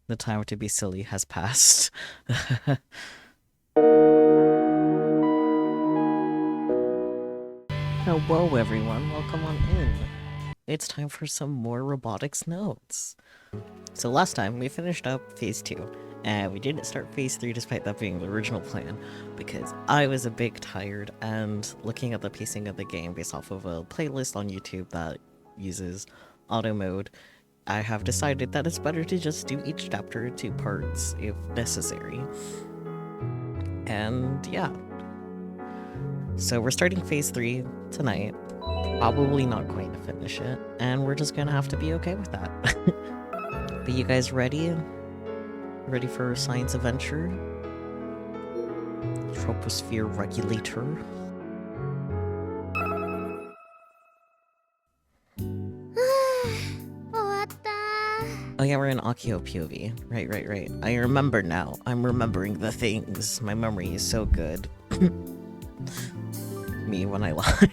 The time to be silly has passed. Hello everyone, welcome on in. It's time for some more robotics notes. So last time we finished up phase 2, and we didn't start phase 3 despite that being the original plan, because I was a bit tired, and looking at the pacing of the game based off of a playlist on YouTube that uses auto mode, I have decided that it's better to just do each chapter in 2 parts if necessary. And yeah. So we're starting phase 3 tonight. Probably not going to finish it, and we're just gonna have to be okay with that. But you guys ready? Ready for science adventure? Troposhere regulator? Oh yeah, we're in Akio POV. Right. I remember now. I'm remembering the things. My memory is so good. Me when I lie.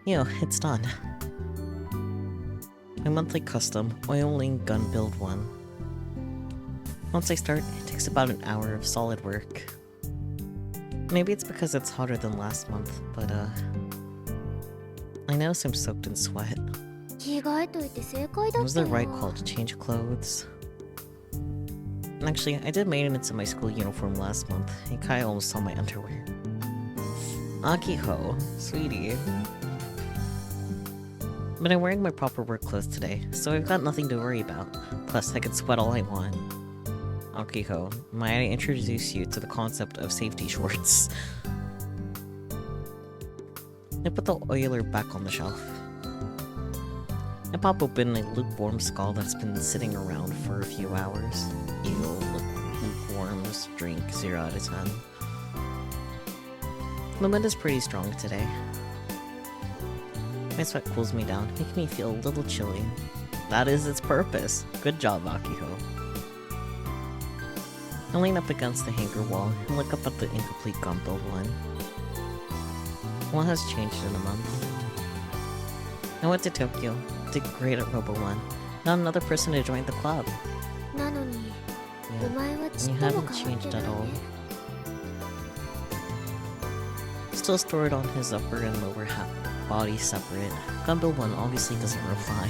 Yo, it's done. My monthly custom, oiling gun build 1. Once I start, it takes about an hour of solid work. Maybe it's because it's hotter than last month, but I notice I'm soaked in sweat. Was the right call to change clothes? Actually, I did maintenance in my school uniform last month. Kai almost saw my underwear. Akiho, sweetie. But I'm wearing my proper work clothes today, so I've got nothing to worry about. Plus, I can sweat all I want. Akiho, might I introduce you to the concept of safety shorts? I put the oiler back on the shelf. I pop open a lukewarm skull that's been sitting around for a few hours. Ew, lukewarm's drink 0 out of 10. The wind is pretty strong today. My sweat cools me down, making me feel a little chilly. That is its purpose. Good job, Akiho. I lean up against the hanger wall and look up at the incomplete gun build 1. What has changed in a month? I went to Tokyo, did great at Robo 1. Not another person to join the club. Yeah, you haven't changed at all. Still stored on his upper and lower half. Body separate. Gunbill 1 obviously doesn't reply.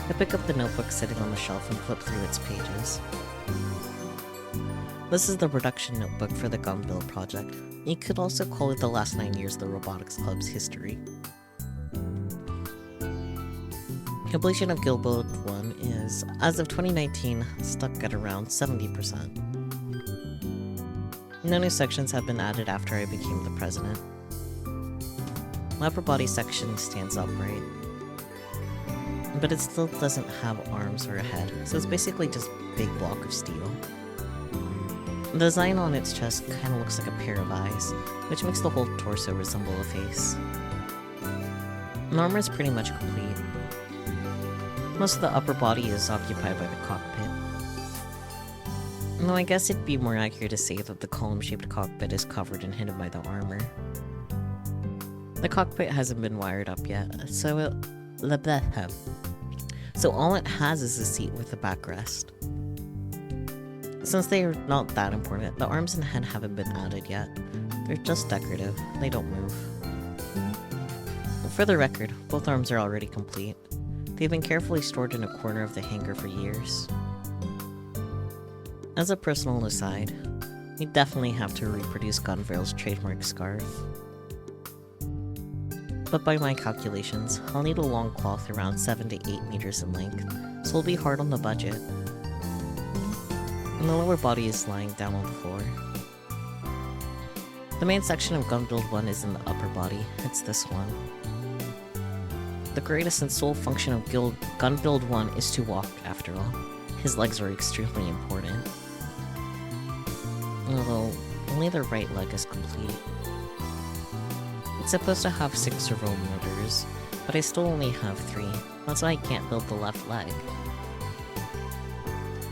I pick up the notebook sitting on the shelf and flip through its pages. This is the production notebook for the Gunbill project. You could also call it the last 9 years of the Robotics Club's history. Completion of Guild Build 1 is, as of 2019, stuck at around 70%. No new sections have been added after I became the president. My upper body section stands upright, but it still doesn't have arms or a head, so it's basically just a big block of steel. The design on its chest kinda looks like a pair of eyes, which makes the whole torso resemble a face. The armor is pretty much complete. Most of the upper body is occupied by the cockpit. Though I guess it'd be more accurate to say that the column-shaped cockpit is covered and hidden by the armor. The cockpit hasn't been wired up yet, so all it has is a seat with a backrest. Since they are not that important, the arms and head haven't been added yet. They're just decorative, they don't move. For the record, both arms are already complete. They've been carefully stored in a corner of the hangar for years. As a personal aside, we definitely have to reproduce Gunveil's trademark scarf. But by my calculations, I'll need a long cloth around 7 to 8 meters in length, so it'll be hard on the budget. And the lower body is lying down on the floor. The main section of Gun Build 1 is in the upper body, it's this one. The greatest and sole function of Gun Build 1 is to walk, after all. His legs are extremely important. Although, only the right leg is complete. It's supposed to have 6 servo motors, but I still only have 3. That's why I can't build the left leg.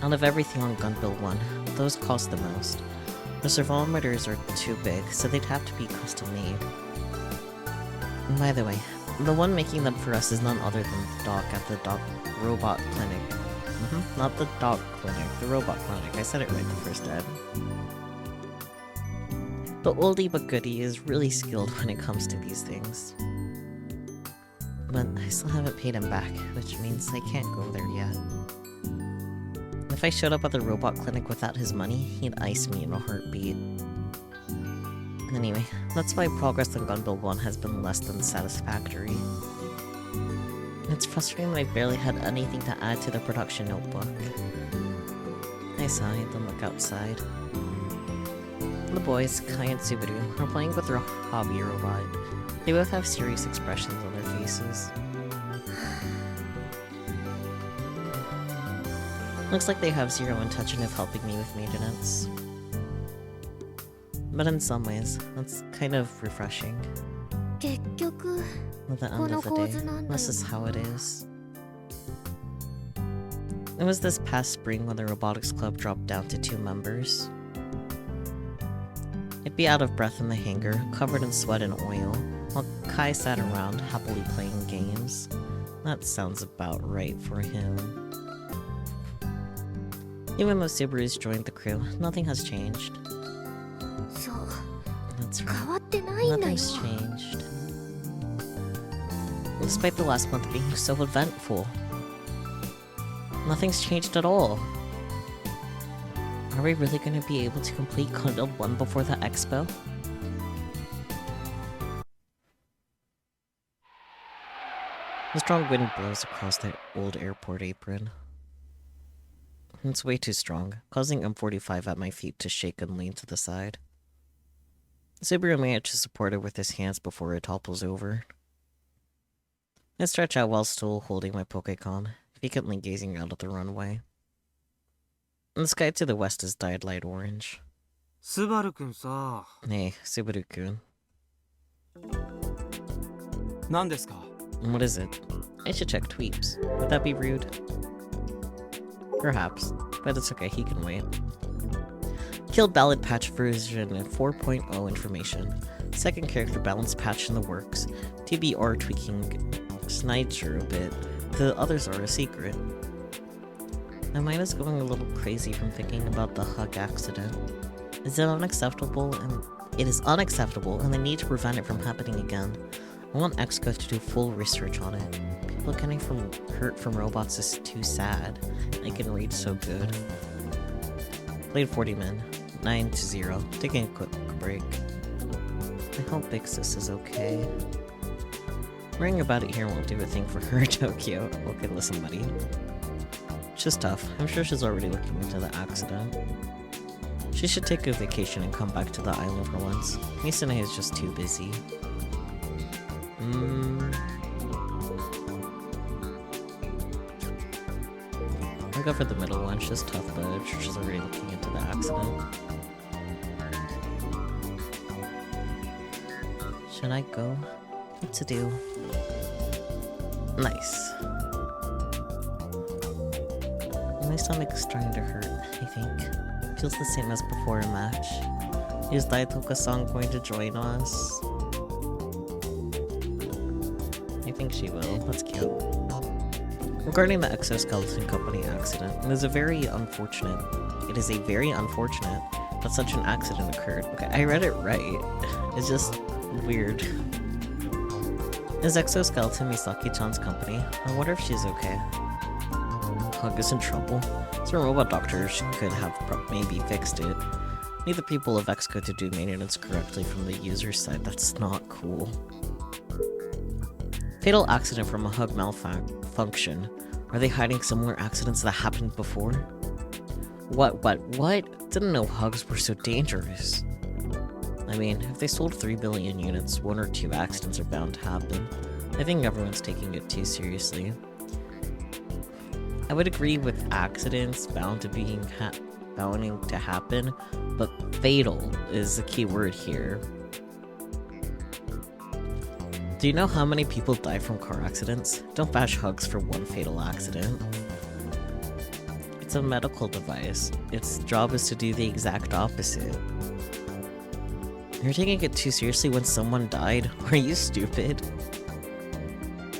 Out of everything on Gun Build 1, those cost the most. The servometers are too big, so they'd have to be custom made. And by the way, The one making them for us is none other than the doc at the robot clinic. Not the doc clinic, the robot clinic. I said it right the first time. The oldie but goodie is really skilled when it comes to these things. But I still haven't paid him back, which means I can't go there yet. If I showed up at the robot clinic without his money, he'd ice me in a heartbeat. Anyway, that's why progress on Gun Build 1 has been less than satisfactory. It's frustrating that I barely had anything to add to the production notebook. I sighed, then look outside. The boys, Kai and Subaru, are playing with their hobby robot. They both have serious expressions on their faces. Looks like they have zero intention of helping me with maintenance. But in some ways, that's kind of refreshing. At the end of the day, this is how it is. It was this past spring when the Robotics Club dropped down to 2 members. I'd be out of breath in the hangar, covered in sweat and oil, while Kai sat around, happily playing games. That sounds about right for him. Even though Subaru's joined the crew, nothing has changed. That's right. Nothing's changed. Despite the last month being so eventful. Nothing's changed at all. Are we really going to be able to complete Gun Build 1 before the expo? A strong wind blows across the old airport apron. It's way too strong, causing M45 at my feet to shake and lean to the side. Subaru managed to support it with his hands before it topples over. I stretch out while still holding my Pokécom, vacantly gazing out at the runway. The sky to the west is dyed light orange. Subaru-kun sa. Hey, Subaru-kun. 何ですか? What is it? I should check tweets. Would that be rude? Perhaps, but it's okay, he can wait. Killed ballad patch version 4.0 information. Second character balance patch in the works. TBR tweaking Sniger a bit. The others are a secret. My mind is going a little crazy from thinking about the hug accident. Is it unacceptable? It is unacceptable, and they need to prevent it from happening again. I want Exco to do full research on it. People getting hurt from robots is too sad. I can read so good. Played 40 men. 9-0. Taking a quick break. I hope Big Sis is okay. Worrying about it here won't do a thing for her, Tokyo. Okay, listen, buddy. She's tough. I'm sure she's already looking into the accident. She should take a vacation and come back to the island for once. Misane is just too busy. I'll go for the middle one. She's tough, but I'm sure she's already looking into the accident. Should I go? What to do? Nice. My stomach is starting to hurt, I think. Feels the same as before a match. Is Daitoka-san going to join us? I think she will. That's cute. Regarding the exoskeleton company accident, it is very unfortunate that such an accident occurred. Okay, I read it right. It's just weird. Is Exoskeleton Misaki-chan's company? I wonder if she's okay. Hug is in trouble. Some robot doctors could have maybe fixed it. Need the people of Exco to do maintenance correctly from the user's side. That's not cool. Fatal accident from a hug malfunction. Are they hiding similar accidents that happened before? What? Didn't know hugs were so dangerous. I mean, if they sold 3 billion units, 1 or 2 accidents are bound to happen. I think everyone's taking it too seriously. I would agree with accidents bound to happen, but fatal is the key word here. Do you know how many people die from car accidents? Don't bash hugs for one fatal accident. It's a medical device. Its job is to do the exact opposite. You're taking it too seriously when someone died? Are you stupid?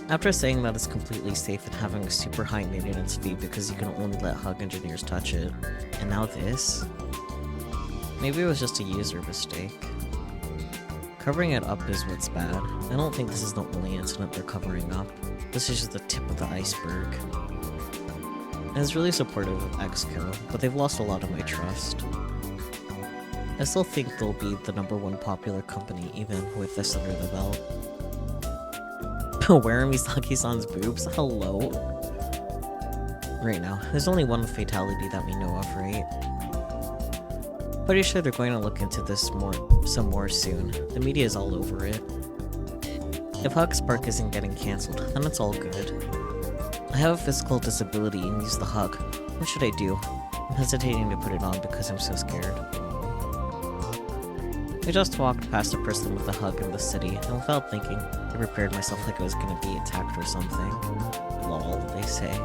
After saying that it's completely safe and having a super high maintenance fee because you can only let hug engineers touch it, and now this? Maybe it was just a user mistake. Covering it up is what's bad. I don't think this is the only incident they're covering up. This is just the tip of the iceberg. I was really supportive of Xco, but they've lost a lot of my trust. I still think they'll be the #1 popular company even with this under the belt. Wearing Misaki-san's boobs? Hello? Right now, there's only one fatality that we know of, right? Pretty sure they're going to look into this some more soon. The media is all over it. If Hug Spark isn't getting cancelled, then it's all good. I have a physical disability and use the hug. What should I do? I'm hesitating to put it on because I'm so scared. I just walked past a person with a hug in the city, and without thinking, I prepared myself like I was gonna be attacked or something. Lol, they say.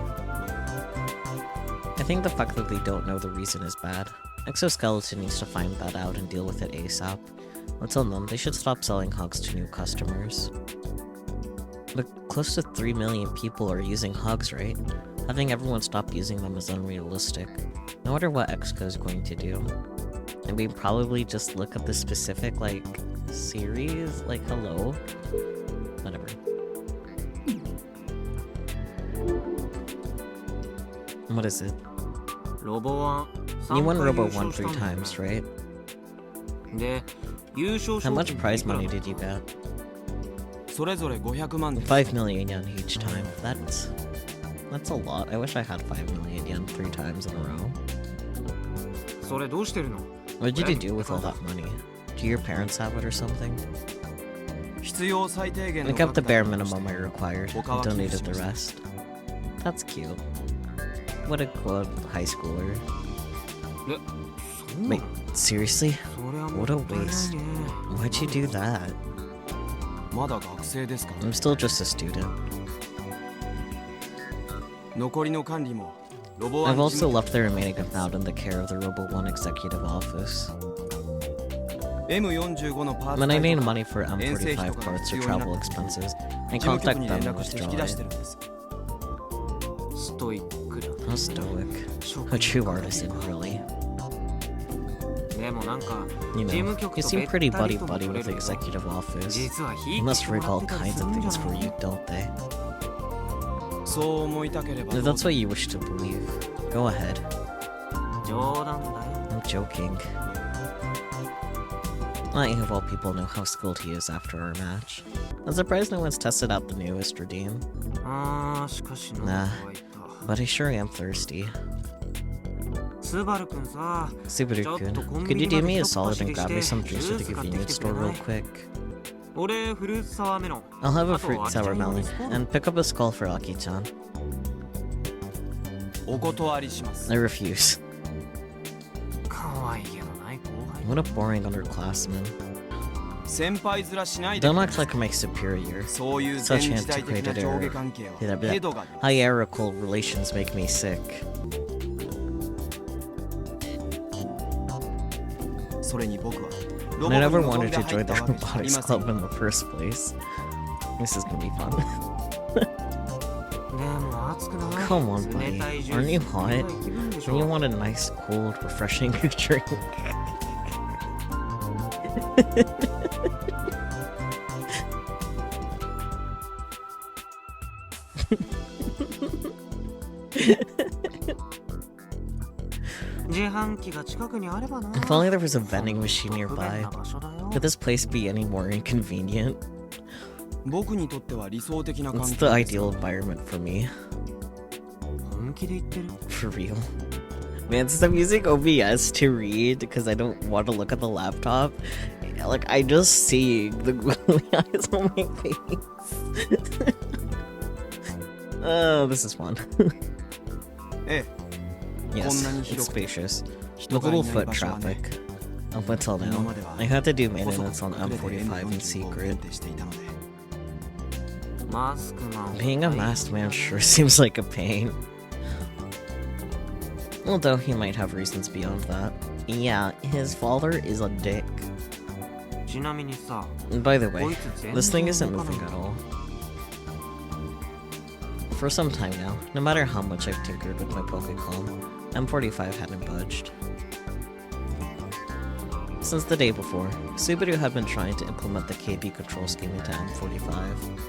I think the fact that they don't know the reason is bad. Exoskeleton needs to find that out and deal with it ASAP. Until then, they should stop selling hugs to new customers. But close to 3 million people are using hugs, right? Having everyone stop using them is unrealistic. I wonder what Xco is going to do. I mean, probably just look at the specific, like, series? Like, hello? Whatever. What is it? You won Robo 1 3 times, right? How much prize money did you get? 5 million yen each time. That's a lot. I wish I had 5 million yen 3 times in a row. What did you do with all that money? Do your parents have it or something? I kept the bare minimum I required and donated the rest. That's cute. What a good high schooler. Wait, seriously? What a waste. Why'd you do that? I'm still just a student. I've also left the remaining amount in the care of the Robo 1 executive office. When I need money for M45 parts or travel expenses, I contact them and withdraw it. How stoic. A true artisan, really. You know, you seem pretty buddy-buddy with the executive office. They must rig all kinds of things for you, don't they? If that's what you wish to believe, go ahead. I'm joking. I of all people know how skilled he is after our match. I'm surprised no one's tested out the newest redeem. Nah, but I sure am thirsty. Subaru-kun, could you do me a solid and grab me some juice at the convenience store real quick? I'll have a fruit sour melon, and pick up a skull for Aki-chan. I refuse. What a boring underclassman. Don't act like my superior. Such antiquated hierarchical relations make me sick. And I never wanted to join the Robotics Club in the first place. This is gonna be fun. Come on, buddy. Aren't you hot? Don't you want a nice, cold, refreshing drink? If only there was a vending machine nearby. Could this place be any more inconvenient? It's the ideal environment for me. For real. Man, since I'm using OBS to read because I don't want to look at the laptop, like, I just see the gloomy eyes on my face. Oh, this is fun. Yes, it's spacious, with little foot traffic. Up until now, I had to do maintenance on M45 in secret. Being a masked man sure seems like a pain. Although he might have reasons beyond that. Yeah, his father is a dick. And by the way, this thing isn't moving at all. For some time now, no matter how much I've tinkered with my Pokécom, M45 hadn't budged. Since the day before, Subaru had been trying to implement the KB control scheme into M45.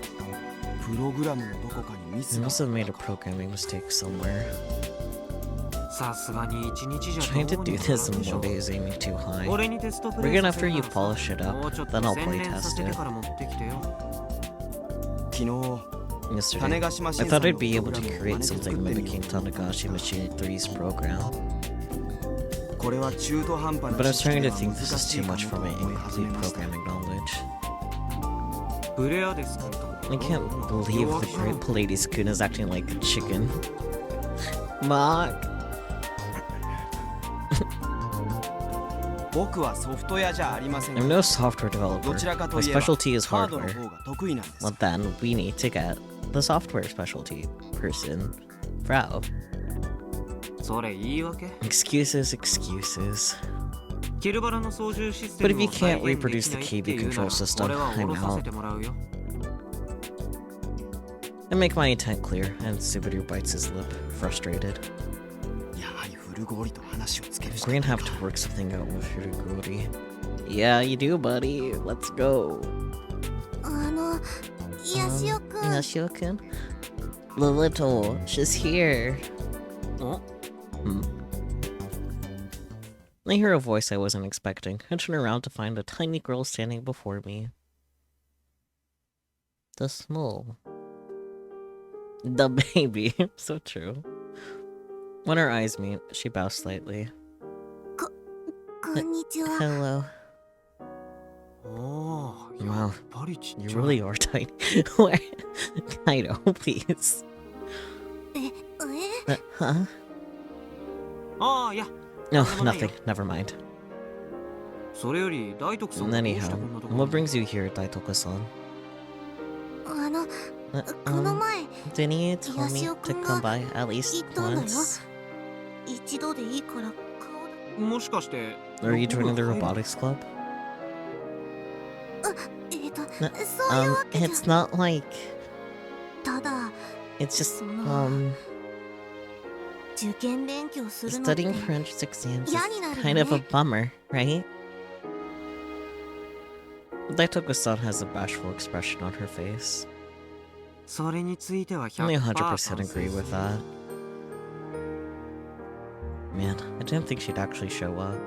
They must have made a programming mistake somewhere. Trying to do this in one day is aiming too high. Again, after you polish it up, then I'll playtest it. Yesterday, I thought I'd be able to create something mimicking Tanagashi Machine 3's program. But I'm starting to think this is too much for my incomplete programming knowledge. I can't believe the great Pallades-kun is acting like a chicken. Mark! I'm no software developer. My specialty is hardware. Well then, we need to get the software specialty person. Frau. Excuses. But if you can't reproduce the KB control system, I'm out. I make my intent clear, and Subaru bites his lip, frustrated. We're gonna have to work something out with Furugori. Yeah, you do, buddy. Let's go. Yashio-kun? The little, she's here. I hear a voice I wasn't expecting. I turn around to find a tiny girl standing before me. The small. The baby. So true. When our eyes meet, she bows slightly. Hello. Wow, you really are tiny. Kaido, please. Huh? No, nothing. Never mind. Anyhow, what brings you here, Daitoku-san? Didn't you tell me to come by at least once? Are you joining the robotics club? It's not like... It's just, studying for entrance exams is kind of a bummer, right? Daitoku-san has a bashful expression on her face. I only 100% agree with that. Man, I didn't think she'd actually show up.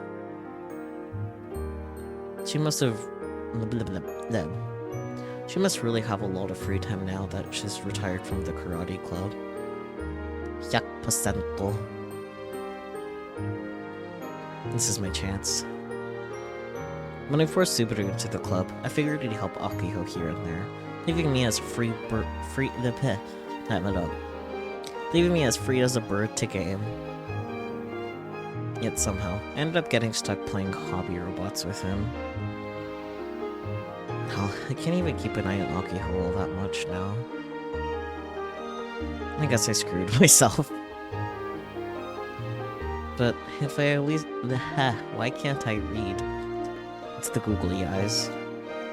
She must have... She must really have a lot of free time now that she's retired from the karate club. 100%. This is my chance. When I forced Subaru into the club, I figured he'd help Akiho here and there, leaving me as free as a bird to game. Yet somehow, I ended up getting stuck playing hobby robots with him. Hell, I can't even keep an eye on Akiho all that much now. I guess I screwed myself. But if I at least... why can't I read? It's the googly eyes.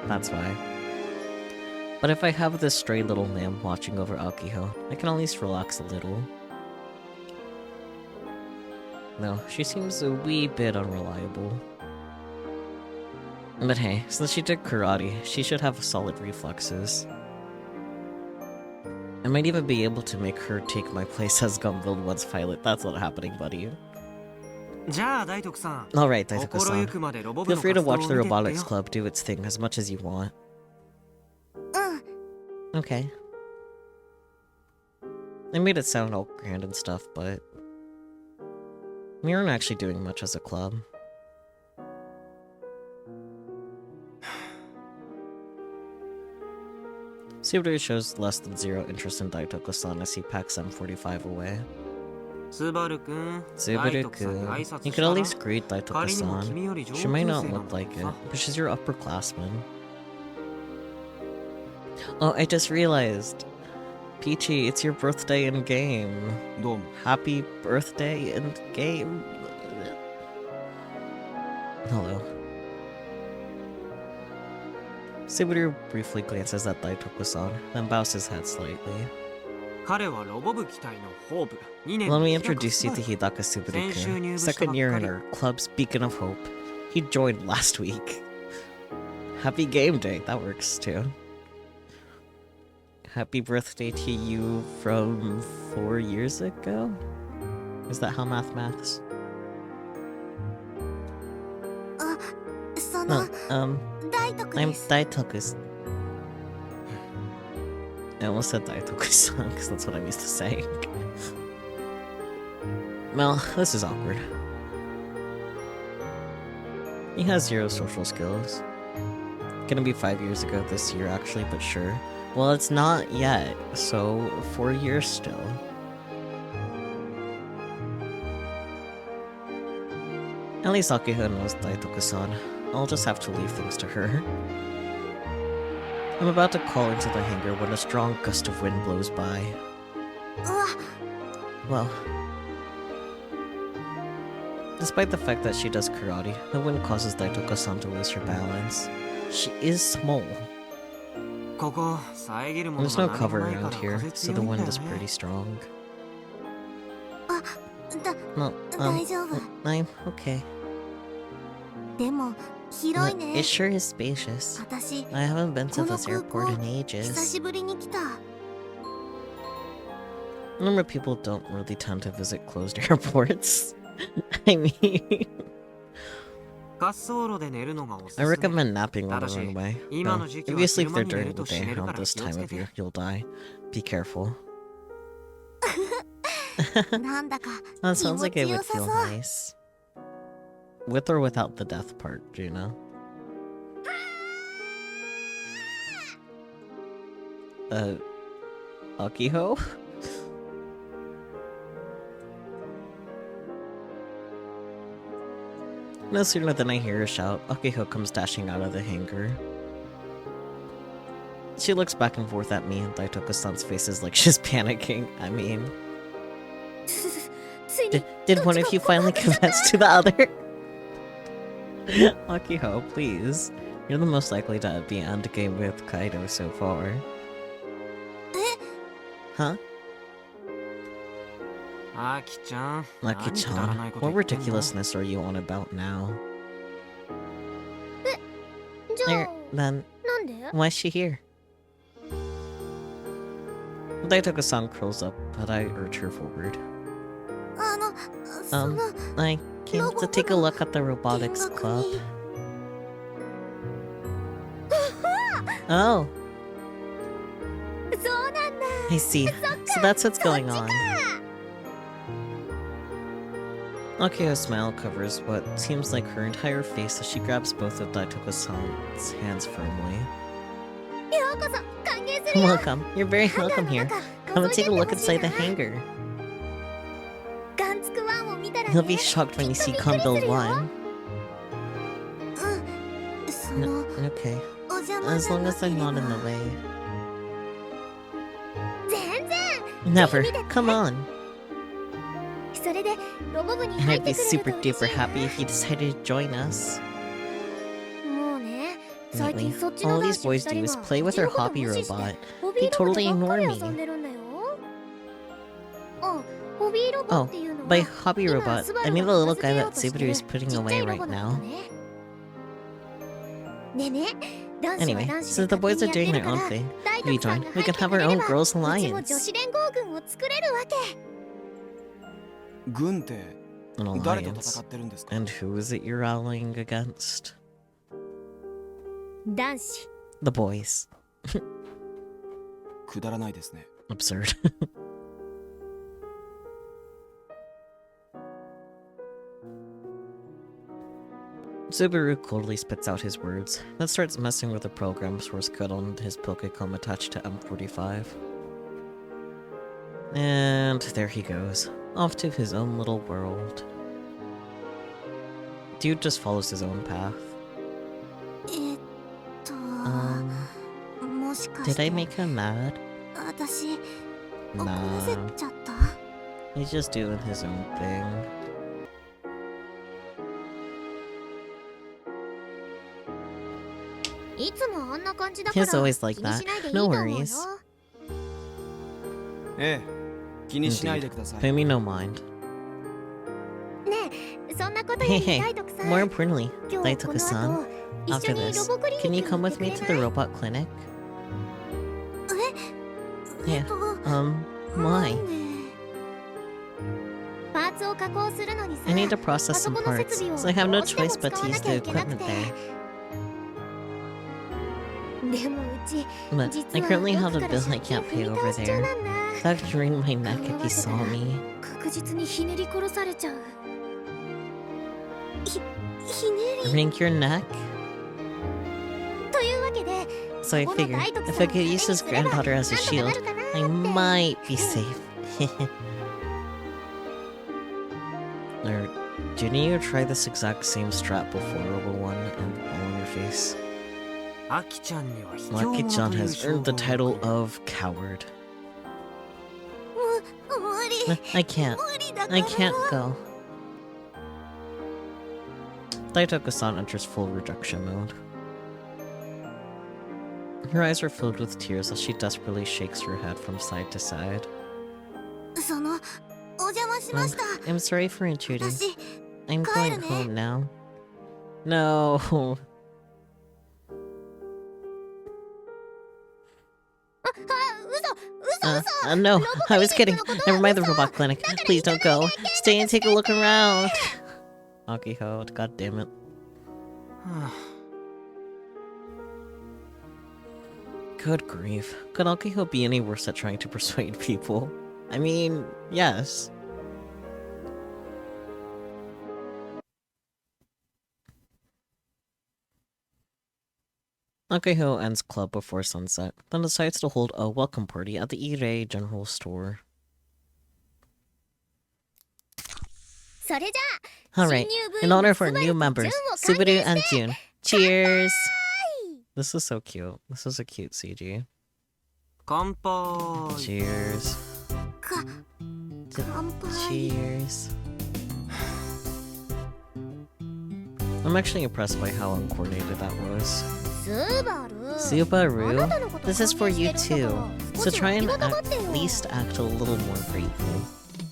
That's why. But if I have this stray little lamb watching over Akiho, I can at least relax a little. No, she seems a wee bit unreliable. But hey, since she did karate, she should have solid reflexes. I might even be able to make her take my place as Gumbuild 1's pilot. That's not happening, buddy. Alright, Daitoku-san. Feel free to watch the Robotics Club do its thing as much as you want. Okay. I made it sound all grand and stuff, but... we aren't actually doing much as a club. Subaru shows less than zero interest in Daitoku-san as he packs M45 away. Subaru-kun, you could at least greet Daitoku-san. She might not look like it, but she's your upperclassman. Oh, I just realized. Peachy, it's your birthday in game. Happy birthday in game. Hello. Subaru briefly glances at Daitoku-san, then bows his head slightly. 彼はロボ部期待のホープ。2年 Let の me 日高 introduce you to さん。 Hidaka Subariku. 先週入部した Second ばっ year か in り。 our club's beacon of hope. He joined last week. Happy game day. That works too. Happy birthday to you from 4 years ago? Is that how maths? そ No, の大徳 I'm です Daitoku. I almost said Daitoku-san because that's what I'm used to saying. Well, this is awkward. He has 0 social skills. Gonna be 5 years ago this year, actually, but sure. Well, it's not yet, so 4 years still. At least Akiho knows Daitoku-san. I'll just have to leave things to her. I'm about to call into the hangar when a strong gust of wind blows by. うわ Well, despite the fact that she does karate, the wind causes Daitoku-san to lose her balance. She is small. ここ遮るもの There's が no 何も cover ないか around ら here, 風 so 強 the いんだ wind よ is pretty ね。 strong. だ No, 大丈夫 I'm okay. でも広い It ね sure is spacious. 私 I haven't been to この this 空 airport 港 in 久 ages. しぶりに来た Remember, people don't really tend to visit closed airports. I mean, 滑走路で寝るのがおすす I め。 recommend napping on the Tadashi, runway. ima No, no jiki if wa you sleep there hiruma ni during neru the to day shineru around kara this time of kiyotsukete. year, you'll die. Be careful. なんだか That 気 sounds 持 like ち it よ would さ feel そう nice. With or without the death part, do you know? Akiho? No sooner than I hear a shout, Akiho comes dashing out of the hangar. She looks back and forth at me, and Daitoku-san's face is like she's panicking. I mean, ついに did one of you finally confess to the other? Akiho, please. You're the most likely to be endgame with Kaido so far. Huh? アキちゃん、何くだら Maki-chan, ないこと what 言ってんの？ ridiculousness are you on about now? じゃ There, あ then, なんで why is she here? Daitoku-san curls up, but I urge her forward. あのその I came to take a look at the robotics club. Oh, そうなんだ I see. So that's what's going on. Akiho's smile covers what seems like her entire face as she grabs both of Daitoku-san's hands firmly. ようこそ歓迎するよ Welcome. You're very ハンガー welcome の here. 中 Come and 覗い take て a って look ほしい inside the な hangar. ガンツクワンを見たら You'll ね be shocked when you see きっとびっくり Combo するよ 1. うんその Okay. お邪魔 As じゃ long な as けれ I'm ば not in the way. 全然 Never. Come on. それでロボ部に And 入っ I'd て be くれ super ると嬉し duper いな happy if you decided to join us. もうね最 Lately, 近そっち all の男 these 子 boys 二 do 人 is は play う with ち their のこと hobby 無視して robot. ホビ They ーロボで totally ばっか ignore り me. 遊んでるんだよホビーロボ Oh, っていうの by は hobby 今 robot, スバ I ル mean が the little 片付 guy けよ that うとして Subaru る is ち putting っちゃ away いロ right ボなんだ now. ねでね男子は Anyway, 男子 since で the boys 勝 are 手に doing やって their る own から thing, 大 if we 徳さん join, が we 入っ can て have く our れ own れば girls' うちも alliance. 女子連合軍を作れるわけ軍って An 誰と戦 alliance. ってるんですか？ And who is it you're rallying against? 男子 The boys. くだらないですね。 Absurd. Subaru coldly spits out his words, then starts messing with the program source code on his Pokecom attached to M45. And there he goes, off to his own little world. Dude just follows his own path. えっと もしかし Did て I make him mad? 私怒らせ Nah, ちゃった he's just doing his own thing. いつもあんな感じだから He's always like 気に that. しないでいい No と思うよ worries. ええ、気にしないでください。 Pay me no mind. ねえ、そんなことよ Hey, り hey, 大徳さん、 more importantly, 今日この後 Daitoku-san, 一緒 after に this, ロボクリニック can に you 行 come って with く me れ to な the い？ robot clinic? え Yeah, なん why? でパーツを加工するのにさ、 I need to process あそ some この設 parts, 備を so I have no どうしても choice but 使 to わな use きゃ the いけなく equipment て。 there. でもうち But 実 I は currently よ have く a から bill I 借金 can't 踏 pay み over 倒し中 there. なんだ。 That would wring my neck この if ま you ま saw だと me. 確実にひねり殺されちゃう。ひねり Wring your neck? というわけで、 So I この figured, 大徳 if さ I んを could 手に use his すれば granddaughter as a なん shield, とかなるかなって I might be safe. Or, didn't you try this exact same strap before Robo 1 and fall on your face? アキちゃんには卑怯者 Lucky-chan という has 称 earned the 号を title 贈る。 of coward. 無理 I can't. 無理だから I can't go. Daitoku-san enters full rejection mode. Her eyes are filled with tears as she desperately shakes her head from side to side. そのお邪魔しました。 I'm sorry for intruding. 私 I'm going 帰るね。 home now. No. 嘘 No, I was kidding. ロボクリニックのことは Never mind the 嘘 robot clinic. Please don't go. Stay and take a look around. Akiho, god damn it. はあ Good grief. Could Akiho be any worse at trying to persuade people? I mean, yes. Akiho ends club before sunset, then decides to hold a welcome party at the Irei General Store. それじゃあ Alright, 新入部 in 員 honor の of our スバル new と members, ジュンを歓迎 Subaru and して June. Cheers! This is so cute. This is a cute CG. 乾杯。 Cheers. か乾杯 Cheers. I'm actually impressed by how uncoordinated that was. スバル Subaru, あなたのこと this is for you 歓迎してるんだから too. 少 So し try は and 気をたまってよ at least act a little more grateful.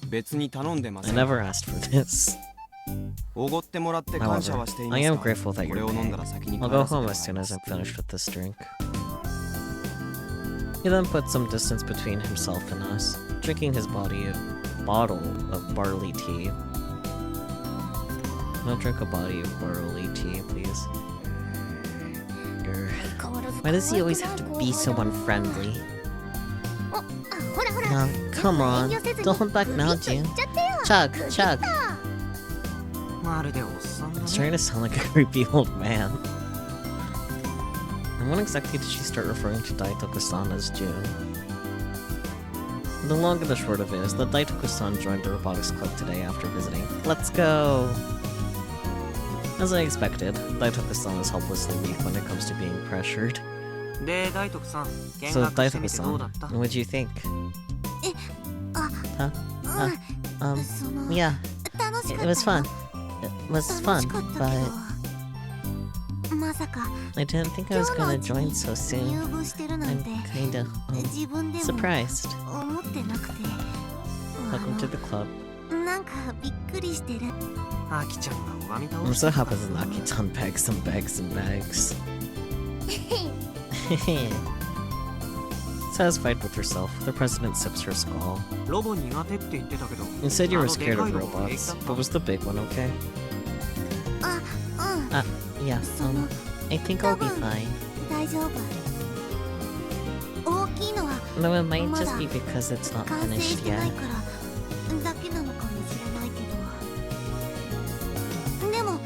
別に頼んでま I せん。 never asked for this. おごってもらって感謝はしていま I す am が、 grateful that これ you're を飲ん paying. だら先に帰 I'll ら go せて home もら as い soon ま as す I'm finished with this drink. He then puts some distance between himself and us, drinking his bottle of barley tea. Don't drink a body of barley tea, please. Grr. 変わらず Why does he 可愛 always くない have to 後 be 輩 so だな unfriendly? あほらほら Now, come on. 遠慮せずに Don't hold back グビ now, ッといっ June. ちゃってよ Chug, グビッ chug. とまるでおっさんだ He's trying ね。 to sound like a creepy old man. And when exactly did she start referring to Daitoku-san as June? The long and the short of it is that Daitoku-san joined the Robotics Club today after visiting. Let's go! As I expected, Daitoku-san is helplessly weak when it comes to being pressured. で、大徳さん、見 So 学してみてどう Daitoku-san, だった what do you think? あ Huh? うん Um, その yeah, 楽し it かったよ was fun. It was 楽 fun, しかった but けどまさか I didn't think I 今 was 日の gonna うち join に so 入 soon. 部してるなん I'm て kinda 自分でも surprised. 思ってなくて Welcome to the club. なんかびっくりしてるアキちゃんが拝み I'm 倒し so た happy that Naki-chan bags and bags and bags. Satisfied with herself, the president sips her skull. ロボ苦手って言ってたけど You said you were あの scared of でかいロボ平気 robots, だった but was the big one okay? あうん Yeah, その I think I'll be fine. 大丈夫大きいのは No, it might just be because it's not 完成 finished してない yet. からだけなのかもしれないけどでも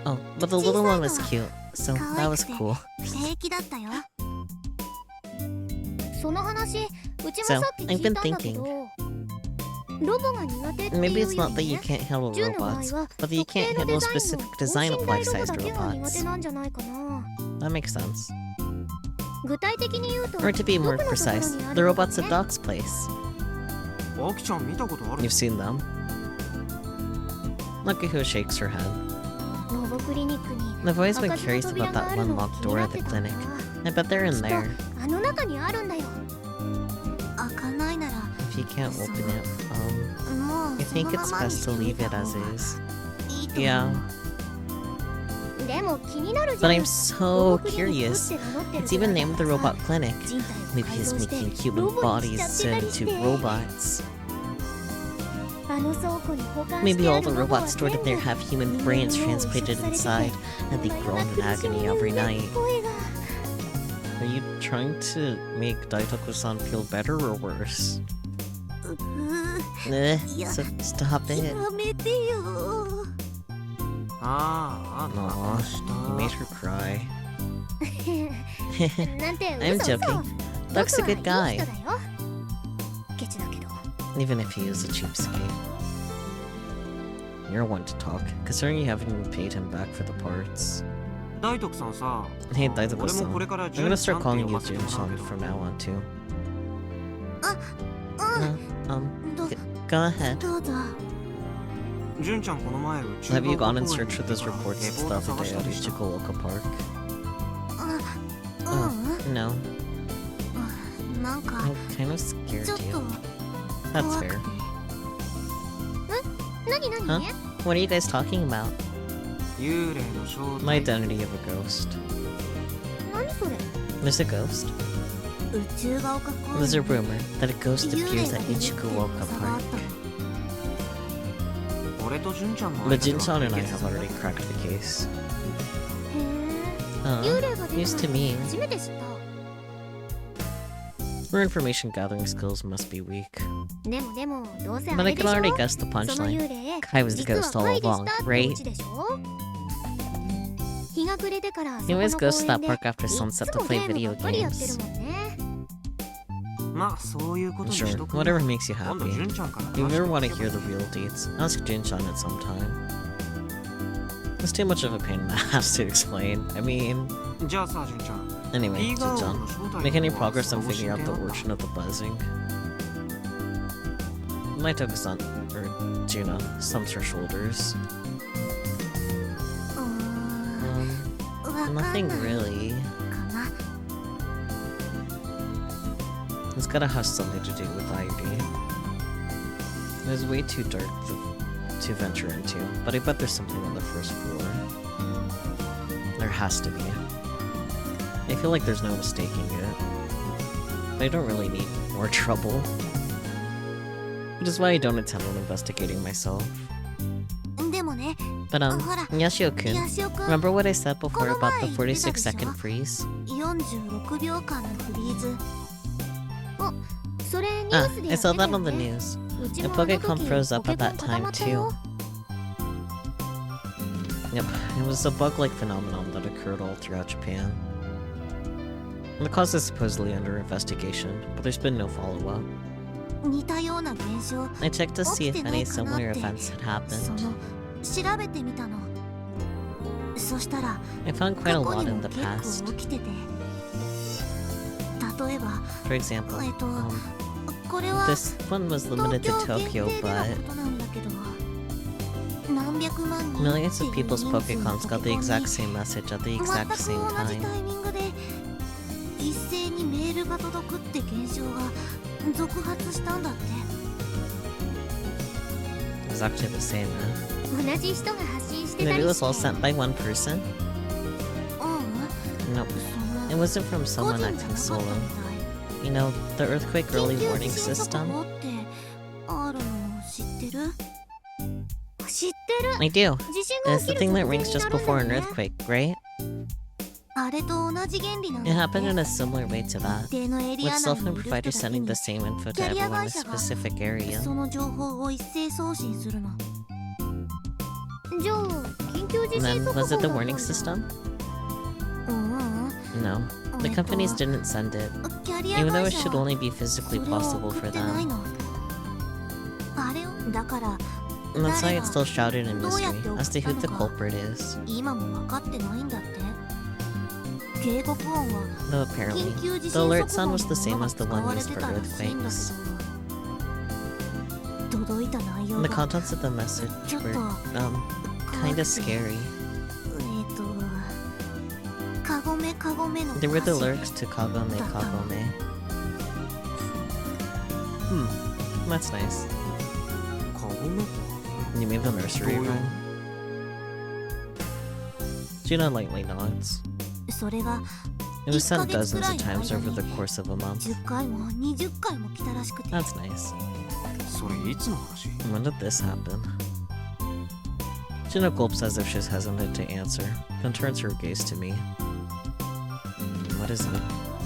Oh, but the little one was cute, so that was cool. 平気だったよその話うちも So, さっき聞い I've た been んだけ thinking. どロボが苦手っていう Maybe よ it's り not that you ね can't handle ジュンの場合 robots, は but that you 特定 can't のデ handle ザイン specific の design 等 of 身大ロボ life-sized だけが苦手 robots. なんじゃないかな That makes sense. 具体的に言うと Or to be ど more このところ precise, にあ the るのか robots at ね Doc's place. アキちゃん見たことある You've seen them. Lucky-Who shakes her head. ロボクリニックに I've always 開 been かずの curious 扉 about が that ある one のを locked 気に door な at っ the てた clinic. な I bet they're き in っと there. あの中にあるんだよ開かないなら If you can't open it. もう I think it's best to leave it as is. いいと思う Yeah, でも気になるじゃ but ん I'm so curious. It's even named the Robot Clinic. 人体を Maybe 改 he's 造して making ロ human ボにしちゃ bodies ってたり into して robots. あの倉庫に保管 Maybe してあ all る the ロボは robots stored in 全 there 部 have human brains transplanted inside, and they groan in agony every night. 声が Are you trying to make Daitoku-san feel better or worse? う So stop it. やめてよああ、 Aw, you made her cry. なんて I'm 嘘 joking. Duck's a good 僕はいい guy, 人だよケチだけど even if he is a cheapskate. You're one to talk, considering you haven't even paid him back for the parts. 大徳さんさ、 Hey, 俺 Daitoku-san. もこれから I'm gonna 純ちゃ start んって calling 呼 you ばせてもらう Jun-chan けど from now on, too. うん Go ahead. どうぞ純ちゃんこの前宇宙 Have you 語 gone 学 in 公園 search for those に行って reports から and レポート stuff 探 today した at りした Ichikoka Park? うん No, なんか I'm kind of scared ちょっと you. That's 怖く fair. て何何 Huh? What are you guys talking about? 幽霊の正 My 体 identity of a ghost. 何それ There's a ghost? 宇宙が丘公園 There's a rumor that a ghost 幽霊 appears が at 出るっていう Ichikoka 噂があ Park. ったの俺と純ちゃんの But 間では Jin-chan and I 解決 have され already た cracked the case. へえ幽霊が出る Used の to me. 初めて知った Her information gathering skills must be weak. でもどうせあ But I れで can しょ already guess the その punchline. 幽霊 I was the 実は ghost all 会議 along, したって right? オチでしょ日が暮れてからそ He こ always の goes to 公 that 園で park after い sunset つ to もゲ play ーム video ばっかりやってる games. もんねまあそういうことにしと Sure, くよ whatever makes you 今度 happy. 純ちゃんから If you 話して ever want to 聞け hear ば the real deets, ask Jin-chan at some time. It's too much of a pain in the ass to explain. I mean, じゃあさ純ちゃん anyway, ピーガー王 Jin-chan, の正体 make any の方は progress on 少し figuring out the 進展あった origin of the buzzing? Maitoku-san, or Juna, slumps her shoulders. わかんない Nothing really. かな It's gotta have something to do with IUD. It was way too dark to venture into, but I bet there's something on the first floor. There has to be. I feel like there's no mistaking it. But I don't really need more trouble. Which is why I don't intend on investigating myself. でもね Butほら Yashio-kun, ヤシオくん remember what I said before about the この前言ってたでしょ？ 46-second freeze? 46秒間のフリーズあそれニュ Ah, ースで I やって saw た that よ on the ね news. うち The もあの Pokemon 時 froze up ポ at ケ that モン固 time まったよ Yep, it was a bug-like phenomenon that occurred all throughout Japan. And the cause is supposedly under investigation, but there's been no follow-up. 似たような現象 I checked to see if 起きてない any かなって similar events had そ happened. の調べてみたのそしたら I found 過 quite a 去 lot に in も the 結 past. 構起きてて例えば For example, これは this one was 東 limited 京 to 限 Tokyo, 定での but ことなんだけど何百万人 millions of っていう people's 人数の Pokecons ポ got ケ the コンに exact same message at the 全く exact 同 same じタ time. イミングで一斉にメールが届くって現象が続発したんだって It was actually the same, man. 同じ人が発信してた Maybe り it し was て all sent by one person? うん Nope. そ It の wasn't from 個 someone 人じゃ acting なかった solo. みたい You know, the earthquake early 緊急 warning 地震速 system? 報ってあるの知ってる知ってる I do. 地震が It's 起 the きる thing 直 that 前 rings に just なるん before だ an よね earthquake, right? あれと同じ原理なん It だって happened in a similar way to that, 一定のエリ with ア内 cell に phone いる人 providers だけ sending に the same info to キャリア everyone in a 会社が specific area. その情報を一斉送信するのじゃあ緊急地 And 震 then, 速報 was it the だったん warning だ system? うん No. The companies didn't send it, キャリア even though 会 it 社 should は only be physically それを possible 送 for ってない them. のあれをだから And that's why it's still shrouded in どうや mystery って送 as っ to た who の the か culprit is. 今も分かってないんだって警告音は Though apparently, 緊急地 the 震 alert 速 sound 報 was の the same ものが as the 使 one われ used て for たらしいんだ earthquakes. けど届いた内容 And the が contents of the message ちょっ were, と kinda scary. カゴメカゴメの They were the 歌詞 lyrics to Kagome Kagome. That's nice. カゴメ You mean the nursery どうよ room? Gina lightly nods. それが It was sent 1ヶ月 dozens くら of いの times 間 over に the course of a month. 10回も20回も来たらしくて That's nice. それいつの話 When did this happen? Gina gulps as if she's hesitant to answer, then turns her gaze to me. What is it?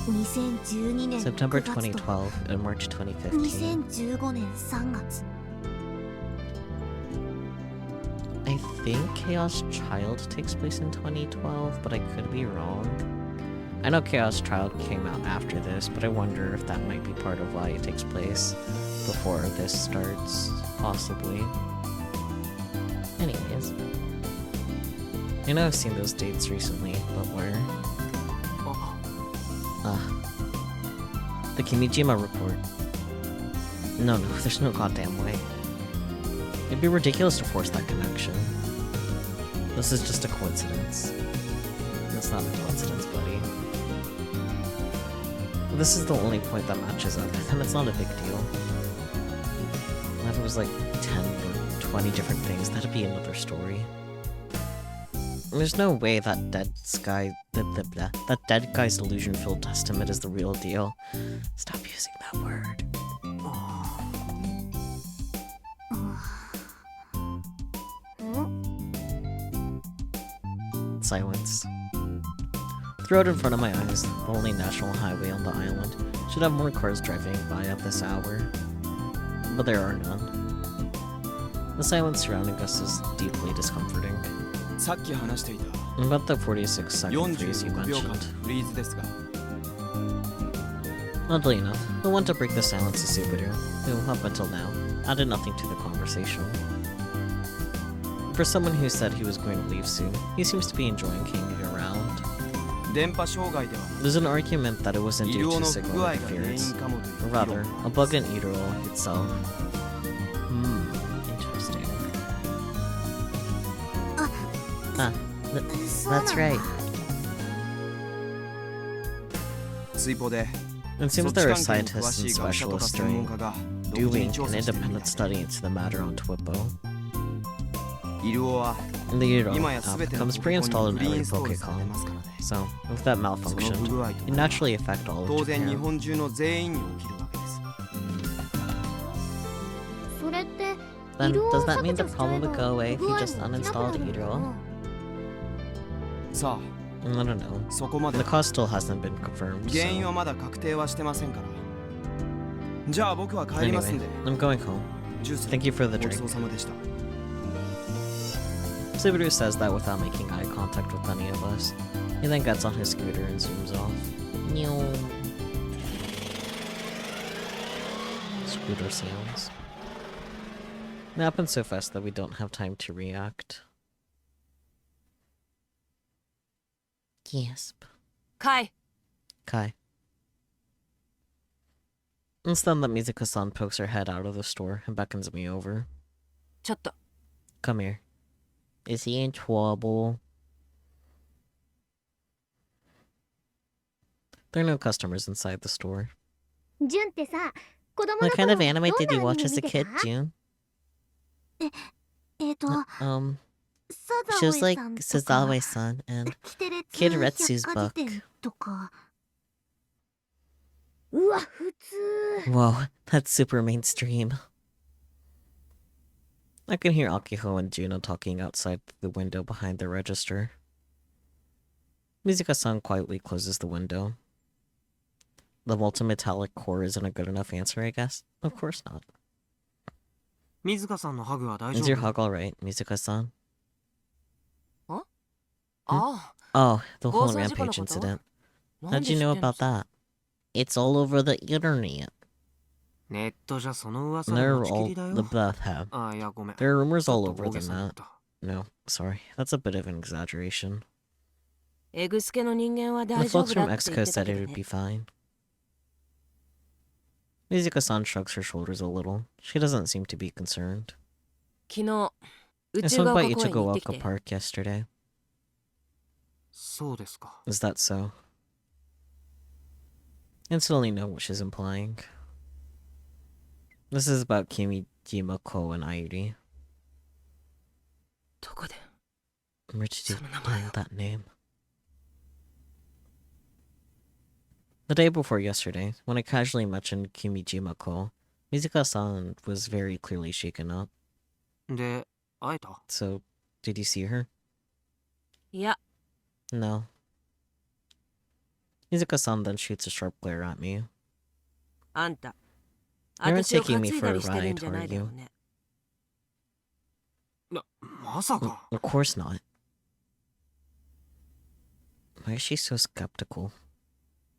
2012年の September 9月と 2012 and March 2015. 2015年3月 I think Chaos Child takes place in 2012, but I could be wrong. I know Chaos Child came out after this, but I wonder if that might be part of why it takes place before this starts, possibly. Anyways. I know I've seen those dates recently, but where? あ The Kimijima report. No, there's no goddamn way. It'd be ridiculous to force that connection. This is just a coincidence. It's not a coincidence, buddy. This is the only point that matches up, and it's not a big deal. If it was like 10 or 20 different things, that'd be another story. There's no way that dead guy's delusion-filled testament is the real deal. Stop using that word. Silence. The road in front of my eyes, the only national highway on the island, should have more cars driving by at this hour. But there are none. The silence surrounding us is deeply discomforting. さっき話していた About the 46-second freeze you 45秒間 mentioned. フリーズですが Oddly enough, the one to break the silence is Subaru, who, up until now, added nothing to the conversation. For someone who said he was going to leave soon, he seems to be enjoying hanging around. 電波障害では There's an argument that it wasn't 医 due 療 to の不 signal 具合が原 interference, 因かもという or 議 rather, 論 a bug in Eaterall itself. Interesting. That's right. 追放で It そ seems っち there are 関係に詳 scientists し and い学者とか specialists 専門 doing 家が独自に an 調査してるみ independent たい study into the matter on Twippo. 医療は And the Eaterall 今や app 全ての comes ポケコン pre-installed に in フリーイ every ンストールされて Pokecon. ますからね So, if that その malfunctioned, 不具合と it'd か naturally affect all of 当然日 Japan. 本中の全員に起きるわけです それって Then 移動を does that 削 mean the 除しちゃ problem えば would go away if 不 you 具合も just 起きなくな uninstalled るの Eaterall? かな さ I don't know. あそこまで The cause still hasn't been confirmed, 原因 so... はまだ確定はしてませんからじゃあ僕は帰りますん Anyway, で I'm going home. ジュース Thank you for the ごち drink. そうさまでした Subaru says that without making eye contact with any of us. He then gets on his scooter and zooms off. Meow. Scooter sounds. It happens so fast that we don't have time to react. Gasp. カイ Kai. It's then that Mizuka-san pokes her head out of the store and beckons me over. ちょっと Come here. Is he in trouble? There are no customers inside the store. ジュンってさ子供の What kind 頃 of anime ど did ん you なアニ watch メ as a 見て kid, た June? サザ She was エ like さんとか Sazawe-san and キテレツ Kid Retsu's 百科事 book. 典とかうわ普通 Whoa, that's super mainstream. I can hear Akiho and Juno talking outside the window behind the register. Mizuka-san quietly closes the window. The multimetallic core isn't a good enough answer, I guess? Of course not. 水香さんのハグは大丈 Is your 夫 hug alright, Mizuka-san? ああ Oh, the whole 暴走事故の rampage こと incident. なん How'd で you 知 know ってんの about that? It's all over the internet. ネットじゃその噂は There 持 are ちき all りだ the よ blah blah. あいやごめん There are rumors ちょ all っと over 大げ the さに言っ net. た No, sorry. That's a bit of an exaggeration. エグスケの人間は The 大丈 folks 夫だ from って言っ Exco てた said け it ど would ね be fine. Mizuka-san shrugs her shoulders a little. She doesn't seem to be concerned. 昨日宇 I 宙 swung が by 丘公園に行って Ichigo きて Park yesterday. そうですか Is that so? Instantly know what she's implying. This is about Kimijima Ko and Airi. どこで Where did you その名前を learn that name? The day before yesterday, when I casually mentioned Kimijima Ko, Mizuka-san was very clearly shaken up. で、会えた？ So, did you see her? いや No. Mizuka-san then shoots a sharp glare at me. あんた You're 私を taking 担 me い for だ a りしてるん ride, じゃな are いだろ you? うね。まさか。 Of course not. Why is she so skeptical?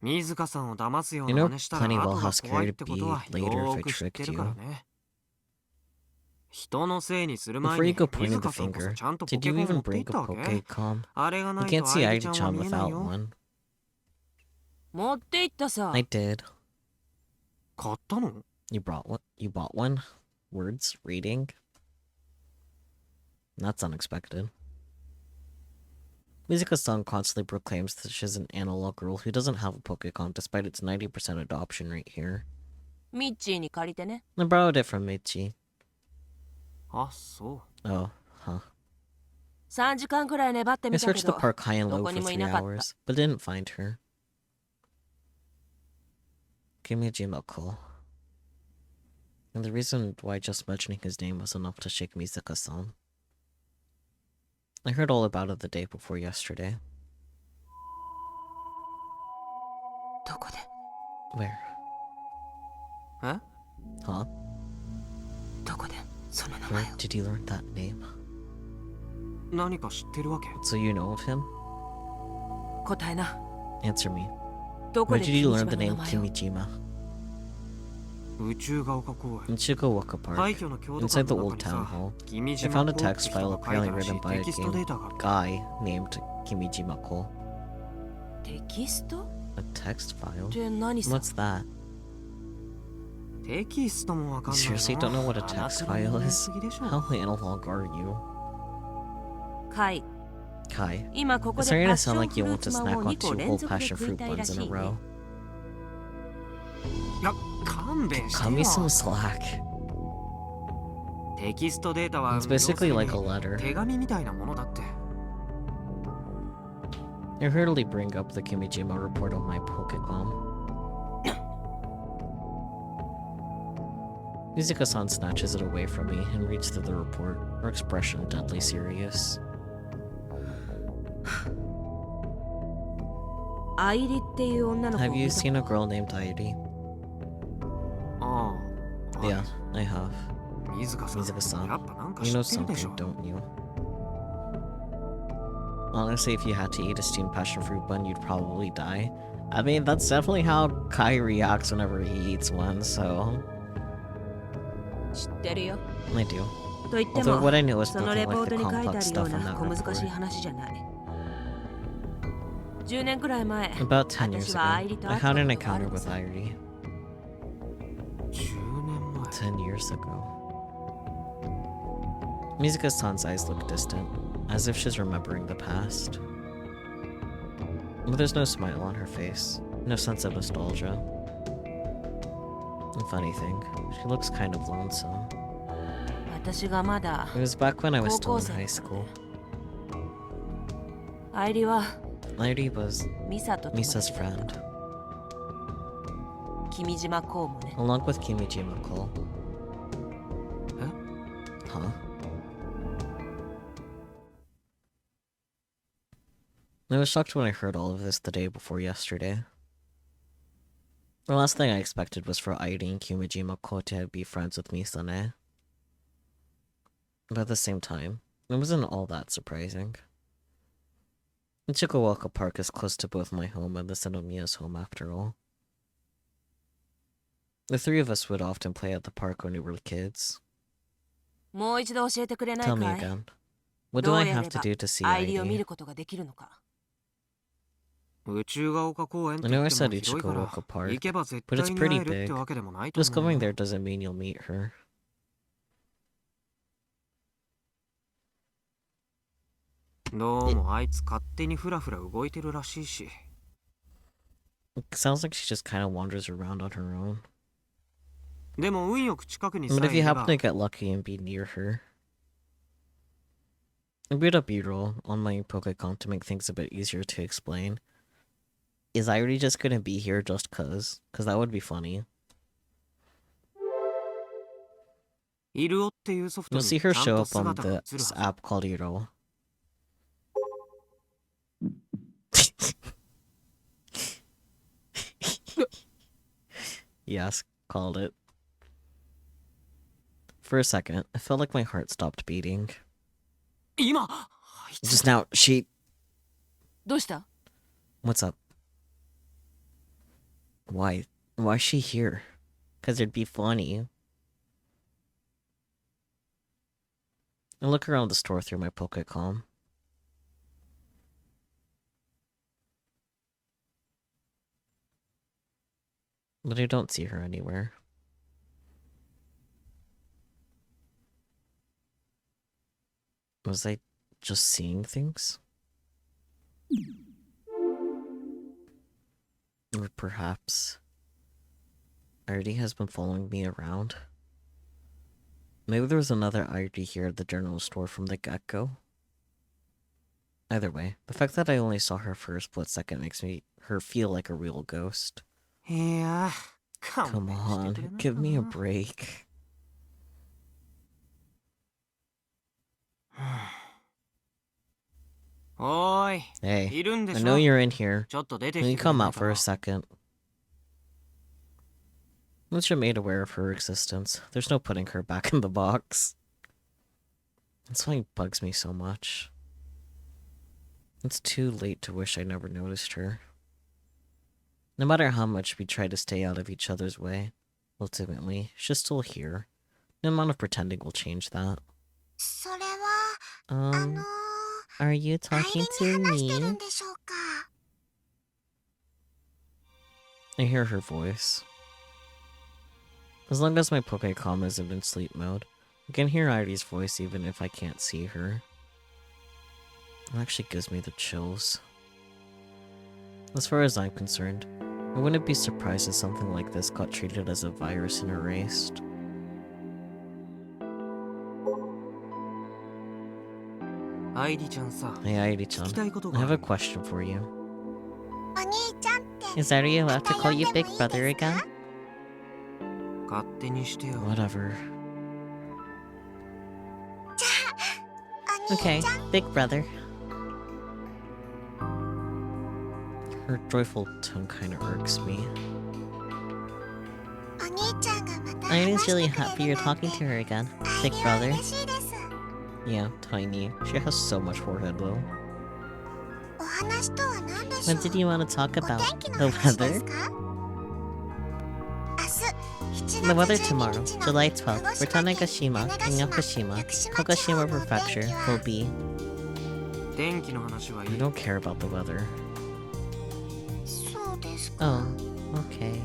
水香さんを騙すよう You な know 真似したら plenty 後 well が how 怖い scared って to こ be とは later よ if ー I く知って tricked る you. からね。人のせいにする前 Before you に go pointing 水 the 香さんこそ finger, ちゃんとポ did ケ you コン even 持ってい bring っ a たわけ？ Pokécom? あれが You ない can't と see 愛梨ちゃんは Airi-chan 見えない without よ。 one. 持って行ったさ I did. 買ったの？ You bought one? Words? Reading? That's unexpected. Mizuka-san constantly proclaims that she's an analog girl who doesn't have a Pokécom despite its 90% adoption rate here. ミッチーに借りてね I borrowed it from Michi. あ、そう。 Oh, huh. 3時間くらい粘って I みたけ searched the ど park high and ど low こ for にもい 3 なかった hours, but didn't find her. Kimijima-ko. And the reason why just mentioning his name was enough to shake Mizuka-san. I heard all about it the day before yesterday. どこで Where? え？ Huh? どこでその名 Where 前を did you learn that name? 何か知ってるわけ？ So you know of him? 答えな Answer me. どこ Where で did you 君 learn 島 the の名 name 前を Kimijima? 宇宙が丘公園。 In Shigaoka 廃 Park, 墟の郷土 inside 館 the の old 中に town さ、 hall, 君 I 島 found a コって text 人 file が書い apparently たらしい written by テ a キストデータがある。 guy named Kimijima-ko. テキスト A text っ file? て何さ What's that? テキストもわかんない You の？ seriously don't know what a あな text たの file 人間 is? すぎでしょ。 How analog are you? カイ Kai, 今ここ it's で starting パ to ッシ sound ョン like フ you ルー want ツ to マン snack を on 2個 2 連 whole 続で passion 食い fruit たいら buns し in a い row. ねいや、勘弁して Cut me よ。 some slack. テキストデータは It's basically 要 like す a るに letter. 手紙みたいなものだって。 I hurriedly bring up the Kimijima report on my Pokécom. Mizuka-san snatches it away from me and reads through the report, her expression deadly serious. アイリっていう女の子を Have 見 you た seen a girl named Airi? ああ。はい Yeah, I have. 水香さん。 Mizuka-san, やっぱなんか you 知 know ってるでし something, ょ。 don't you? Honestly, if you had to eat a steamed passion fruit bun, you'd probably die. I mean, that's definitely how Kai reacts whenever he eats one, so... 知ってるよ I do. と言って Although も what I know is そのレ nothing ポー like ト the に書いてあ complex るよう stuff in な that 小難しい report. 話じゃない10年くらい前 About 10 years 私 ago, はアイリと I 会った had こ an とがある encounter の with さ Airi. 10年前。 10 years ago. Mizuka-san's eyes look distant, as if she's remembering the past. But there's no smile on her face, no sense of nostalgia. The funny thing, she looks kind of lonesome. 私がまだ It was back when I was 高 still 校 in 生 high の頃 school. アイリは Airi was ミサと友達 Misa's だった friend, 君島コウもね along with Kimijima-ko. え？ Huh? I was shocked when I heard all of this the day before yesterday. The last thing I expected was for Airi and Kimijima-ko to be friends with Misane. But at the same time, it wasn't all that surprising. Ichikawa Park is close to both my home and the Senomiya's home after all. The three of us would often play at the park when we were kids. もう一度教えてくれない Tell me かい again. What do どう I や have れ to ば do to see アイリを見 Airi? ることができるのか宇宙が丘公園って I 言 know I っても said 広いから Ichikawa Park, 行けば絶 but 対 it's に pretty 会えるって big. わけでもないと思 Just う going よ。 there doesn't mean you'll meet her. どうもあいつ勝手にフラフラ動いてるらしいし。 It sounds like she just kind of wanders around on her own. でも運よく近くに But さ if え you いれ happen ば to get lucky and be near her. A bit of B-roll on my Pokecom to make things a bit easier to explain. Is Irie just gonna be here just cause? Cause that would be funny. イルオっていうソフト You'll に see ち her ゃん show と up on 姿が映る this はず app called Iro. Yes, called it. For a second, I felt like my heart stopped beating. 今 Just now, she... どうした？ What's up? Why? Why's she here? Cause it'd be funny. I look around the store through my Pokecom. But I don't see her anywhere. Was I just seeing things? Or perhaps Artie has been following me around? Maybe there was another Artie here at the general store from the get-go? Either way, the fact that I only saw her for a split second makes her feel like a real ghost. いや Come on, give me a break. おーい Hey, いるんで I し know ょ you're in here. ちょっと出て Can き you てくれ come ない out か for な a second? Once you're made aware of her existence, there's no putting her back in the box. That's why it bugs me so much. It's too late to wish I never noticed her. No matter how much we try to stay out of each other's way, ultimately, she's still here. No amount of pretending will change that. それは Are you アイ talking リ to に話してる me? んでしょうか？ I hear her voice. As long as my Pokecom isn't in sleep mode, I can hear Irie's voice even if I can't see her. It actually gives me the chills. As far as I'm concerned, I wouldn't be surprised if something like this got treated as a virus and erased. Hey, Airi-chan, I have a question for you. お兄ちゃんって Is Airi allowed to call you Big Brother again? 勝手にしてよ Whatever. お兄 Okay, ちゃん Big Brother. Her joyful tone kinda irks me. お兄ちゃんがまた Airi's 話して really くれ happy る you're なんて talking to her again, アイ Big リは Brother. 嬉しいです。 Yeah, tiny. She has so much forehead though. お話とは何でしょ What う？ did you want to talk お about? 天気の The 話で weather? すか？明日 The weather 7 tomorrow, 月12日の July 12th, 鹿 for 児島県 Tanegashima 屋 and 久島 Yakushima, 屋久島地方 Tokushima のお天気 Prefecture は will be... 天気の話はい I い don't care about the weather. そうですか。 Oh, okay.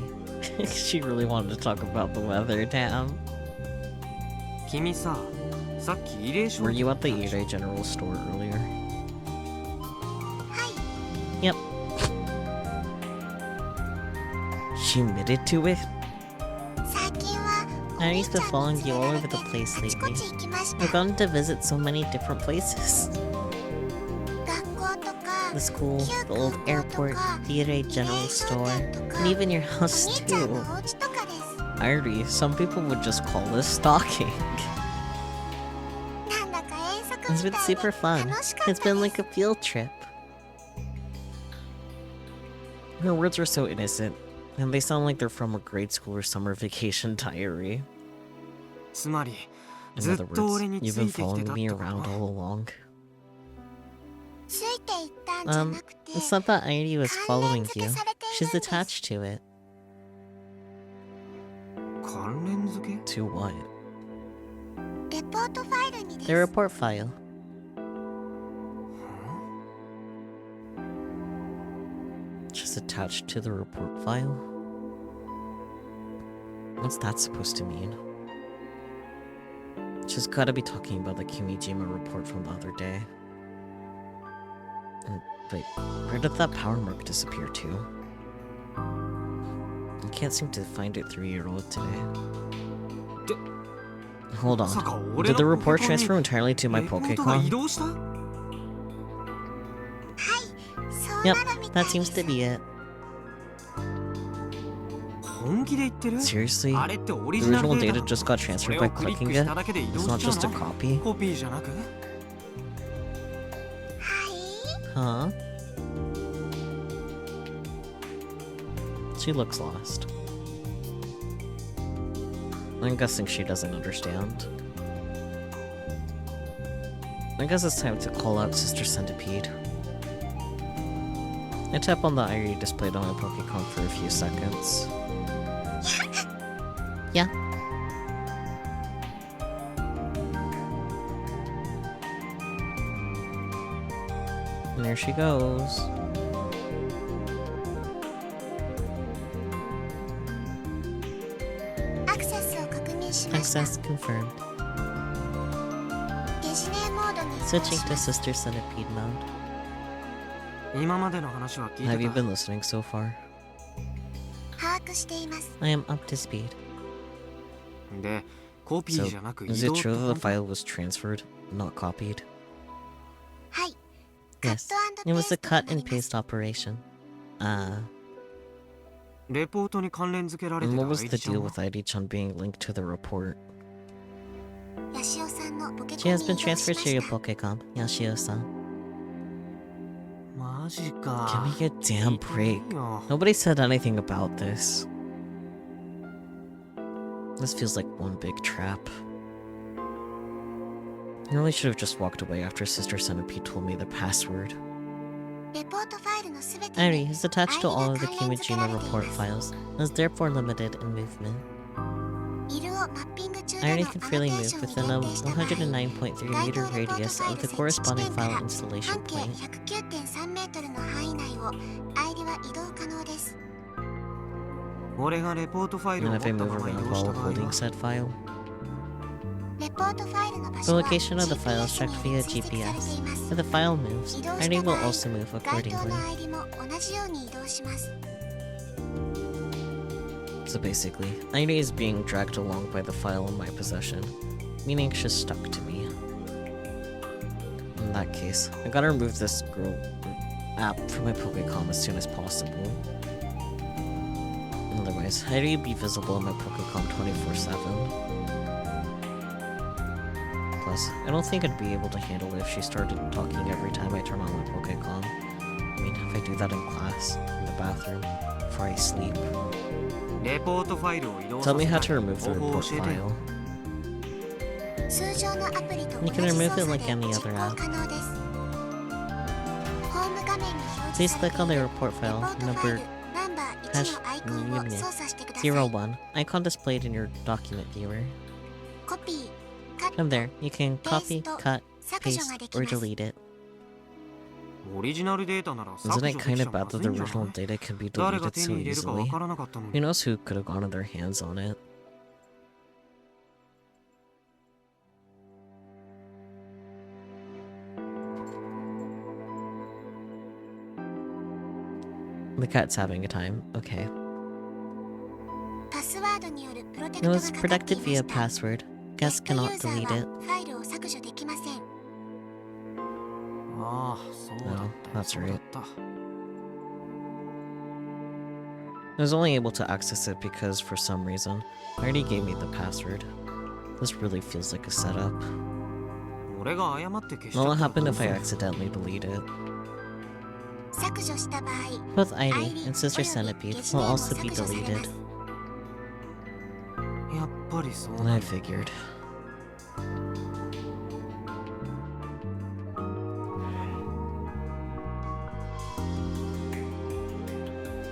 She really wanted to talk about the weather, damn. 君ささっき慰霊書 Were you at the はい Ire General Store earlier? はい Yep. She admitted to it? 最近はお Irie's 兄ち been ゃん following に you 連 all れら over れて the place あちこ lately. ち行きまし We've た。 gotten to visit so many different places. 学校とか The school, 旧 the old 空港と airport, か the Ire 慰 General 霊商 Store, 店とか and even your お house 兄ちゃん too. のお家とかです。 Irie, some people would just call this stalking. なんだか遠足 It's み been たい super で fun. 楽しかった It's been で like す。 a field trip. Her words are so innocent, and they sound like they're from a grade school or summer vacation diary. つまり In ずっ other と words, 俺につ you've been いてきて following たっ me てこと around all along. ついていったんじゃなくて It's not that Irie was 関連 following 付 you. けされてい She's るんです。 attached to it. 関連付け To what? レポートファイルにです。 The report file. She's attached to the report file? What's that supposed to mean? She's gotta be talking about the Kimijima report from the other day. Wait, where did that power mark disappear to? I can't seem to find it 3-year-old today. Hold まさか on. 俺 Did the の report ポケコンに transfer entirely to my レポートが移 Pokecom? 動した？そう Yep, なるみたい that で seems す to be it. 本気で言ってる？ Seriously? あれってオリ The ジナル original デー data タ just got そ transferred れ by をクリッ clicking クした it? だけで移動 It's not しちゃう just a の？ copy? コピーじゃなく？はい Huh? She looks lost. I'm guessing she doesn't understand. I guess it's time to call out Sister Centipede. I tap on the IRE displayed on my Pokecom for a few seconds. Yeah. And there she goes. Access confirmed. Switching to Sister Centipede mode. 今までの話は聞い Have て you た。 been listening so far? 把握しています I am up to speed. で、コピー So, じゃなく is 移 it 動って true that 本 the 当？ file was transferred, not copied? はい Yes, it was a cut and paste operation. レポートに関連付けられて And た what was the 愛知ちゃ deal んは with ID-chan being linked to the report? ヤシオさんのポケコ She ン has に been 移動 transferred しま to your した Pokecom, Yashio-san. マジ Give か。 me a damn break. いいよ Nobody said anything about this. This feels like one big trap. I really should have just walked away after Sister Centipede told me the password. レポートファイルのすべて Irie に is attached to all of the 関連付けら Kimijima れてい report ます files, and is therefore limited in movement. イルをマッピング中での Irie アノ can テ freely ー move ションに within a 限定した場合 109.3 meter radius of the corresponding file installation 半径 point. 109.3 メートルの範囲内をアイリは移動可能です 俺がレポートファイル And を if I 持った move まま移 around 動し while た場合 holding は said file, レポートファイルの場 the 所は location of the file is GPS checked に via 追跡されてい GPS. ます If the file moves, 移動 Irie した will 場合 also move 該当 accordingly. のアイリも同じように移動します So basically, Irie is being dragged along by the file in my possession, meaning she's stuck to me. In that case, I gotta remove this girl app from my Pokecom as soon as possible. Otherwise, Irie would be visible in my Pokecom 24/7. Plus, I don't think I'd be able to handle it if she started talking every time I turn on my Pokecom. I mean, if I do that in class, in the bathroom, before I sleep. レポートファイルを移動 Tell さ me せ how た to い remove the 方法を report 教えてよ。 file. 通常のアプリと同 You じ can 操 remove 作 it で like any 実 other 行 app. 可能ですホーム画面に表 Please 示され click て on い the る report レポ file ートファイ number ルナンバー1のアイコンを操作してください 01, icon displayed in your document viewer. コピー、カッ From ト、 there, you can copy, Paste cut, 削除がで paste, き or ます delete it. オリジナルデータなら削 Isn't 除 it で kind きち of ゃま bad ず that い the んじゃ original ない？ data can be 誰が deleted 手 so に入れるかわ easily? からなかったのに。 Who knows who could have gotten their hands on it? The cat's having a time. Okay. パスワードによるプロテク It トが was かかってい protected ま via した password. ゲ Guest ストユ cannot ーザー delete は it. ファイルを削除できませんああ、そうだったよ。 No, that's そうだった。 I was only able to access it because, for some reason, I already gave me the password. This really feels like a setup. 俺が誤って消しち What ゃ will ったら happen どう if す I る？ accidentally delete it? 削除した場合 Both ID ID and Sister および Centipede ゲス will ネームを also be 削除され deleted. ますやっぱりそう I なんだ。 figured.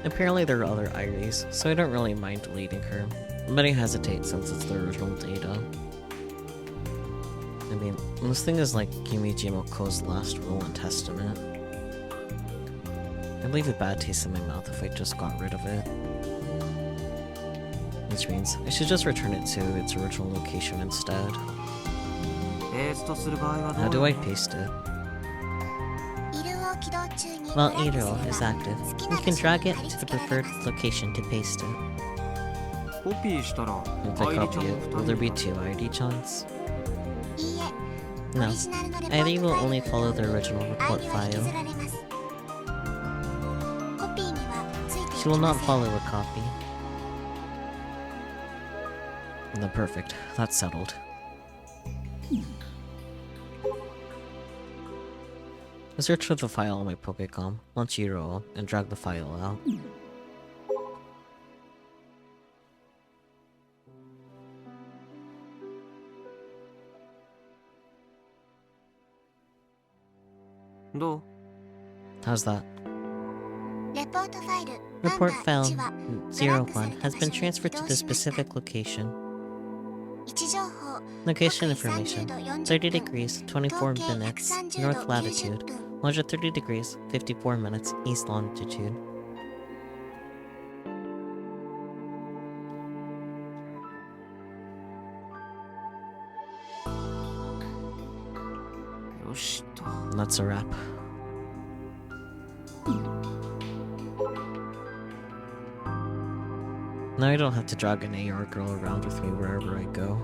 Apparently there are other Iries, so I don't really mind deleting her, but I hesitate since it's the original data. I mean, this thing is like Kimijima Ko's last will and testament. I'd leave a bad taste in my mouth if I just got rid of it. Which means I should just return it to its original location instead. ペーストする場合はど How う do な I の？ paste it? イルを起動中に While ドラッグ Eero すれ is ば active, 好き you な can 場所 drag に it 貼り to the 付けられ preferred ます location to paste it. コピーしたら If I 愛梨ちゃ copy ん it, も will there 2 be 人 two ID chants? いいえ、オ No. リジナルのレポート ID フ will ァイ only ル follow the original アイ report リは引き file. ずられます。コピーにはついてい She き will ま not せん。 follow a copy. No, perfect. That's settled. I search for the file on my Pokecom, launch Eero, and drag the file out.どう How's that? レポートファイル Report ナン file バー1は 01 has been transferred to the specific location. 位置情報 Location 北緯 information 30度40 30分 degrees, 24 東経 minutes, 130 north 度 latitude, 90分 longitude 30 degrees, 54 minutes, east longitude.よしと That's a wrap. Now I don't have to drag an AR girl around with me wherever I go.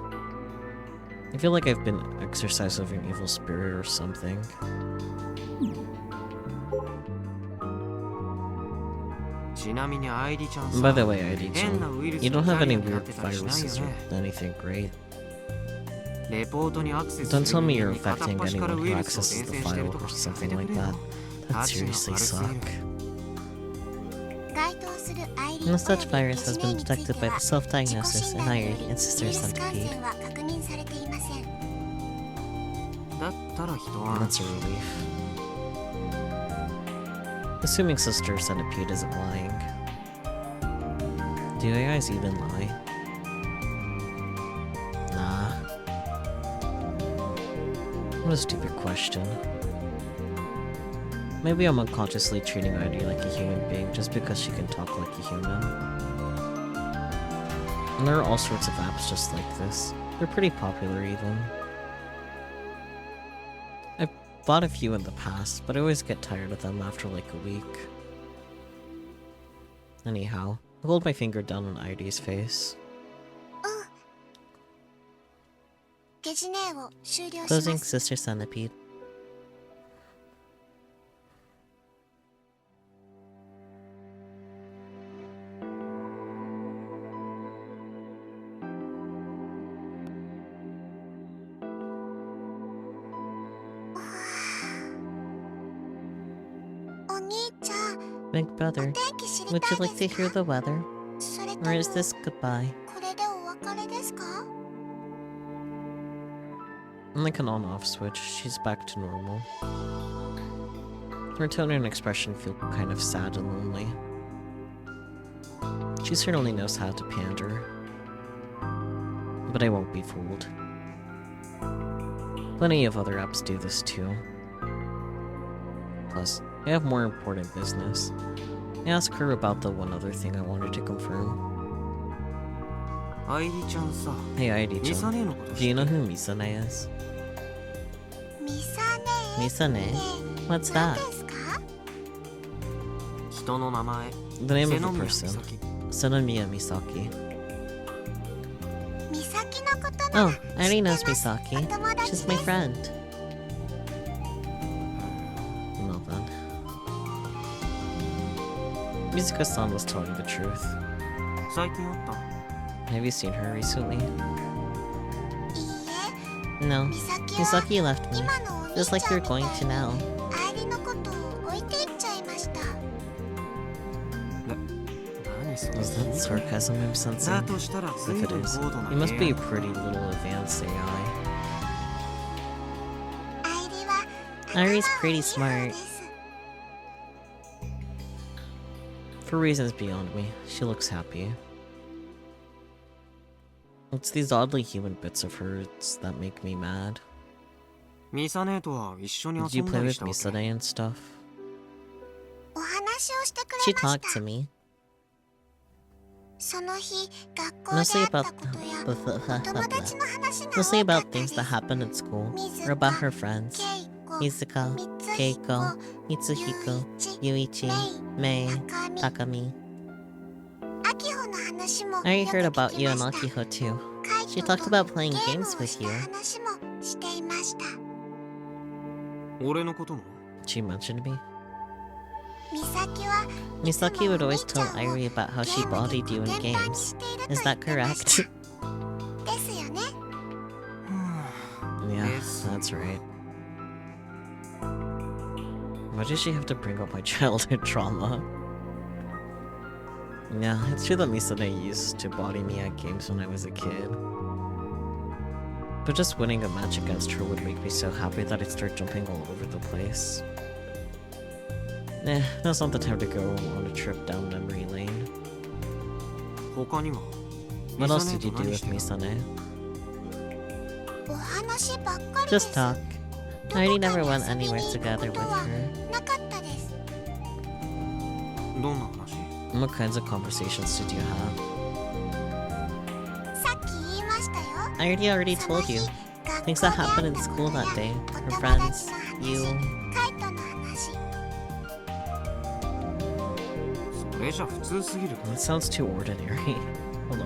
I feel like I've been exorcised of an evil spirit or something. By the way, ID-chan, you don't have any weird viruses or anything, great? Don't tell me you're infecting anyone who accesses the file or something like that. That'd seriously suck. 該当する ID No およ such び virus has 1名 been について detected by は the self-diagnosis 自己診 and 断によ IRD り and ウ Sister イルス感 Centipede. 染は確認されていません。だったら人は That's a relief. Assuming Sister Centipede isn't lying. Do AIs even lie? Nah. What a stupid question. Maybe I'm unconsciously treating ID like a human being just because she can talk like a human. And there are all sorts of apps just like this. They're pretty popular even. I've bought a few in the past, but I always get tired of them after like a week. Anyhow, I hold my finger down on ID's face. ゲジネーを終了しま Closing す。 Sister Centipede. Big brother, would you like to hear the weather? それと Or も is this goodbye? これでお別れですか？ Like an on-off switch, she's back to normal. Her tone and expression feel kind of sad and lonely. She certainly knows how to pander. But I won't be fooled. Plenty of other apps do this too. Plus, I have more important business. I asked her about the one other thing I wanted to confirm. アイリちゃんさ Hey ミ ID-chan, サネのこと do you know who Misane is? ミサネ Misane? って What's 何 that? ですか？人の名前 The name 瀬 of ノ a 宮 person. 美咲 Sonomiya Misaki. ミサキのことな Oh, ら I already knows 知ってます。 Misaki. お友達 She's で my す。 friend. Well then. Mizuka-san was telling the truth. 最近あった Have you seen her recently? いいえ、 No. ミサキは Misaki left me. 今のお兄 Just ち like ゃ you're んみた going い to に now. 愛梨のことを置いていっちゃいました。何それ Is that sarcasm I'm だ sensing? としたら If 随 it 分 is, 高度な you must be a AI pretty little advanced AI. 愛梨は Ari's 頭 pretty いい方 smart. です。 For reasons beyond me, she looks happy. It's these oddly human bits of hers that make me mad. ミサネとは一緒に Did 遊 you んだ play り with したわけ Misane and stuff? お話をしてく She れまし talked た to。me. その日、学校で Mostly あった about ことや、友達の話が mostly 多か about ったで things す。 that happened at school, or about her friends. ケイコ、 Izuka, ミツ Keiko, ヒコ、 Mitsuhiko, ユイチ、 Yuichi, Mei, タカミ、 Takami. アキホの話話も I よく heard 聞 about き you ま and した Akiho too. カイ She ト talked と about ゲ playing ーム games を with し you. た話もしていました。俺のことも She mentioned me. 美咲は Misaki would お always 兄ちゃ tell んを Irie about how ゲ she ームで bodied you in コテンパンに games. していると Is 言 that ってました。 correct? ですよね。 Yeah, Yes. that's right. Why does she have to bring up my childhood trauma? Yeah, it's true that Misane used to body me at games when I was a kid. But just winning a match against her would make me so happy that I'd start jumping all over the place. Now's not the time to go on a trip down memory lane. 他には What else did you ミ do サ with ネと何してた Misane? お話ばっかりです。 Just talk. ど I こ already か never に went 遊びに anywhere 行く together こと with は her. なかったです。どんな話 What kinds of conversations did you have? さっき言いましたよ。 I already その told 日 you. 学 Things 校 that で happened 会 in った school こと that や day. お Her 友 friends, 達の話、 you. カイトの話。それじゃ普通すぎる That sounds too ordinary. Hello.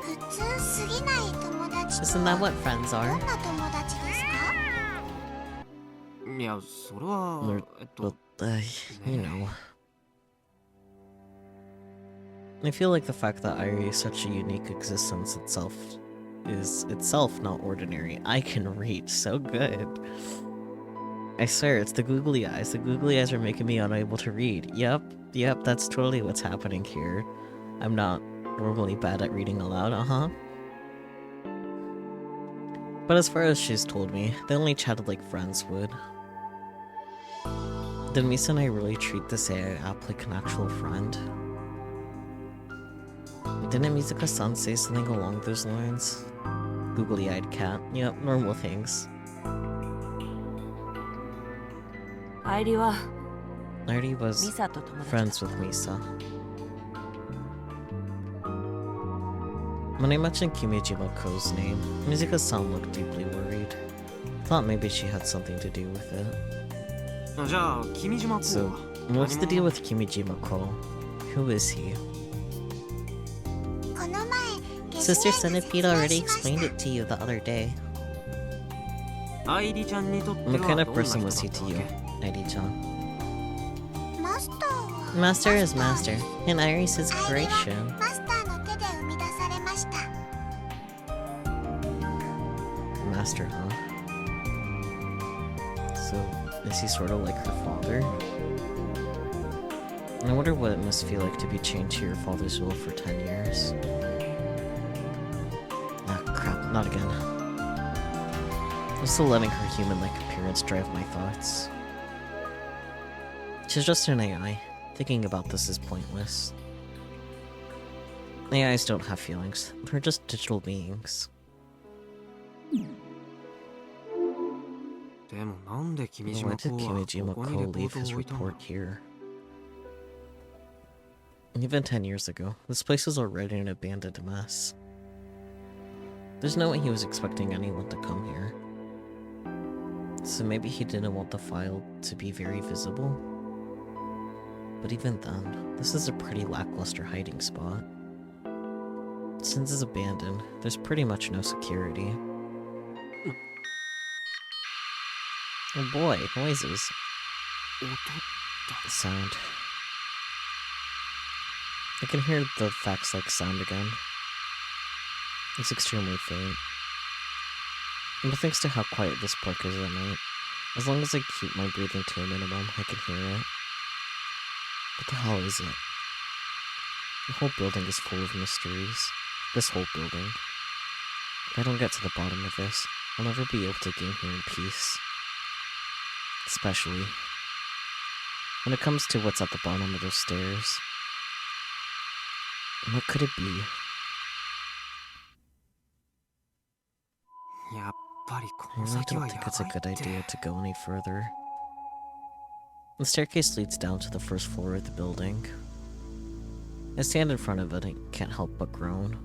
普通すぎない友達と Isn't that what friends ど are? んな友達ですか？いやそれは But, you know. I feel like the fact that Irie is such a unique existence itself is itself not ordinary. I can read so good. I swear, it's the googly eyes. The googly eyes are making me unable to read. Yep, that's totally what's happening here. I'm not normally bad at reading aloud, But as far as she's told me, they only chatted like friends would. Did Misa and I really treat this AI app like an actual friend? Didn't Mizuka-san say something along those lines? Googly-eyed cat. Yep, normal things. 愛理は I already ミ was サと友達だ。 friends with Misa. When I mentioned Kimijima-ko's name, Mizuka-san looked deeply worried. Thought maybe she had something to do with it. じゃあ君島こう So, は what's the 何 deal 者 with Kimijima-ko? Who is he? この前、ゲス Sister ネー Centipede が already 説明 explained し it to you the other day. 愛理ちゃんにとっては What どん kind な of 人 person だ was he った to わ you, け Airi-chan? たマスターは Master is マスタ master, ーです。 and Iris is 愛理は creation. マスターの手で生み出されました。 Master, huh? So, is he sort of like her father? I wonder what it must feel like to be chained to your father's will for 10 years. Ah, crap, not again. I'm still letting her human-like appearance drive my thoughts. She's just an AI. Thinking about this is pointless. AIs don't have feelings. They're just digital beings. でもなんで君 Why 島 did こうは Kimijima ここにレ Ko ポ leave ートを his 置いたんだ report here? Even 10 years ago, this place was already an abandoned mess. There's no way he was expecting anyone to come here. So maybe he didn't want the file to be very visible? But even then, this is a pretty lackluster hiding spot. Since it's abandoned, there's pretty much no security. Oh boy, noises. 音 Sound. I can hear the fax-like sound again. It's extremely faint. But thanks to how quiet this park is at night, as long as I keep my breathing to a minimum, I can hear it. What the hell is it? The whole building is full of mysteries. This whole building. If I don't get to the bottom of this, I'll never be able to game here in peace. Especially when it comes to what's at the bottom of those stairs. What could it be? やっぱりこ I の really 先 don't はや think it's a ばい good って idea to go any further. The staircase leads down to the first floor of the building. I stand in front of it and can't help but groan.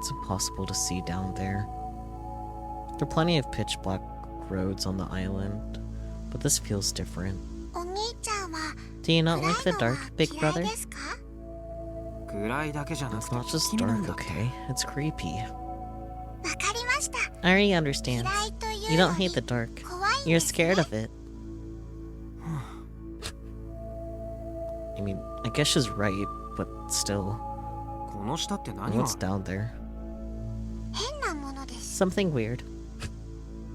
It's impossible to see down there. There are plenty of pitch black roads on the island, but this feels different. お兄ちゃん Do you not like the 暗いのは dark, big 嫌い brother? ですか？暗いだけじゃなく It's て not just 気になるん dark, だって。 okay? It's creepy. わかりました。 I already understand. 嫌いという You よ don't り hate the dark. 怖いん You're ですね。 scared of it. I mean, I guess she's right, but still. この下って何が What's down there? 変なものです。 Something weird.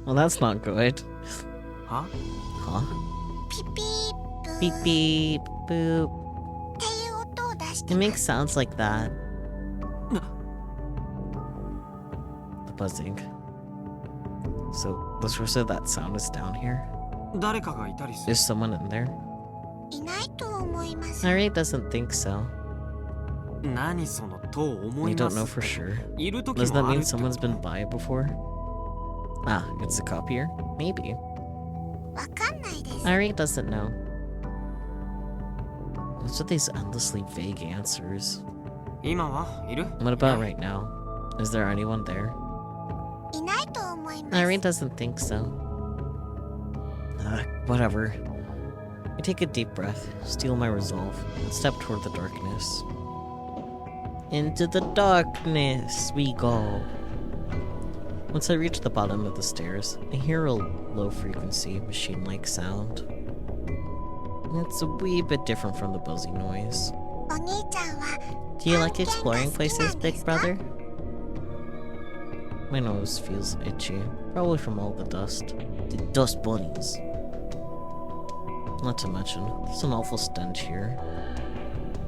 Well, that's not good. は Huh? ピピーブー Beep っ beep, boop. ていう音を出して It ま makes す。 sounds like that. The buzzing. So, the source of that sound is down here? 誰かがいたりする Is someone in there? いないと思います。 I really doesn't think so. 何そのと思 You いま don't す know for sure. いる時 Does that もあ mean るってこ someone's と been by it before? Ah, it's a copier? Maybe. わかんないです。 I really doesn't know. What's with these endlessly vague answers? 今はいる What about right now? Is there anyone there? いないと思います。 I really doesn't think so. Whatever. I take a deep breath, steel my resolve, and step toward the darkness. Into the darkness we go. Once I reach the bottom of the stairs, I hear a low-frequency, machine-like sound. It's a wee bit different from the buzzy noise. お兄ちゃんは Do you like 探検が exploring 好きな places, んで big すか？ brother? My nose feels itchy, probably from all the dust. The dust bunnies. Not to mention, there's an awful stench here.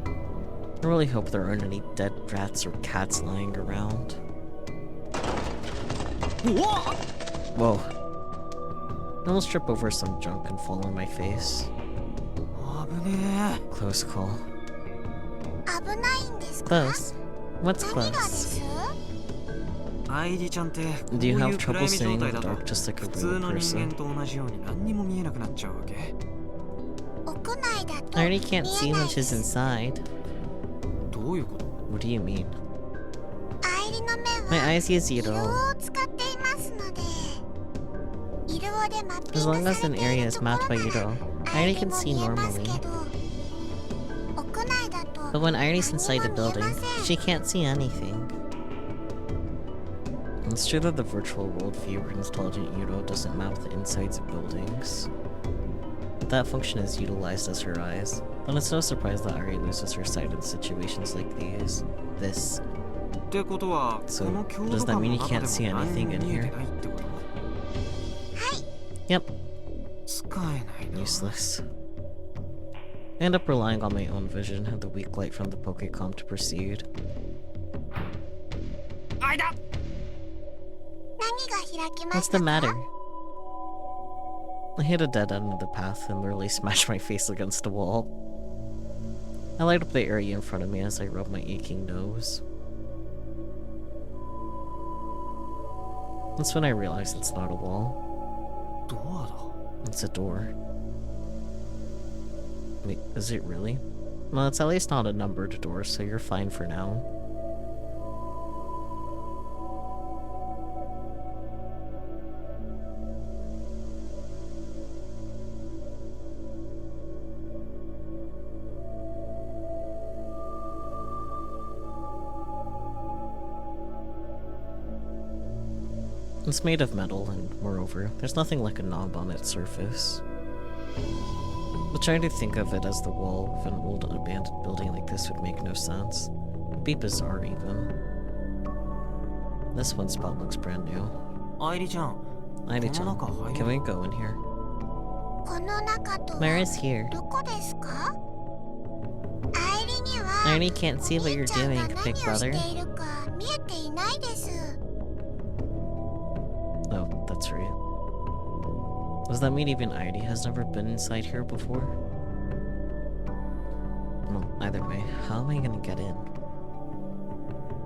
I really hope there aren't any dead rats or cats lying around. Whoa. I almost trip over some junk and fall on my face. 危ね Close call. 危ないんですか？ Close. What's 何がで close? す？えアイリちゃんってこう Do you い have う暗 trouble 闇状 seeing in 態 the だと dark just like a 普通 real の人 person? 間と同じように何にも見えなくなっちゃうわけ。屋内だと I already 見 can't え see ない much で is す。 inside. どういうこと What do you mean? アイリの目 My は eyes use 色 Yidol. を使っていますので、色でマッピ As ン long グ as さ an れて area いる is ところ mapped by な Yidol, ら I アイ already リ can も see 見えますけ normally. ど、屋内だと But when 何 Irie's も inside the 見え building, ません。 she can't see anything. It's true that the virtual world viewer intelligent Yudo doesn't map the insides of buildings. But that function is utilized as her eyes. Then it's no surprise that Arie loses her sight in situations like these. This. ってことは So, この強 does 度 that 感 mean の you 中 can't で see も何に anything も in 見えて here? ないってこと Yep. 使えないな Useless. I end up relying on my own vision and the weak light from the Pokecom to proceed. あいだ何が開きま What's し the た matter? か？ I hit a dead end of the path and literally smashed my face against a wall. I light up the area in front of me as I rub my aching nose. That's when I realize it's not a wall. ドアだ It's a door. Wait, is it really? Well, it's at least not a numbered door, so you're fine for now. It's made of metal, and moreover, there's nothing like a knob on its surface. But trying to think of it as the wall of an old abandoned building like this would make no sense. It'd be bizarre even. This one spot looks brand new. アイリちゃん Airi-chan, この中入 can れ we go in here? この中とは Mara's here. どこですか？アイリには I already can't see お what 兄 you're ちゃんが doing, 何 big をし brother. ているか見えていないです。 Oh, that's right. Does that mean even Airi has never been inside here before? Well, either way, how am I gonna get in?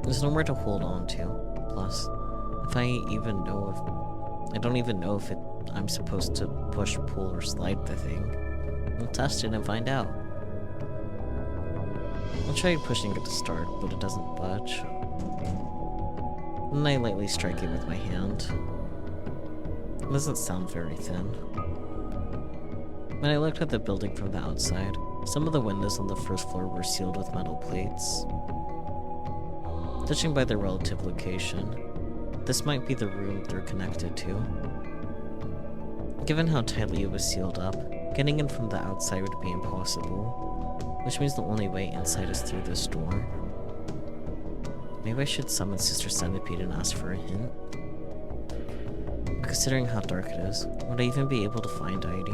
There's nowhere to hold on to. Plus, if I even know if... I don't even know if I'm supposed to push, pull, or slide the thing. We'll test it and find out. I'll try pushing it to start, but it doesn't budge. Then I lightly strike it with my hand. It doesn't sound very thin. When I looked at the building from the outside, some of the windows on the first floor were sealed with metal plates. Judging by their relative location, this might be the room they're connected to. Given how tightly it was sealed up, getting in from the outside would be impossible, which means the only way inside is through this door. Maybe I should summon Sister Centipede and ask for a hint? Considering how dark it is, would I even be able to find ID?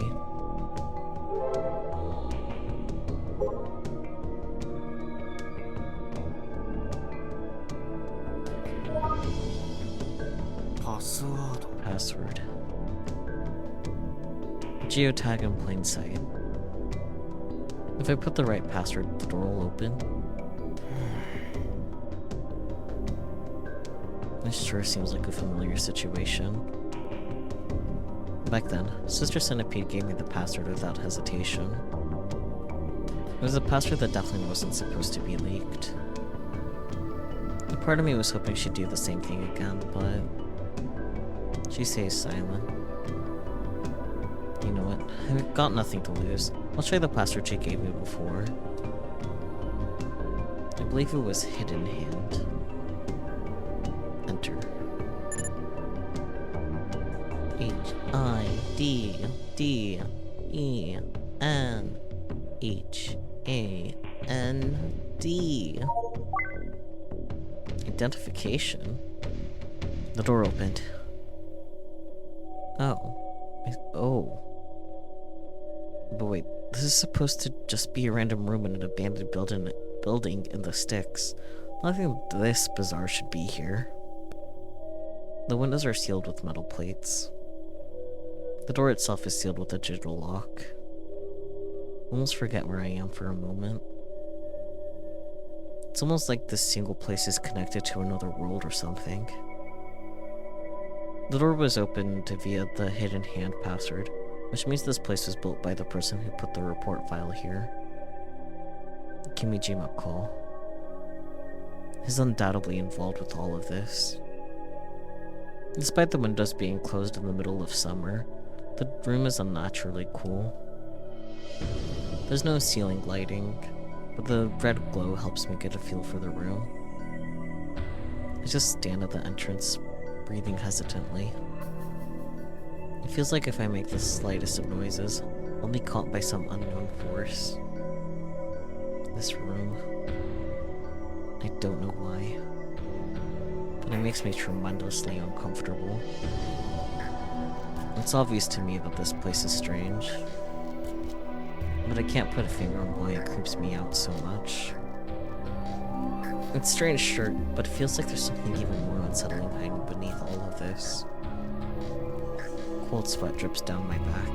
Password. Geotag in plain sight. If I put the right password, the door will open. This sure seems like a familiar situation. Back then, Sister Centipede gave me the password without hesitation. It was a password that definitely wasn't supposed to be leaked. A part of me was hoping she'd do the same thing again, but she stays silent. You know what? I've got nothing to lose. I'll try the password she gave me before. I believe it was Hidden Hand. Enter. HIDDENHAND. Identification? The door opened. Oh. But wait, this is supposed to just be a random room in an abandoned building in the sticks. Nothing this bizarre should be here. The windows are sealed with metal plates. The door itself is sealed with a digital lock. I almost forget where I am for a moment. It's almost like this single place is connected to another world or something. The door was opened via the Hidden Hand password, which means this place was built by the person who put the report file here. Kimijima Call. He's undoubtedly involved with all of this. Despite the windows being closed in the middle of summer, the room is unnaturally cool. There's no ceiling lighting, but the red glow helps me get a feel for the room. I just stand at the entrance, breathing hesitantly. It feels like if I make the slightest of noises, I'll be caught by some unknown force. This room, I don't know why, but it makes me tremendously uncomfortable. It's obvious to me that this place is strange, but I can't put a finger on why it creeps me out so much. It's strange, sure, but it feels like there's something even more unsettling hiding beneath all of this. Cold sweat drips down my back.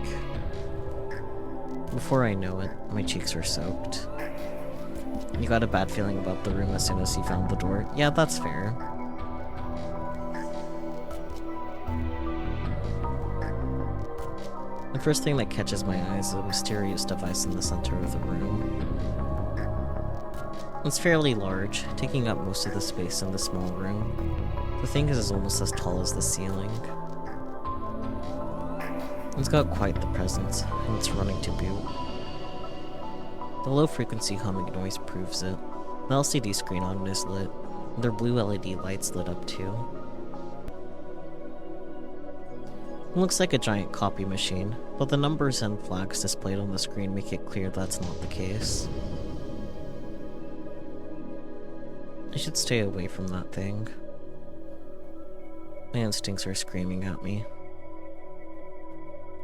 Before I know it, my cheeks are soaked. You got a bad feeling about the room as soon as you found the door? Yeah, that's fair. The first thing that catches my eye is a mysterious device in the center of the room. It's fairly large, taking up most of the space in the small room. The thing is almost as tall as the ceiling. It's got quite the presence, and it's running to boot. The low-frequency humming noise proves it. The LCD screen on it is lit, and their blue LED lights lit up too. It looks like a giant copy machine, but the numbers and flags displayed on the screen make it clear that's not the case. I should stay away from that thing. My instincts are screaming at me.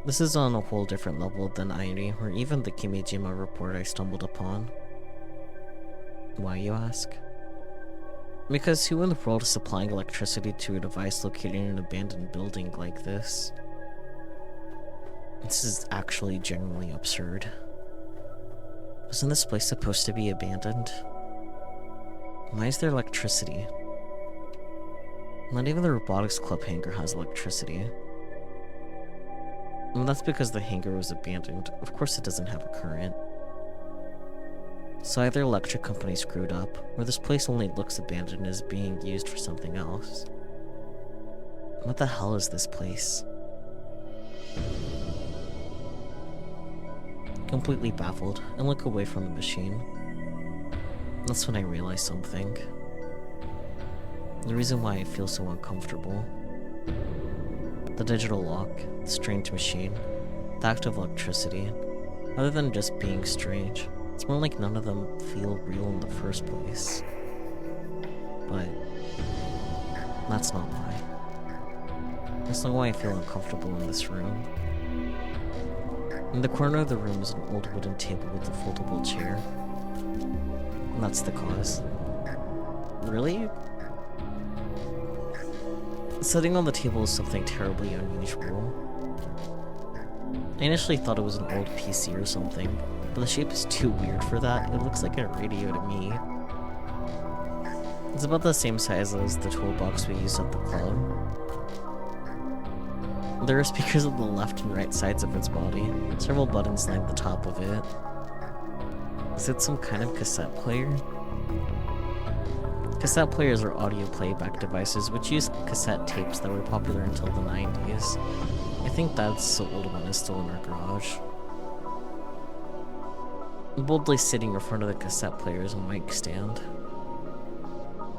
This is on a whole different level than ID, or even the Kimijima report I stumbled upon. Why, you ask? Because who in the world is supplying electricity to a device located in an abandoned building like this? This is actually genuinely absurd. Wasn't this place supposed to be abandoned? Why is there electricity? Not even the Robotics Club hangar has electricity. And that's because the hangar was abandoned. Of course it doesn't have a current. So either electric company screwed up, or this place only looks abandoned and is being used for something else. What the hell is this place? completely baffled, and look away from the machine. That's when I realized something. The reason why I feel so uncomfortable. The digital lock, the strange machine, the act of electricity, other than just being strange, it's more like none of them feel real in the first place. But that's not why. That's not why I feel uncomfortable in this room. In the corner of the room is an old wooden table with a foldable chair. And that's the cause. Really? Sitting on the table is something terribly unusual. I initially thought it was an old PC or something, but the shape is too weird for that. It looks like a radio to me. It's about the same size as the toolbox we use at the club. There are speakers on the left and right sides of its body. Several buttons line the top of it. Is it some kind of cassette player? Cassette players are audio playback devices which use cassette tapes that were popular until the 90s. I think Dad's old one is still in our garage. Boldly sitting in front of the cassette player is a mic stand.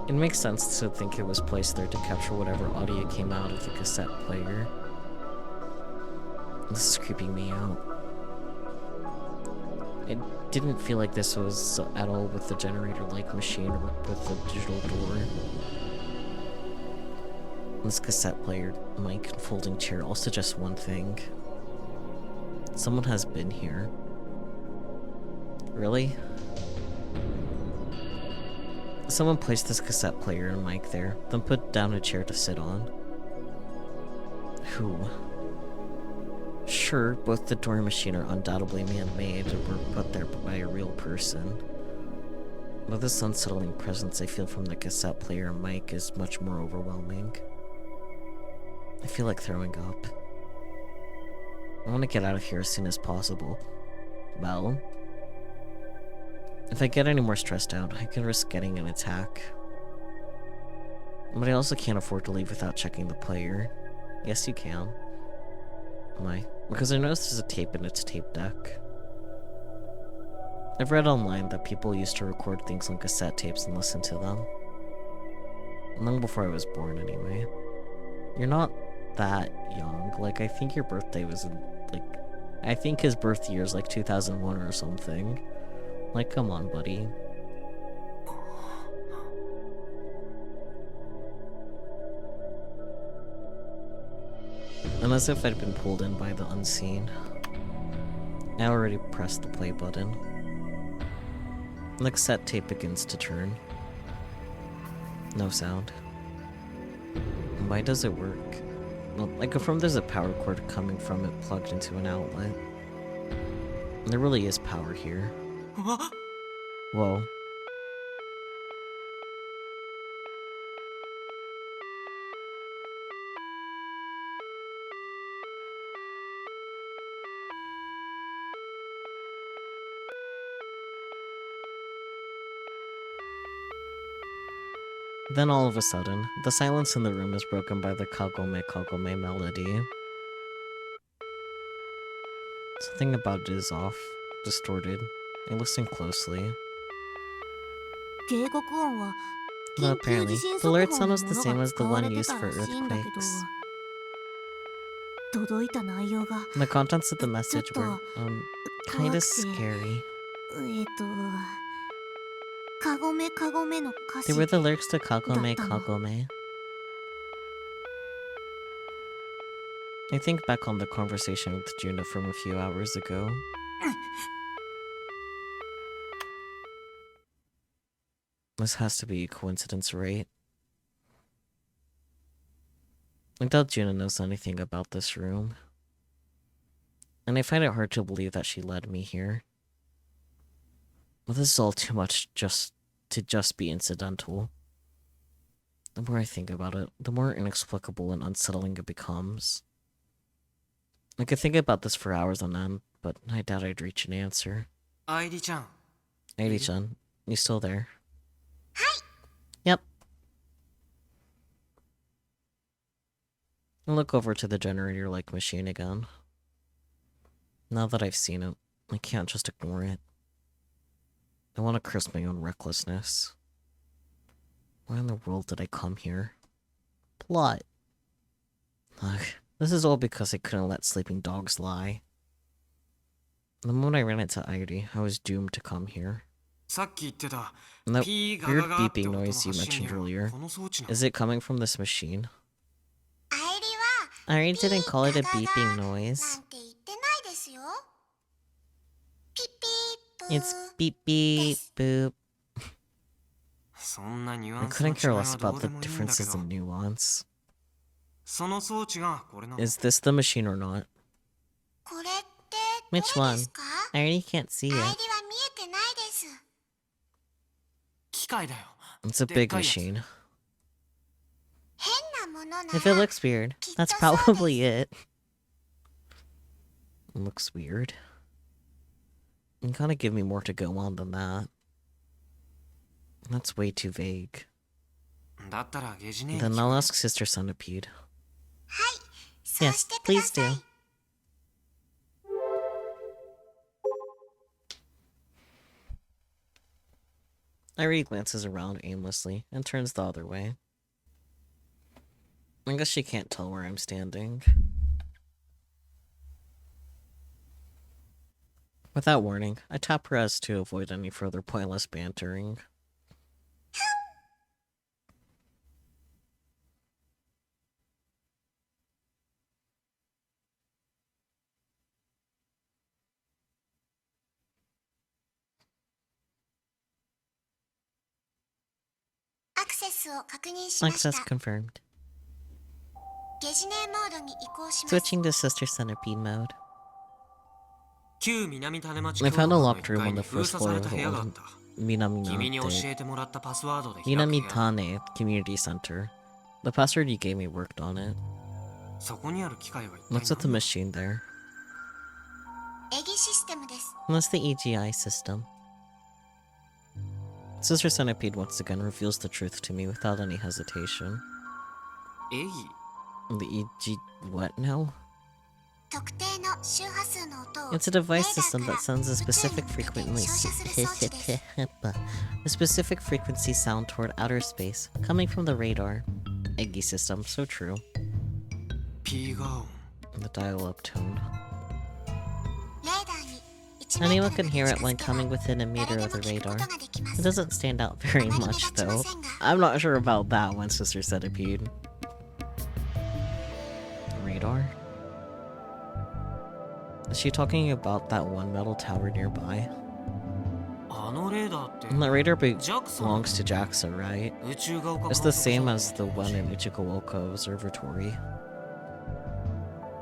It makes sense to think it was placed there to capture whatever audio came out of the cassette player. This is creeping me out. It didn't feel like this was at all with the generator-like machine or with the digital door. This cassette player, mic, and folding chair all suggest one thing. Someone has been here. Really? Someone placed this cassette player and mic there, then put down a chair to sit on. Who? Sure, both the door and machine are undoubtedly man-made and were put there by a real person. But this unsettling presence I feel from the cassette player and mic is much more overwhelming. I feel like throwing up. I want to get out of here as soon as possible. Well, if I get any more stressed out, I can risk getting an attack. But I also can't afford to leave without checking the player. Yes, you can. Why? Because I noticed there's a tape in its tape deck. I've read online that people used to record things on cassette tapes and listen to them. Long before I was born, anyway. You're not that young. Like, I think your birthday was in, like... I think his birth year is like 2001 or something. Like, come on, buddy. And as if I'd been pulled in by the unseen, I already pressed the play button. The cassette tape begins to turn. No sound. Why does it work? Well, I confirm there's a power cord coming from it plugged into an outlet. There really is power here. Whoa. Then all of a sudden, the silence in the room is broken by the kagome kagome melody. Something about it is off, distorted. I listen closely. 警告音は Well, 緊急 apparently, 地震 the 速報 alert の sound も was the の same が as the 使わ one れて used た for らしいんだけど earthquakes. 届いた内容が The contents of the message were, 怖 kinda くて scary. カゴメカゴメの歌詞 They were the lyrics to Kagome だったの。 Kagome. I think back on the conversation with Juna from a few hours ago. This has to be a coincidence, right? I doubt Juna knows anything about this room. And I find it hard to believe that she led me here. But this is all too much to just be incidental. The more I think about it, the more inexplicable and unsettling it becomes. I could think about this for hours on end, but I doubt I'd reach an answer. アイリちゃん Airi-chan, you still there? Yep. I look over to the generator-like machine again. Now that I've seen it, I can't just ignore it. I want to curse my own recklessness. Why in the world did I come here? Plot. Ugh, this is all because I couldn't let sleeping dogs lie. The moment I ran into Airi, I was doomed to come here. And that weird beeping noise you mentioned earlier, is it coming from this machine? アイリは Airi didn't call it a ガガ beeping な noise. んて言ってないですよ。ピッピープー It's beep beep boop. そんなニュア I ンスの couldn't care 違い less はど about う the でもいいんだけ differences ど in nuance. その装置がこれなの Is this the machine or not? これってど Which れ one? ですか？ Airi can't see アイリ it. は見えてないです。機械だよ It's a big machine. 変なものなら If it looks weird, that's probably it. Looks weird? You gotta give me more to go on than that. That's way too vague. だったらゲジネ Then I'll ask Sister Centipede. はい、そう Yes, してくだ please さい。 do. Airi glances around aimlessly and turns the other way. I guess she can't tell where I'm standing. Without warning, I tap her as to avoid any further pointless bantering. Access confirmed. ゲジネモードに移行します。 Switching to Sister Centipede mode. 旧南種町 I 共 found a 和の locked 1 room 階 on に the 封 first 鎖さ floor れ of た the 部屋があ old った君に教 Minaminate えてもらったパスワードで開く部屋 Minamitane Community Center. The password you gave me worked on it. そこにある機械は一 What's with the 体何 machine there? エギシステムです。 That's the EGI system. Sister Centipede once again reveals the truth to me without any hesitation. エギ The EG... what now? 特定の周波数の音を It's a device system that sends a specific frequency a specific frequency sound toward outer space, coming from the radar. Eggy system, so true. ピーガー音 The dial-up tone. レーダーに Anyone can hear it when coming within a meter of the radar. It doesn't stand out very much, though. I'm not sure about that one, Sister Centipede. Radar? Is she talking about that one metal tower nearby? あのレーダーって And the radar JAXA belongs to JAXA, right? 宇宙が丘 It's the same as the one in Ichikawoka Observatory.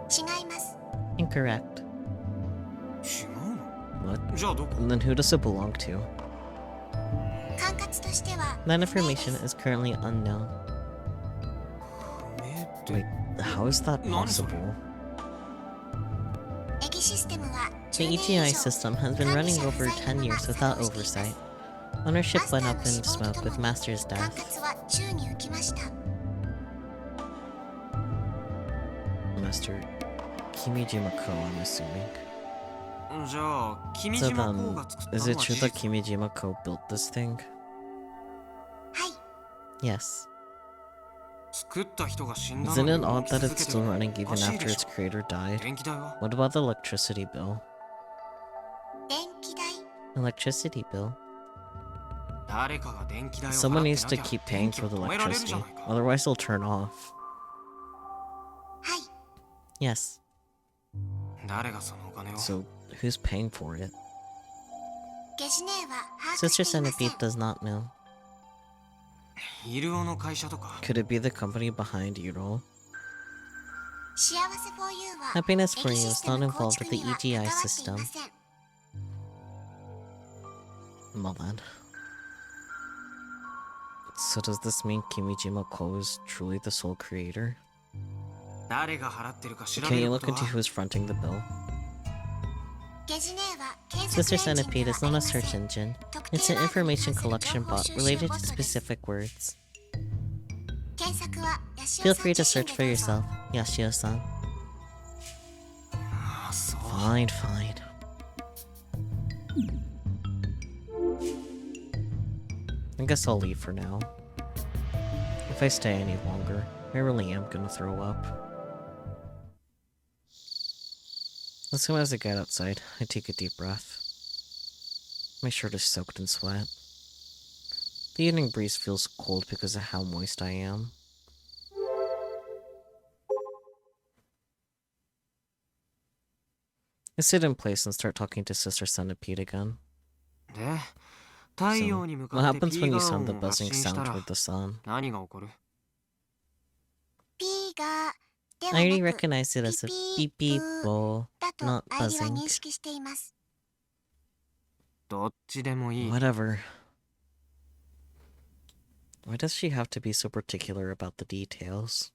違います。 Incorrect. 違うの What? じゃあどこ And then who does it belong to? 管轄としては That information is currently unknown. 不明って Wait, how is that possible? エギシステムは The 10年 EGI 以上 system has been running over 10 years without oversight. Ownership went up in smoke with Master's 管 death. 轄は宙に浮きました。 Master Kimijima Ko, I'm assuming. じゃあ君 So 島 then, 公が作った is の it は true 事 that 実 Kimijima Ko built this thing? はい。 Yes. 作った人が死んだ Isn't の it に odd 動き that 続 it's けて still る running お even かしい after でし its ょ creator died? 電気代は What about the electricity bill? 電気代 Electricity bill? 誰かが電気代を Someone 払 needs って to な keep きゃ電 paying 気 for を the 止められるじゃ electricity, ないか otherwise it'll turn off. はい。 Yes. 誰がそのお金を So, who's paying for it? ゲジネは把握 Sister していません。 Centipede does not know. イルオの会社とか Could it be the company behind Yuro? 幸せ for you は Happiness for エギ you シ is ステ not ム involved 構 with 築 the には関わってい EGI ま system. せん。 Well then. So does this mean Kimijima Ko is truly the sole creator? 誰が払ってるか調 Can べ you るこ look と into は who's fronting the bill? ゲジネは検 Sister 索エンジン Centipede で is はあ not り a ませ search ん。 engine. 特定 It's an ワードに information 関する collection 情報 bot 収集 related ボ to ットです。 specific words. 検索はヤシオ Feel さん free 自 to 身 search で for どうぞ。 yourself, Yashio-san. ああそう Fine, fine. guess I'll leave for now. If I stay any longer, I really am gonna throw up. As soon as I get outside, I take a deep breath. My shirt is soaked in sweat. The evening breeze feels cold because of how moist I am. I sit in place and start talking to Sister Centipede again. で、太陽 So, に向 what かって happens ピ when ー you ガー sound the 音を発 buzzing 信した sound ら toward the sun? 何が起こる？ピーがでは I already なく recognize it as a ピ beep ピ beep ー bowl, だと not アイリは buzzing. 認識しています。どっちでもいい。 Whatever. Why does she have to be so particular about the details?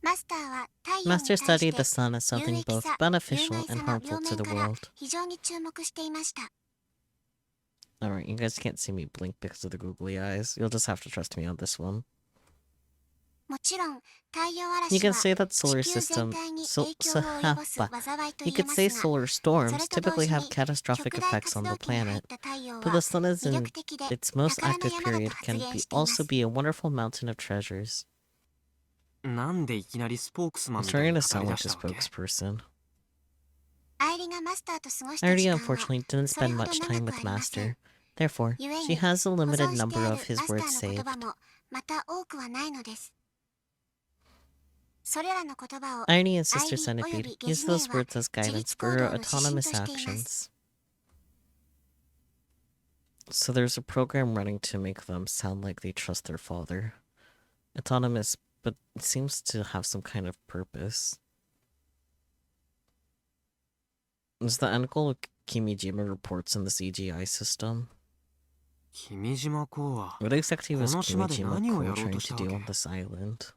マスターは太陽に Master 対し studied て the sun as 有 something 益 both さ、有 beneficial 害さ and の harmful 両 to 面 the から world. 非常に注目していました。Alright, you guys can't see me blink because of the googly eyes. You'll just have to trust me on this one. もちろん太陽 You 嵐 can は say that 地 solar 球全 system... 体に So, 影響を及ぼす災いと you 言え could ま say すが、 solar そ storms れと同 typically 時 have に catastrophic 極大 effects 活 on the 動期に入っ planet, た太陽 but は the sun is 魅 in 力的で its most 宝の active 山だと period 発 can 言 be していま also す。 be a wonderful mountain of treasures. なんでいきなりスポークスマン I'm みたい starting に to 語り sound 出 like し a たわけ？ spokesperson. アイリがマスターと過ごした Artie 時間は unfortunately didn't それ spend ほど much 長 time く with ありません。 Master. Therefore, 故 she に has a 保 limited 存して number あ of る his マスタ words ーの言 saved. 葉もまた多くはないのです。それらの言葉を Artie and アイ Sister リおよ Centipede びゲ use ジネ those は words as 自 guidance 立行 for 動 her の指針 autonomous としています。 actions. So there's a program running to make them sound like they trust their father. Autonomous, but it seems to have some kind of purpose. Is the end goal of Kimijima reports in the CGI system? 君島公は What exactly was この島で Kimijima 何を Ko やろう trying とし to た do わ on け？ this island?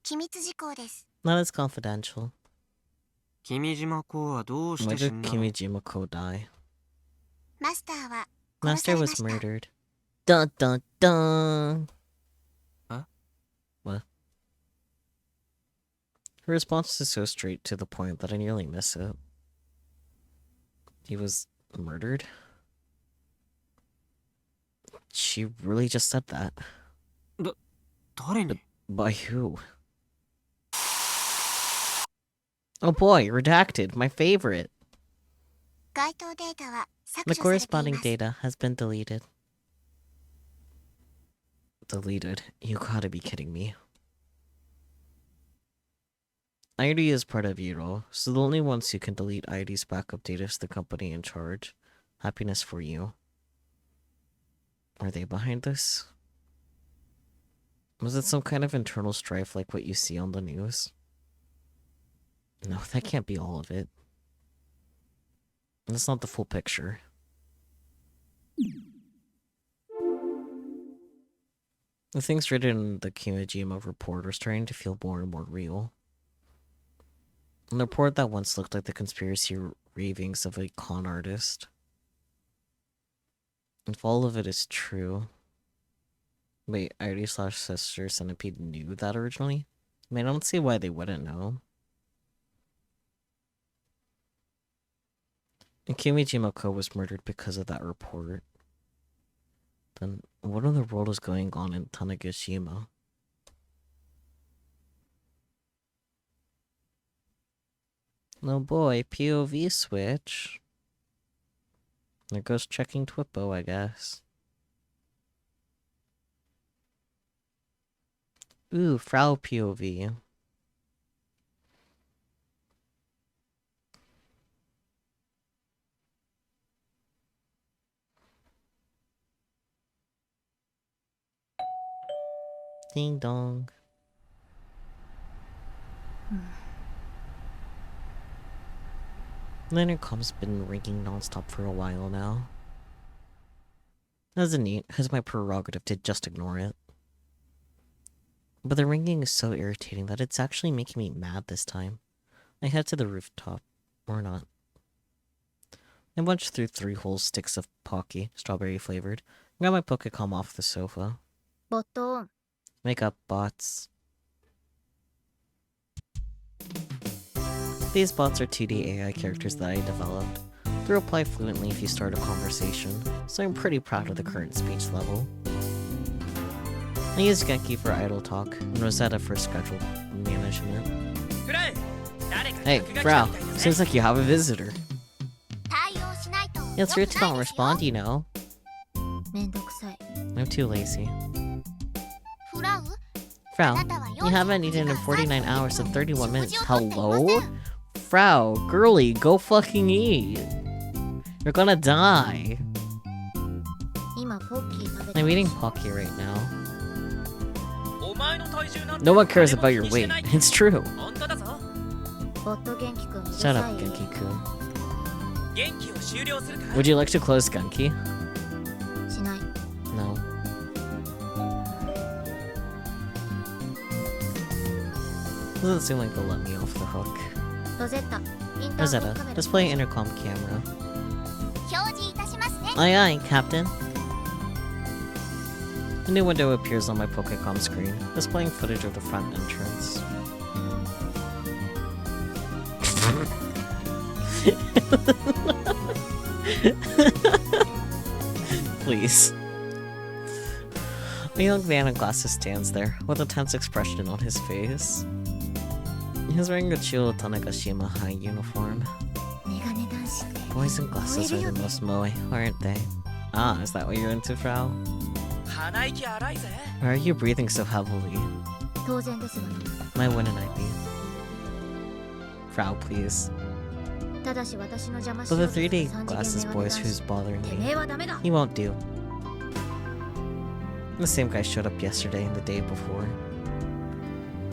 機密事項です。 Not as confidential. 君島公はどうし Why て死 did んだの？ Kimijima Ko die? マスターは殺さ Master れま was した。 murdered. Dun dun dun! Huh? What? Her response is so straight to the point that I nearly miss it. He was murdered? She really just said that. 誰に？ By who? Oh boy, redacted, my favorite. 該当データは削 The 除されてい corresponding ます。 data has been deleted. Deleted? You gotta be kidding me. ID is part of Euro, so the only ones who can delete ID's backup data is the company in charge. Happiness for you. Are they behind this? Was it some kind of internal strife like what you see on the news? No, that can't be all of it. That's not the full picture. The things written in the Kimijima report are starting to feel more and more real. An report that once looked like the conspiracy ravings of a con artist. If all of it is true... Wait, ID/Sister Centipede knew that originally? I mean, I don't see why they wouldn't know. And Kimijima Ko was murdered because of that report. Then what in the world is going on in Tanegashima? Oh boy, POV switch. There goes checking Twippo, I guess. Ooh, Frau POV. Ding dong. The intercom's been ringing nonstop for a while now. That's neat, it's my prerogative to just ignore it. But the ringing is so irritating that it's actually making me mad this time. I head to the rooftop. Or not. I munch through 3 whole sticks of Pocky, strawberry flavored, and got my Pokecom off the sofa. ボットオン。 Make up bots. These bots are 2D AI characters that I developed. They reply fluently if you start a conversation, so I'm pretty proud of the current speech level. I use Genki for idle talk, and Rosetta for schedule management. Hey, Frau, seems like you have a visitor. 対応しないと It's rude to not respond, you know. めんどくさい I'm too lazy. フラウ Frau, you haven't eaten in 49 hours and 31 minutes. Hello? Frau, girly, go fucking eat. You're gonna die. 今ポッキー食べて I'm eating Pocky right now. No one cares about your weight. It's true. ボット元気くんうる Shut さ up, いよ Genki-kun. Would you like to close Genki? しない No. Doesn't seem like they'll let me off the hook. ロゼッタインターホ Rosetta, ンカメラ display intercom camera. 表示いたしますね Aye aye, Captain. A new window appears on my Pokecom screen, displaying footage of the front entrance. Please. A young man in glasses stands there, with a tense expression on his face. He's wearing a Chiyo Tanegashima High uniform. メガネ男子って Boys in glasses are the most moe, aren't they? Ah, is that what you're into, Frau? Why are you breathing so heavily? 当然ですが My wouldn't I be? Frau, please. ただし私の邪魔し But よう the とする 3D 三次元 glasses メガネ boys 男 who's 子 bothering て me. めえはダメだ He won't do. The same guy showed up yesterday and the day before.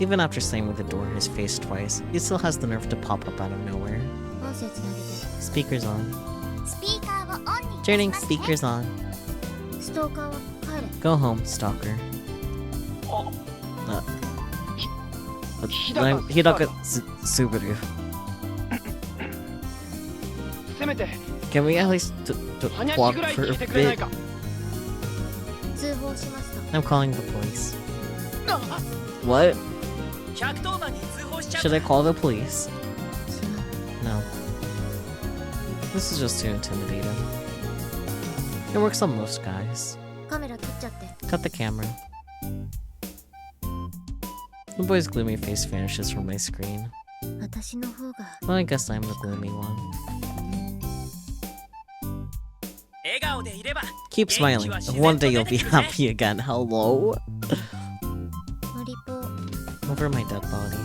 Even after slamming the door in his face twice, he still has the nerve to pop up out of nowhere. 音声つなげて Speakers on. スピーカーをオンにいたし Turning ますね speakers on. ストーカーは帰れ Go home, stalker. I'm Hidaka Subaru. せめて Can we at least walk 話ぐらい for 聞 a いてくれない bit? か。通報しました I'm calling the police. What? Should I call the police? しない No. This is just too intimidating. It works on most guys. カメラ切っちゃって Cut the camera. The boy's gloomy face vanishes from my screen. 私の方が Well, I guess I'm the gloomy one. Keep smiling. One day you'll be happy again. Hello? のリポ Over my dead body.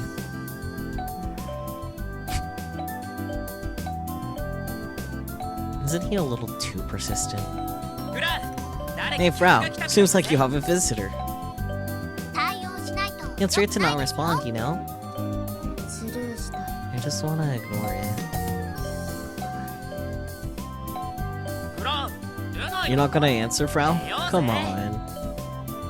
Isn't he a little too persistent? Hey, Frau. Seems like you have a visitor. 対応しないと It's rude to not respond, you know? スルーしたい I just wanna ignore it. You're not gonna answer, Frau? Come on.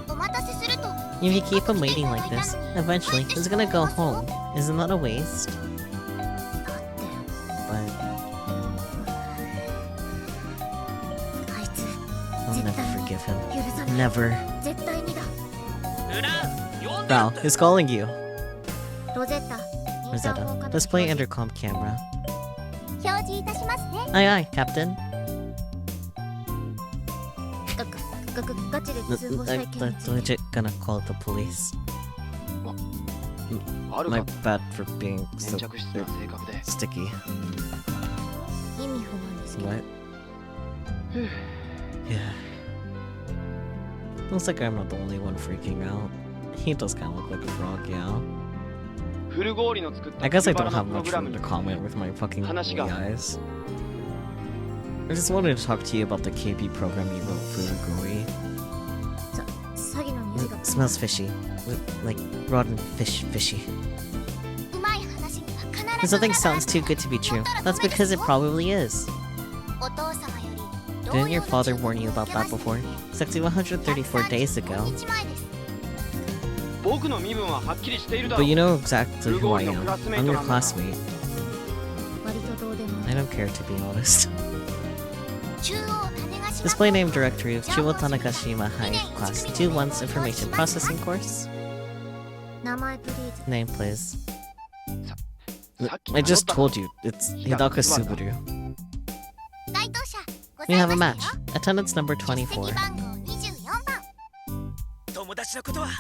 お待たせすると If you keep him waiting like this, eventually he's gonna go home. Isn't that a waste? だって But あいつ I'll never forgive him. 許さない Never. 絶対にだ Frau, he's calling you. ロゼッタインターホン Rosetta, カメラ display 表 intercom camera. 示いたしますね Aye aye, Captain. ガチで通報したい件につい I'm て legit gonna call the police. ある My か。 bad for being 粘 so 着質な性格で。 sticky. 意味不満ですけど What? Yeah. Looks like I'm not the only one freaking out. He does kind of look like a frog, yeah. フル氷の作った I guess I バ don't ラの have プロ much グラ room ム to に comment with my fucking Hanashi googly ga. eyes. I just wanted to talk to you about the KB program you wrote for Urugoi. 詐欺の匂いが It smells fishy. Like rotten fishy. うまい話には必 When ず something sounds too good to be true, that's because it probably is. お父様より Didn't your father warn you about that before? It's actually 134 days ago. 日前です 僕の身分ははっきりしているだ But ろう。 you know exactly who I am. I'm your classmate. 割とどうでも I don't care, to be honest. 中央種子島 Display name directory of Chiwo Tanegashima High Class 2-1's Information Processing Course. 名前プリーズ Name, please. さっき I just 名乗った told you, it's Hidaka Subaru. We have a match. Attendance number 24. 番号24番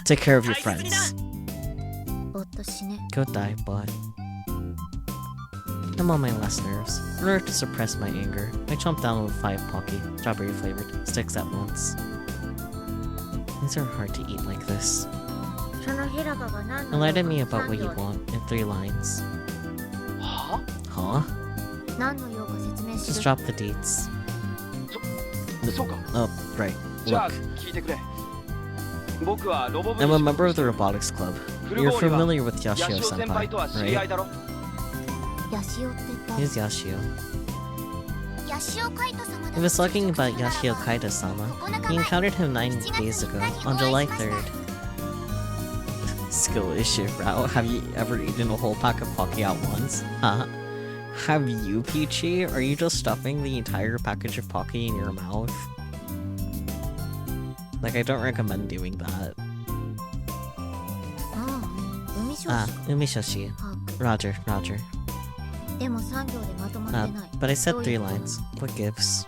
Take care of your friends. ぼっとしね Go die, bot. I'm on my last nerves. In order to suppress my anger, I chomped down with 5 Pocky, strawberry flavored, sticks at once. These are hard to eat like this. その平賀が何の Enlighten me 用か about what you 3行 want in 3 lines. は Huh? 何の用か説明 Just し drop the deets. そうか Oh, right. じゃあ Look, 聞いてくれ僕はロボ部 I'm に a 所 member 属 of して the る Robotics Club. 古 You're 郡は familiar with ヤシ Yashio オ先輩 senpai, とは知り合い right? だろヤシオって言っ Who's Yashio? たヤシオカイト様 He was talking about Yashio Kaida-sama. He encountered him 9 days ago, on July 3rd. Skill issue, Rao. Have you ever eaten a whole pack of Pocky at once? Huh? Have you, Peachy? Are you just stuffing the entire package of Pocky in your mouth? Like, I don't recommend doing that. ああ海少子 Ah, か Umishoshi. 把握 Roger, roger. でも3行でまとまってない But I said どうい 3うこと lines. What gives?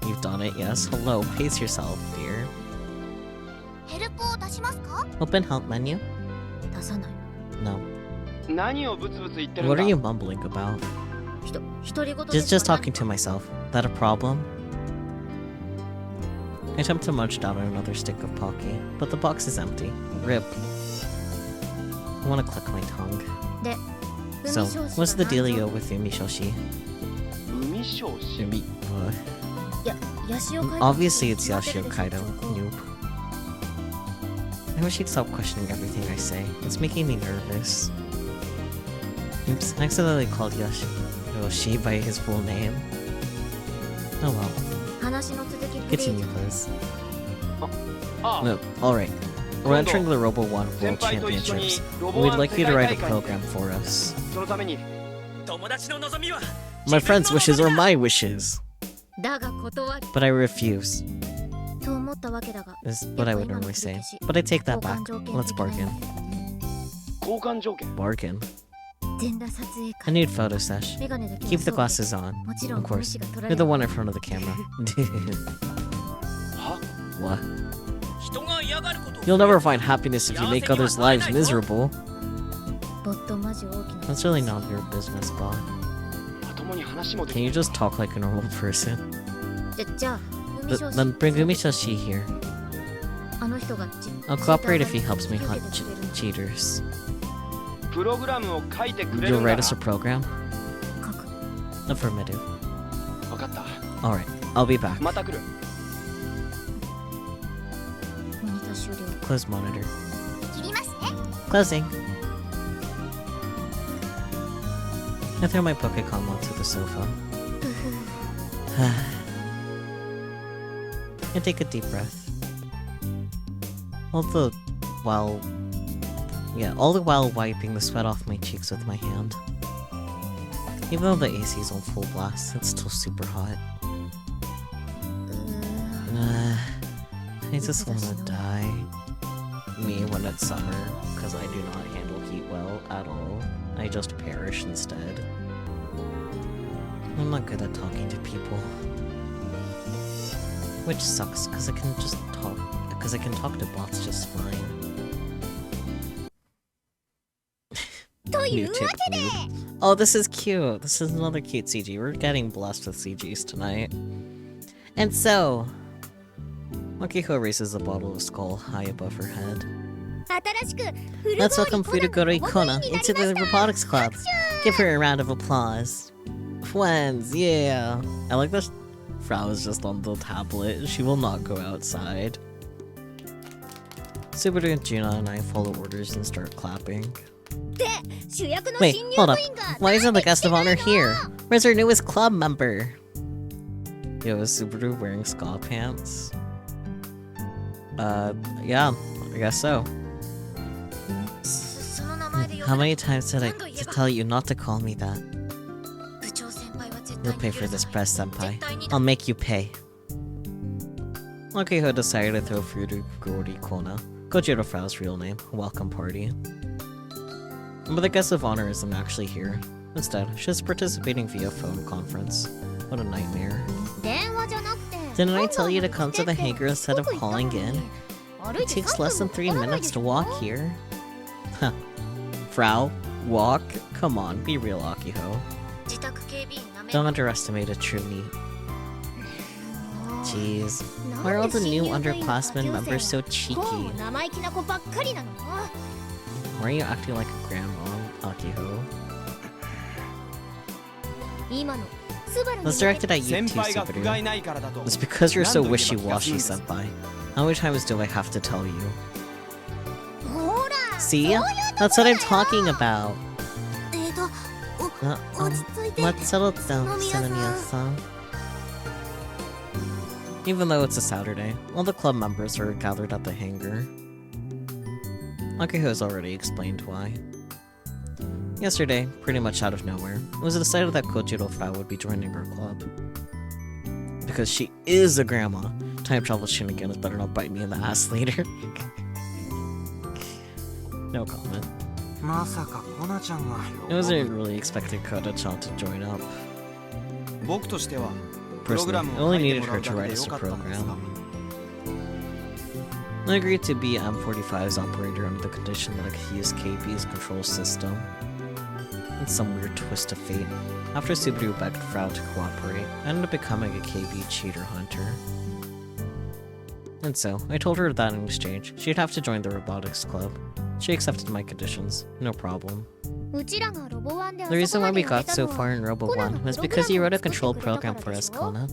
You've done it, yes. Hello, pace yourself, dear. ヘルプを出しますか Open help menu? 出さない No. 何をブツブツ言ってるん What だ are you mumbling about? 独り言で Just すか talking to myself. That a problem? I attempt to munch down another stick of Pocky, but the box is empty. Rip. I want to click my tongue. で So, 海少子 what's the が何 dealio ぞ with Umishoshi? 海少子 Umi. ヤシオカイト Obviously, it's 知ってる Yashio でしょ Kaido. 情報 Noob. I wish he'd stop questioning everything I say. It's making me nervous. Oops, I accidentally called Yoshi by his full name. Oh well. 話の続きプリ Continue, ー please. ああ No, alright. We're entering the Robo 1 World 先輩と一緒に Championships. ロボ We'd ワン like 世 you to 界 write a 大会に program for us. そのために My friends' wishes are my wishes. だが断る But I refuse, と思ったわけだが is what I would normally say. But I take that back. Let's bargain. 交換条件 Bargain? 全裸撮影 I 会 need photo sesh. メガネだけは Keep the そうで glasses on. もちろん Of お course. 主が取ら You're れ the る one in front of the camera. は What? You'll never find happiness if you make others' lives miserable. ボットマジ大きな That's really not your business, Bob. まともに話もで Can き you just talk like a normal person? じゃあ海少子 Then bring Umishoshi here. あの人が I'll cooperate if he helps me 引き hunt 受けてくれる cheaters. プログラムを書いてくれる You'll んだ write な us a program? 書く Affirmative. 分かった Alright, I'll be back. また来るモニター終了 Close monitor. 切りますね Closing. I throw my Pokecom onto the sofa. I take a deep breath. All the while wiping the sweat off my cheeks with my hand. Even though the AC's on full blast, it's still super hot. I just wanna die. Me when it's summer, because I do not handle heat well at all. I just perish instead. I'm not good at talking to people. Which sucks, because I can talk to bots just fine. という YouTube わけで noob. Oh, this is cute. This is another cute CG. We're getting blessed with CGs tonight. And so, Makiko raises a bottle of skull high above her head. 新しく Let's welcome Furugoro Ikona into the Robotics Club. Give her a round of applause. Friends, yeah. I like that Frau is just on the tablet. She will not go outside. Subaru, Juna, and I follow orders and start clapping. 主役の Wait, 新入 hold 部 up. 員が Why isn't the guest of honor here? Where's our newest club member? Yo, is Subaru wearing ska pants? Yeah, I guess so. その名前で呼 How ぶ many times did I tell you not to call me that? 部長先輩は絶 You'll 対 pay に for 許 this さない press, senpai. 絶対に I'll make you pay. Makiko decided to throw Furugori Kona, Kojiro Frau's real name, a welcome party. But the guest of honor isn't actually here. Instead, she's participating via phone conference. What a nightmare. 電話じゃなく Didn't I tell you to come to the hangar instead of calling in? It takes less than 3 minutes to walk here. Huh. Frau? Walk? Come on, be real, Akiho. Don't underestimate a true NEET. Jeez. Why are all the new underclassmen members so cheeky? Why are you acting like a grandma, Akiho? That's directed at you too, Subaru. It's because you're so wishy-washy, senpai. How many times do I have to tell you? See? That's what I'm talking about. Let's settle down, Senomiya-san. Even though it's a Saturday, all the club members are gathered at the hangar. Akiho has already explained why. Yesterday, pretty much out of nowhere, it was decided that Kojiro Frau would be joining our club. Because she is a grandma. Time travel shenanigans better not bite me in the ass later. No comment. I wasn't really expecting Koda-chan to join up. Personally, I only needed her to write us a program. I agreed to be M45's operator under the condition that I could use KB's control system. In some weird twist of fate, after Subaru begged Frau to cooperate, I ended up becoming a KB cheater hunter. And so, I told her that in exchange, she'd have to join the Robotics Club. She accepted my conditions, no problem. The reason why we got so far in Robo 1 was because you wrote a control program for us, Kona.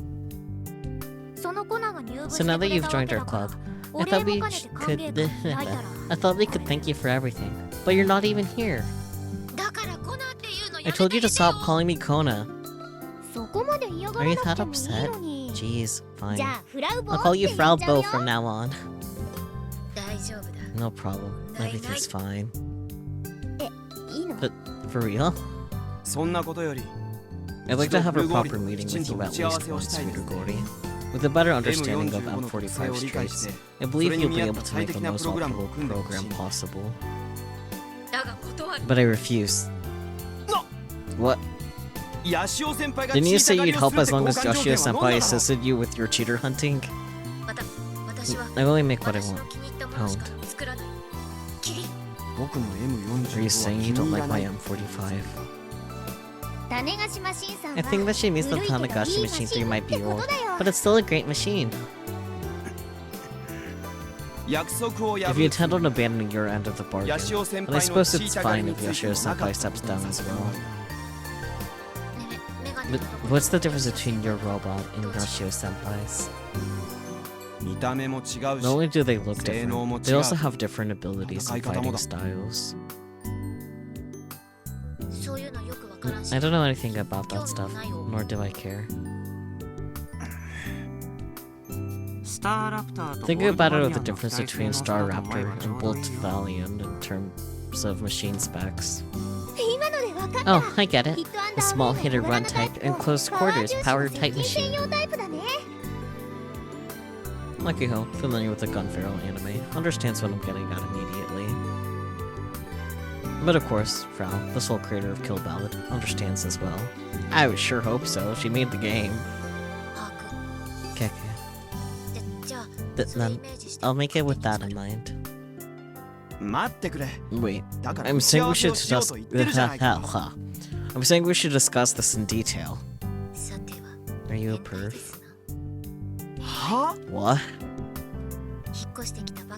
So now that you've joined our club, I thought we could thank you for everything. But you're not even here. I told you to stop calling me Kona. Are you that upset? Jeez, fine. I'll call you Frau Bo from now on. No problem. Everything's fine. But, for real? I'd like to have a proper meeting with you at least once, Midogori. With a better understanding of M45's traits, I believe you'll be able to make the most optimal program possible. But I refuse. What? Didn't you say you'd help as long as Yoshio-senpai assisted you with your cheater hunting? I only make what I want. Honed. Are you saying you don't like my M45? I think that she means the Tanagashi Machine 3 might be old, but it's still a great machine. If you intend on abandoning your end of the bargain, then I suppose it's fine if Yoshio-senpai steps down as well. But what's the difference between your robot and Yoshio-senpai's? Not only do they look different, they also have different abilities and fighting styles. I don't know anything about that stuff, nor do I care. Think about it with the difference between Star Raptor and Bolt Valiant in terms of machine specs. Oh, I get it. A small hit-and-run type and close quarters power type machine. Akiho, familiar with the Gun Barrel anime, understands what I'm getting at immediately. But of course, Frau, the sole creator of Kill Ballad, understands as well. I would sure hope so, she made the game. Keke. Then, I'll make it with that in mind. Wait, I'm saying we should discuss... I'm saying we should discuss this in detail. Are you a perv? What?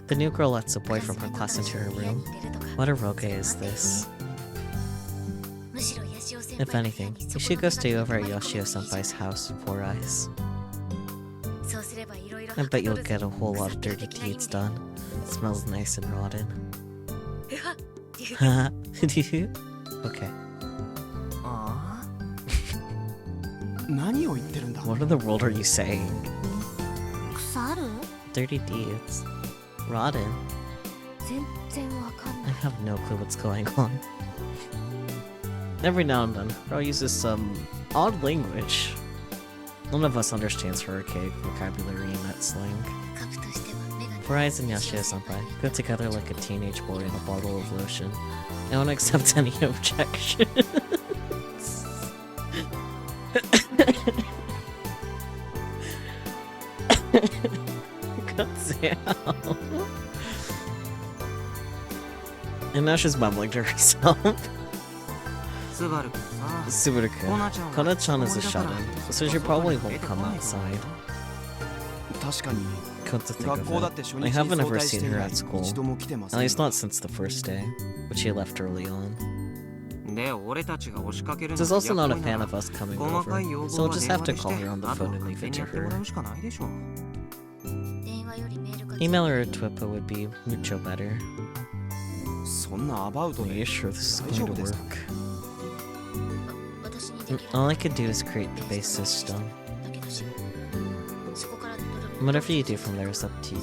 The new girl lets a boy from her class into her room. What a rogue is this? If anything, we should go stay over at Yoshio-senpai's house with 4 eyes. I bet you'll get a whole lot of dirty deeds done. It smells nice and rotten. Okay. What in the world are you saying? Dirty deeds. Rotten. I have no clue what's going on. Every now and then, Frau uses some odd language. None of us understands her archaic vocabulary in that slang. 4 eyes and Yoshio-senpai go together like a teenage boy and a bottle of lotion. I won't accept any objections. now she's mumbling to herself. スバル君さ Subaru-kun. コナちゃんは Kona-chan is a 引きこもりだから shut-in, so she probably 外に won't 出て come こないよ outside. 確かに Come to think 学 of 校だっ it, て初 I 日に haven't 早 ever 退して seen 以 her 来 at school. 一度も来てま At せん least not since the first day, but she left early on. で俺たちが押しかけるの She's が also not a 嫌っぽい fan な of us coming 細 over, かい要 so 望 we'll は just 電 have 話 to でし call て her on the あと phone は and 勝 leave 手 it に to やっても her. らうしかないでしょ 電話よりメールが Email her or Twippo would be mucho better. そんなアバウト Are で you sure this is 大丈 going 夫 to ですか work? 私にできる All I could do is create the base system. だけだしそこから Whatever you do from there is up to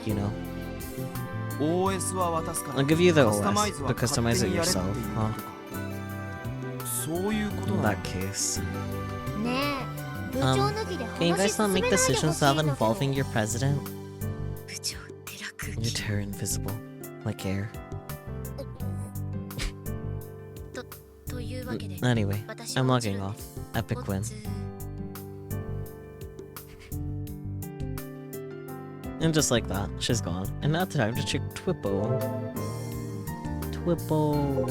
you know. OS は渡すから I'll give you the カスタマイ OS, ズは but customize it 勝手にやれって yourself, いう huh? そういうこと In なの that case. ねえ部長抜きで Can you 話 guys 進 not め make ないでほしい decisions んだ without けど involving your president? 部長って楽 Your terror invisible, like air. というわけで Anyway, 私 I'm は logging off. Epic win. And just like that, she's gone. And now time to check Twippo. Twippo.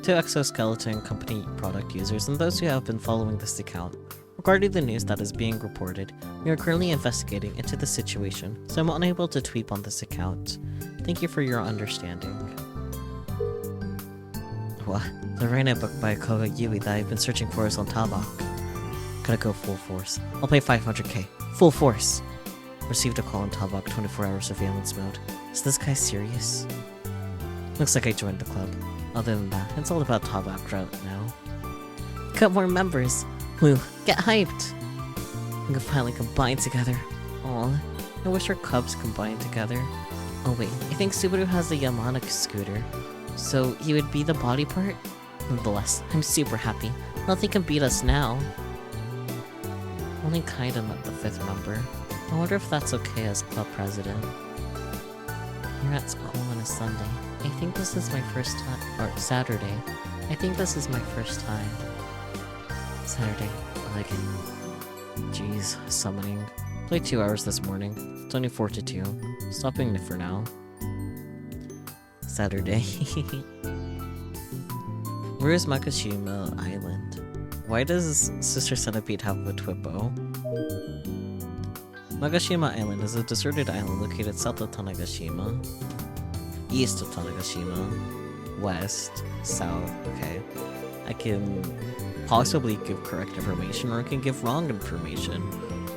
To Exoskeleton Company product users and those who have been following this account, regarding the news that is being reported, we are currently investigating into the situation, so I'm unable to tweet on this account. Thank you for your understanding. What? The Reina book by Koga Yui that I've been searching for is on Tabak. Gotta go full force. I'll pay 500k. Full force! Received a call on Tabak, 24-hour surveillance mode. Is this guy serious? Looks like I joined the club. Other than that, it's all about Tabak right now. Got more members! Woo, get hyped! We can finally combine together. Aw, I wish our cubs combined together. Oh wait, I think Subaru has the Yamana scooter, so he would be the body part? Nonetheless, I'm super happy. Nothing can beat us now. Only kinda met the 5th member. I wonder if that's okay as club president. You're at school on a Sunday. I think this is my first time, or Saturday. I think this is my first time. Saturday, like, jeez, summoning. Played 2 hours this morning. It's only 4 to 2. Stopping it for now. Saturday. Where is Makashima Island? Why does Sister Centipede have a Twippo? Magashima Island is a deserted island located south of Tanegashima. East of Tanegashima. West. South. Okay. I can possibly give correct information, or I can give wrong information.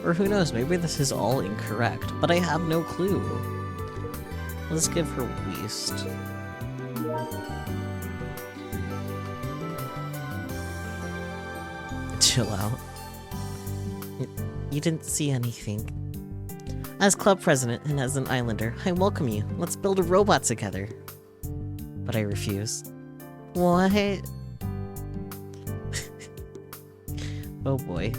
Or who knows, maybe this is all incorrect, but I have no clue. Let's give her West. Chill out. You didn't see anything. As club president and as an islander, I welcome you. Let's build a robot together. But I refuse. What? Oh boy.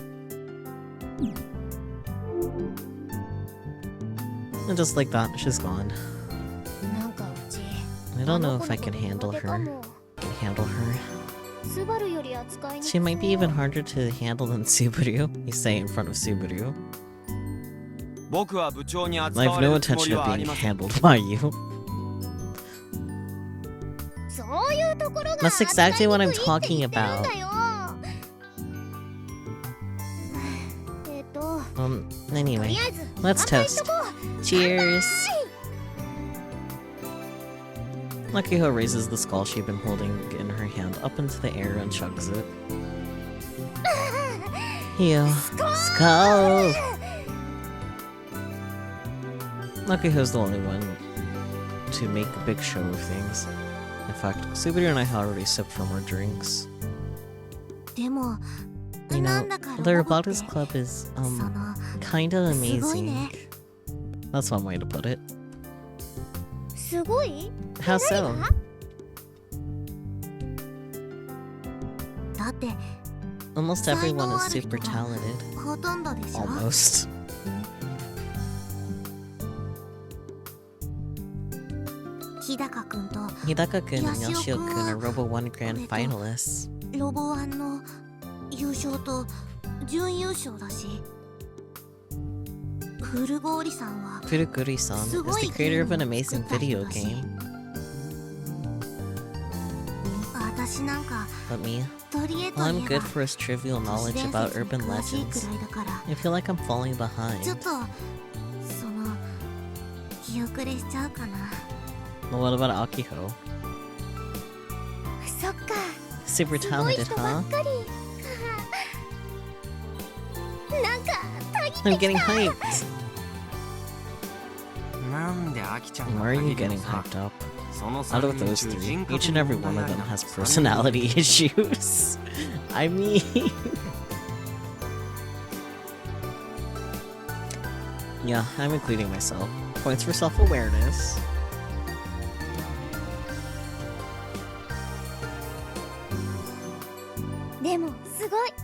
And just like that, she's gone. なんかうち I don't know if I can handle her. She might be even harder to handle than Subaru. You say in front of Subaru. 僕は部長に I 扱 have われ no るつも intention り of はあ being りません handled by you. そういうところが That's exactly what I'm 扱いにくいって言ってるん talking だ about. よとり Anyway, あえず let's 乾杯し toast. とこう Cheers! Makiho raises the skull she'd been holding in her hand up into the air and chugs it. Yo, skull! Makiho's the only one to make a big show of things. In fact, Subaru and I had already sipped from our drinks. でも You な know, んだか the ロボって Robotics Club is, その kinda すごい amazing. ね That's one way to put it. すごい How so? だって Almost 才 everyone 能 is ある人 super が talented. ほとんどでしょ Almost. 日高くんと Hidaka-kun and Yashio-kun Yashio-kun are Robo 1 Grand 俺と finalists. ロボワンの優勝と準優勝だし古郡さんは Furuguri-san is the creator of an amazing video game. 私なんか But me, 取り柄と well, い I'm え good ば for his trivial 都市 knowledge 伝 about 説に urban 詳しいく legends. らいだから I feel like I'm falling ちょっ behind. とその気遅れしちゃうかな。 Well, what about Akiho? そっか Super すごい talented, 人ば huh? っかりなんかたぎ I'm ってき getting た hyped. なんでアキちゃん Why が are you 限り getting のさ hyped up? その Out 3 of 人 those 中 three, 人格 each に and every 問 one 題 of あり them な has 3人 personality issues. I mean... Yeah, I'm including myself. Points for self-awareness.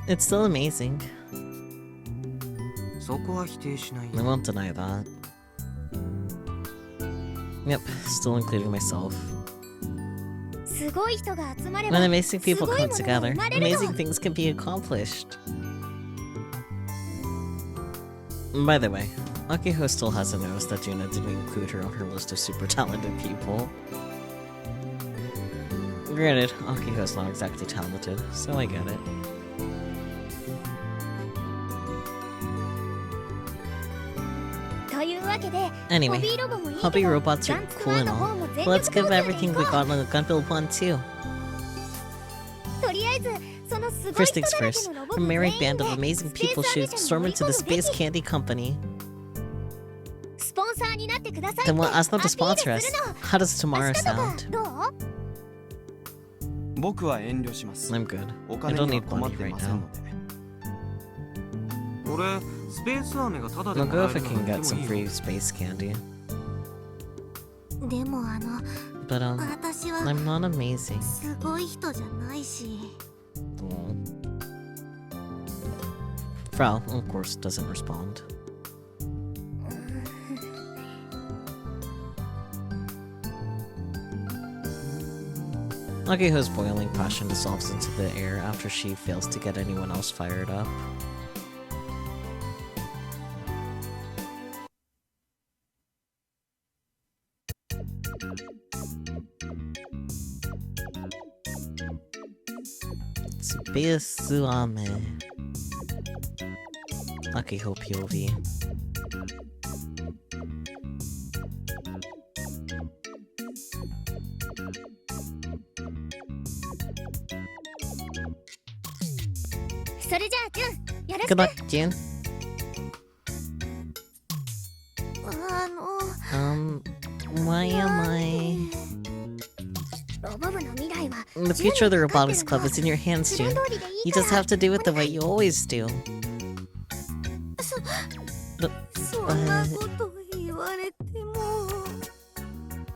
It's still amazing. そこは否定しない I won't deny that. Yep, still including myself. すごい人が集まれば When amazing people すごい come ものが together, 生まれるの amazing things can be accomplished. By the way, Akiho still hasn't noticed that Juna didn't include her on her list of super talented people. Granted, Akiho's not exactly talented, so I get it. Anyway, hobby robots are cool and all, but let's give everything we got on the Gunbuild one too. First things first, a merry band of amazing people should storm into the Space Candy Company. Then we'll ask them to sponsor us. How does tomorrow sound? 僕は遠慮します。 I'm good. お I 金 don't には need 困っ money て right ません now. ので。俺スペース飴がタダで I'll も go ら if え I る can ので get も some いい free よ space candy. でもBut 私は I'm not amazing. すごい人じゃないし Frau, of course, doesn't respond. Akiho's boiling passion dissolves into the air after she fails to get anyone else fired up. Suame. Akiho POV. それじゃあジュンよろし Good く luck, June. Why am I? ロボ部の未来は The future of the Robotics Club is in your hands, June. You just have to do it the way you always do. そんなこと言われても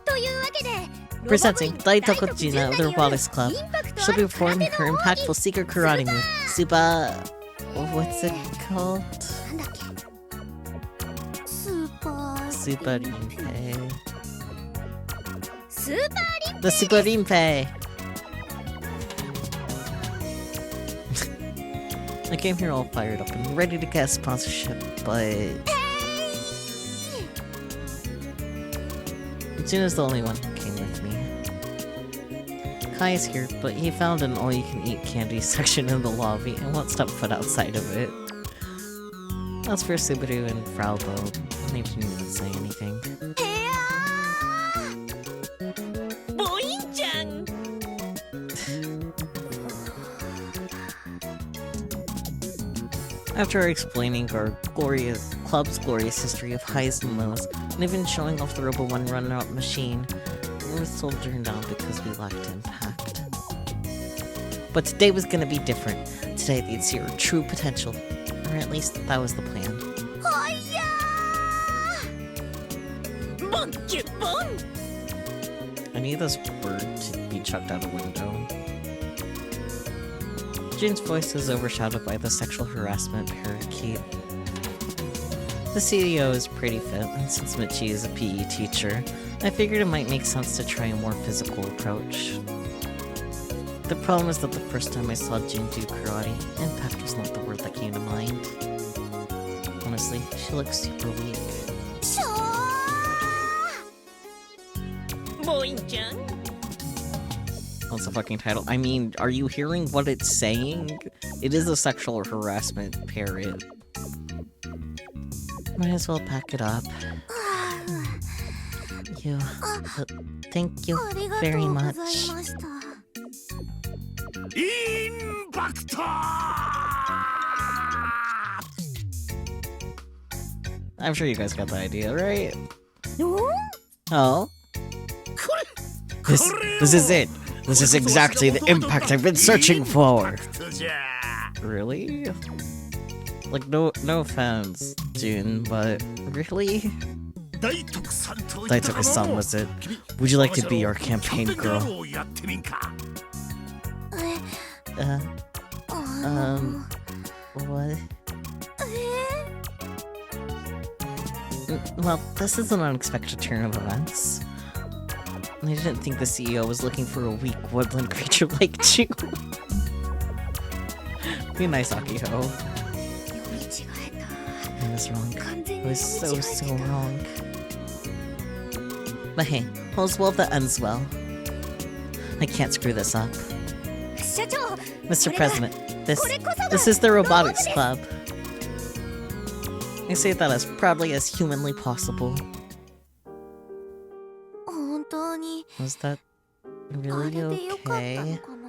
というわけで Presenting Daitoko Juna of the Robotics Club. She'll be performing her impactful secret karate move, Super... What's it called? なんだっけスーパー Super Rinpei. スーパーリン The Super Rinpei! I came here all fired up and ready to get sponsorship, but... Juna's the only one who came with me. Kai is here, but he found an all-you-can-eat candy section in the lobby and won't step foot outside of it. As for Subaru and Frau Bo, they didn't even say anything. ボインちゃん After explaining our club's glorious history of highs and lows, and even showing off the Robo 1 runner-up machine, we were still turned down because we lacked impact. But today was gonna be different. Today they'd see our true potential. Or at least that was the plan. ボンキュボン I need this bird to be chucked out a window. June's voice is overshadowed by the sexual harassment parakeet. The CEO is pretty fit, and since Michi is a PE teacher, I figured it might make sense to try a more physical approach. The problem is that the first time I saw June do karate, impact was not the word that came to mind. honestly. She looks super weak. しょー ボインちゃん What's the fucking title? I mean, are you hearing what it's saying? It is a sexual harassment parody. Might as well pack it up. You. Thank you ありがと very うござい much. ました インパクト I'm sure you guys got the idea, right? お Oh? This is it. This is exactly the impact I've been searching for. Really? Like, no offense, June, but really? Daitoku-san, was it? Would you like to be our campaign girl? え What? Well, this is an unexpected turn of events. I didn't think the CEO was looking for a weak woodland creature like you. Be nice, Akiho. 読み違え I was wrong. た完全 I に was 読み so 違えた wrong. But hey, all's well that ends well. I can't screw this up. 社長 Mr. これが President, this これこそが this is the ロボット Robotics です Club. I say that as proudly as humanly possible. 本当に Was that あ really れでよかったの okay? かな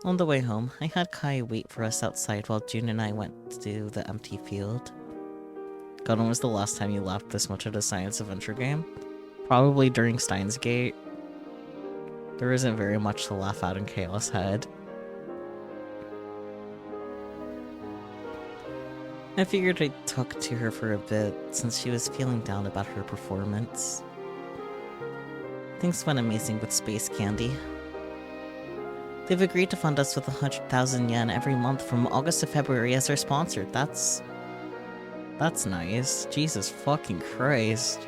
On the way home, I had Kai wait for us outside while June and I went to the empty field. God, when was the last time you laughed this much at a science adventure game? Probably during Steins Gate. There isn't very much to laugh at in Chaos Head. I figured I'd talk to her for a bit, since she was feeling down about her performance. Things went amazing with Space Candy. They've agreed to fund us with 100,000 yen every month from August to February as our sponsor. That's nice. Jesus fucking Christ.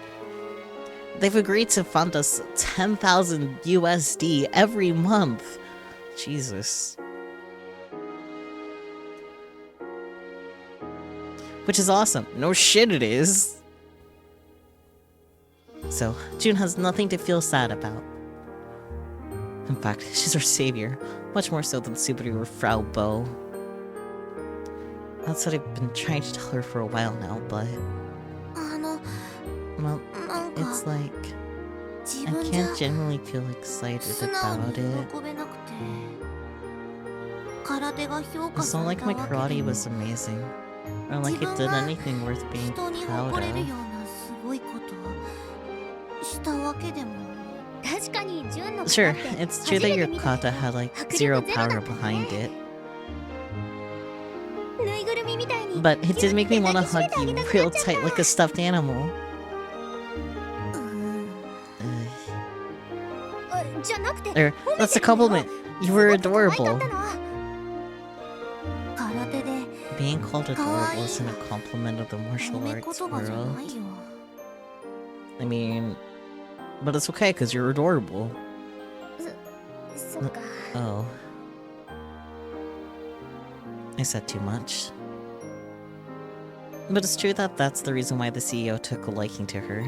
They've agreed to fund us 10,000 USD every month. Jesus. Which is awesome. No shit it is. So, June has nothing to feel sad about. In fact, she's our savior. Much more so than Subaru or Frau Bo. That's what I've been trying to tell her for a while now, but... あの Well, なんか it's like... 自 I 分じゃ can't genuinely feel excited 素直に about it. 喜べなくて空手が評価 It's さ not れ like た my わけで karate も was amazing. Or like it did anything worth being 人に proud 誇れる of. ようなすごいことをしたわけでも確かに純の Sure, 方って it's true that your kata had like zero power behind it. ぬいぐるみみたいに But it did make me want to hug you real tight like a stuffed animal. うーん Ugh. じゃなくて There, that's a compliment. You were adorable. 空手で Being called adorable isn't a compliment of the 褒 martial め arts 言葉じゃ world. ないよ I mean, but it's okay because you're adorable. そっか Oh. I said too much. But it's true that that's the reason why the CEO took a liking to her.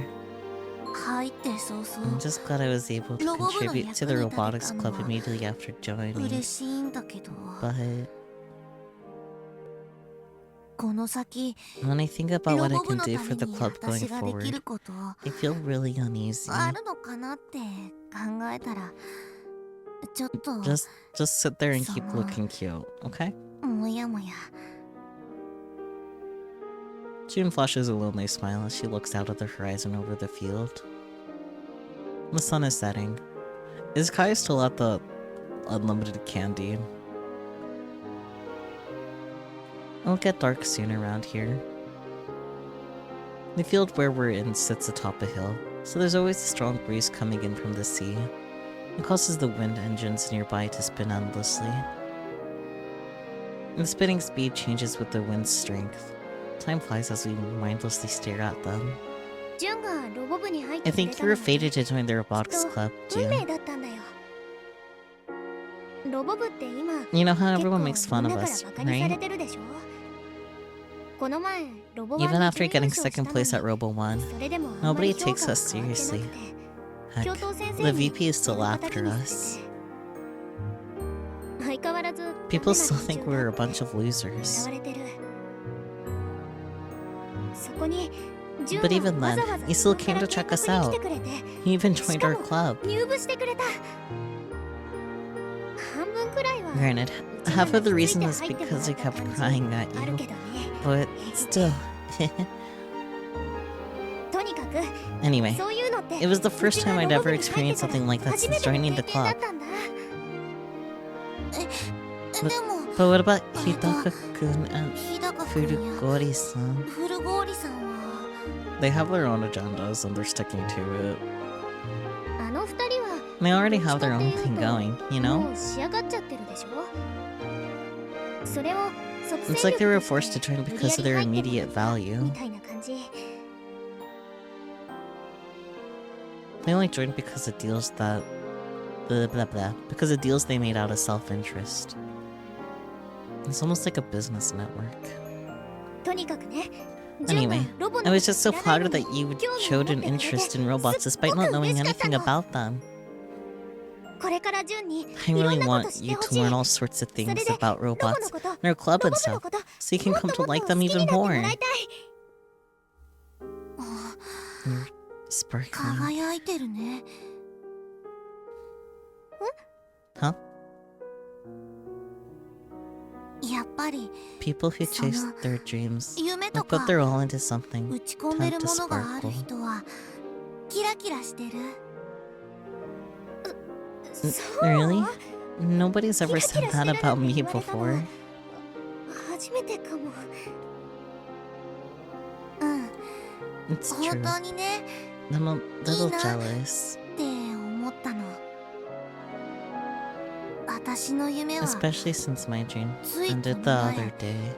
入って早 I'm 々 just glad I was able to contribute to the Robotics Club immediately after joining. 嬉しいんだけど But この先 when I think about ロ what I ボ部 can のため do に for the club going 私ができ forward, ること I feel really uneasy. あるのかなって考えたらちょっと Just sit there and keep Someone. looking cute, okay? もやもや June flashes a lonely smile as she looks out at the horizon over the field. The sun is setting. Is Kai still at the unlimited candy? It'll get dark soon around here. The field where we're in sits atop a hill, so there's always a strong breeze coming in from the sea. It causes the wind engines nearby to spin endlessly. The spinning speed changes with the wind's strength. Time flies as we mindlessly stare at them. 純がロボ部に入っ I てくれ think た you の were は fated to join the Robotics Club, 運命 June. だったんだよロボ部って今 You know how 結構 everyone makes fun みん of なから us, バカにされ right? てるでしょ Even after getting second place at Robo 1, nobody takes us seriously. Heck, the VP is still after us. People still think we're a bunch of losers. But even then, he still came to check us out. He even joined our club. Granted, half of the reason is because he kept crying at you, but still. Anyway, it was the first time I'd ever experienced something like that since joining the club. But what about Hidaka-kun and Furugori-san? They have their own agendas and they're sticking to it. They already have their own thing going, you know? It's like they were forced to join because of their immediate value. They only joined because of deals that... because of deals they made out of self-interest. It's almost like a business network. Anyway, I was just so flattered that you showed an interest in robots despite not knowing anything about them. I really want you to learn all sorts of things about robots in our club and stuff, so you can come to like them even more. You're sparkling. Huh? People who chase their dreams, like put their all into something, tend to sparkle. Really? Nobody's ever said that about me before. It's true. I'm a little jealous. Especially since my dream ended the other day.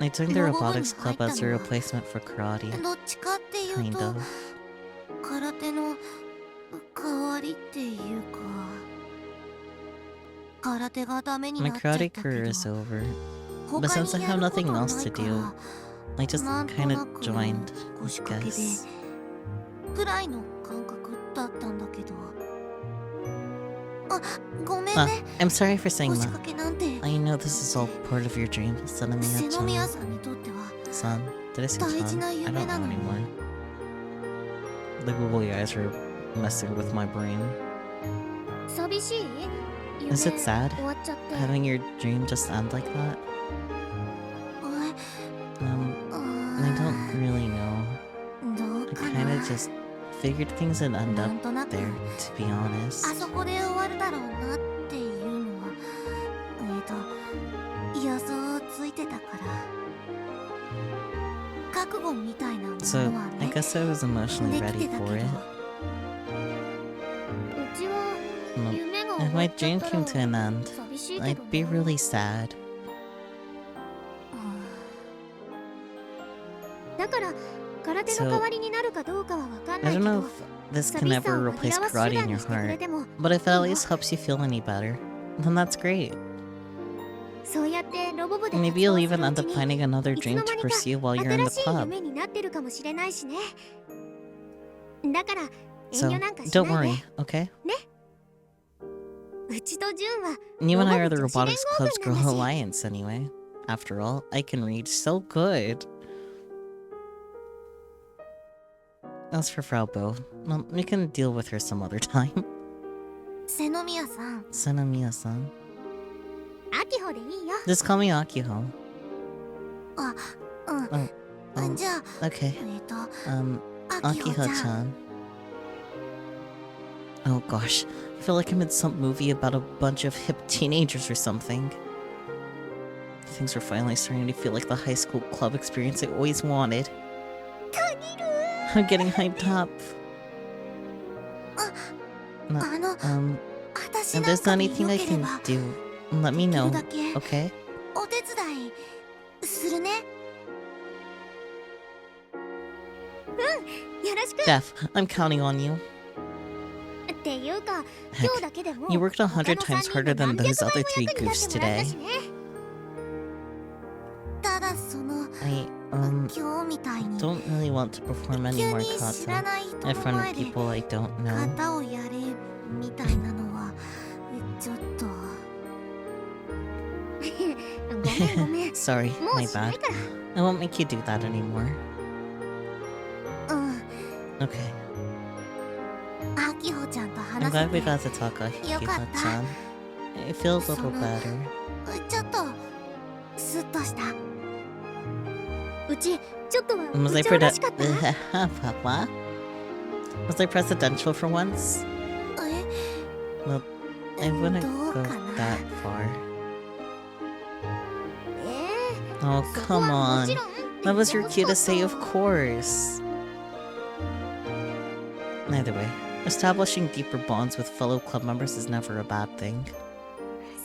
I joined the robotics club as a replacement for karate. Kind of. My karate career is over, but since I have nothing else to do, I just kind of joined, I guess. I'm sorry for saying that. I know this is all part of your dream, Sanamiya-chan. Son, did I say son? I don't know anymore. The googly eyes are messing with my brain. Is it sad, having your dream just end like that? I don't really know. I kinda just figured things would end up there, to be honest. So, I guess I was emotionally ready for it. If my dream came to an end, I'd be really sad. So, I don't know if this can ever replace karate in your heart, but if it at least helps you feel any better, then that's great. Maybe you'll even end up finding another dream to pursue while you're in the club. So, don't worry, okay? You and I are the Robotics Club's Girl Alliance anyway. After all, I can read so good. As for Frau Bo, well, we can deal with her some other time. Senomiya-san. Just call me Akiho. Okay. Akiho-chan. Oh gosh, I feel like I'm in some movie about a bunch of hip teenagers or something. Things are finally starting to feel like the high school club experience I always wanted. I'm getting hyped up. If there's anything I can do, let me know, okay? Def, I'm counting on you. ていうか Heck, 今日だけでも you worked 100 times harder than those other 3 役に goofs 立ててもらえ today. たしね。ただその I 今日みたいに don't really want to perform any 急 more に知ら kata ない人 in の front 前 of で people I don't know. 型をやれみたいなのはちょっとごめん Sorry, もう my しない bad. から I won't make you do that anymore. うん Okay. あきほちゃんと I'm 話せ glad we て got to talk, Akihiko-chan. It feels a little better. ちょっとスッとしたうちちょっとは Was 部 I 長らしかった What? Was I presidential for once? え Well, I wouldn't どう go かな that far. え Oh, そこは come も on. ちろん That was your cue to say, of もう course. Either way, establishing deeper bonds with fellow club members is never a bad thing.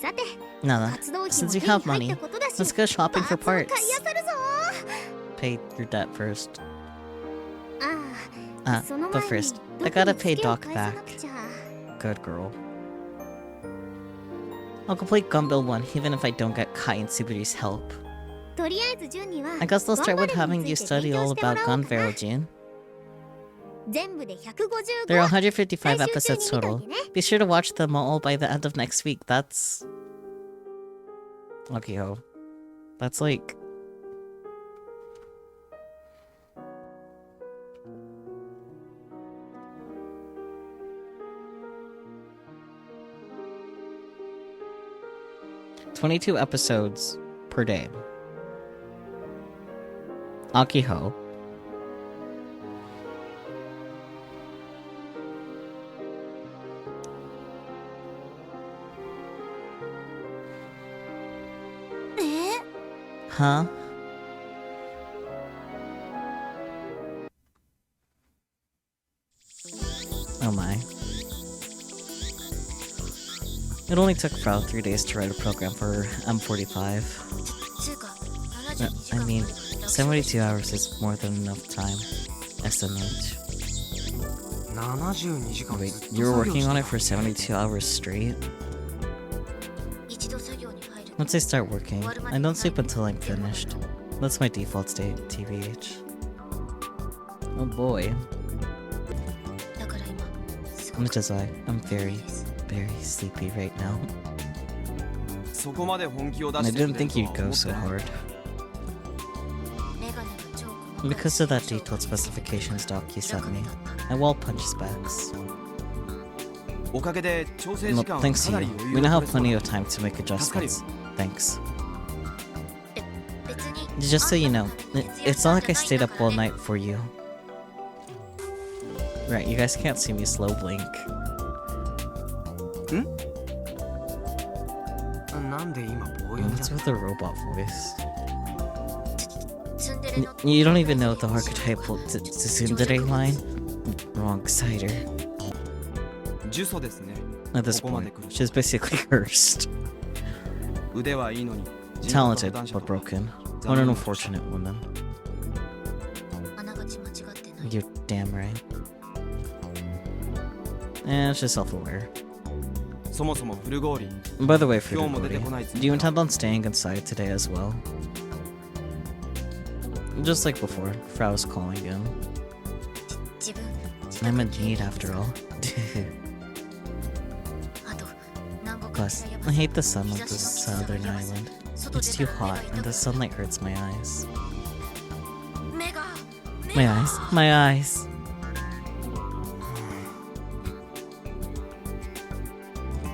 さて Nada, 活動費 since も you 手に have 入っ money, たことだし let's go shopping for パーツを買い parts. 漁るぞ Pay your debt first. ああ Ah, その but 前に first, ど I こに gotta ツ pay ケを Doc 返さな back. くちゃ Good girl. I'll complete Gunbill 1 even if I don't get Kai and Subari's help. とりあえず順には I guess I'll start with 頑張 having れに you ついて study 勉強 all しても about らおう Gun かな Barrel June. 全部で155 There are 155最終 episodes 週に見とい total. てね Be sure to watch them all by the end of next week. That's... Okay, ho. That's like... ...22 episodes per day. Akiho. Huh? Oh my. It only took Frau 3 days to write a program for M45. つうか I mean, 72 hours is more than enough time. SMH. 72時間 Wait, ずっと you were 作業 working して on た it for 72 hours straight? 一度作業に入る Once I start working, I don't sleep until I'm finished. That's my default state, TBH. Oh boy. だから今すご Which く is why I'm very, です very sleepy right now. そこまで本気を出 And I してく didn't れる think と you'd は go 思っ so てない hard. メガネが超細かい Because of that detailed specifications doc you sent me, I wall punch specs. おかげで調整 Well, 時間は thanks か to な you, り余 we 裕 now を have 取れ plenty そう of time to make adjustments. Thanks. 別に Just so you know, it's not like I stayed up all night for you. Right, you guys can't see me slow blink. なんで今棒読み What's だ with the robot voice? ツンデレの You don't even know the archetypal tsundere line? Wrong cider. 呪詛ですね At this ここまで point, 来ると she's basically cursed. 腕はいいのに人格 Talented, と男者 but と broken. 残 What 念 an な unfortunate woman. あながち間違ってない You're damn right. And she's self-aware. そもそもフルゴーリ By the way, 今日も出て Furigori, こない do you intend on staying inside today as well? Just like before, Frau's calling in. 自分 I'm in need after all. あと南国 Plus, I hate the sun of this southern island. It's too hot, and the sunlight hurts my eyes. 目が My eyes, my eyes.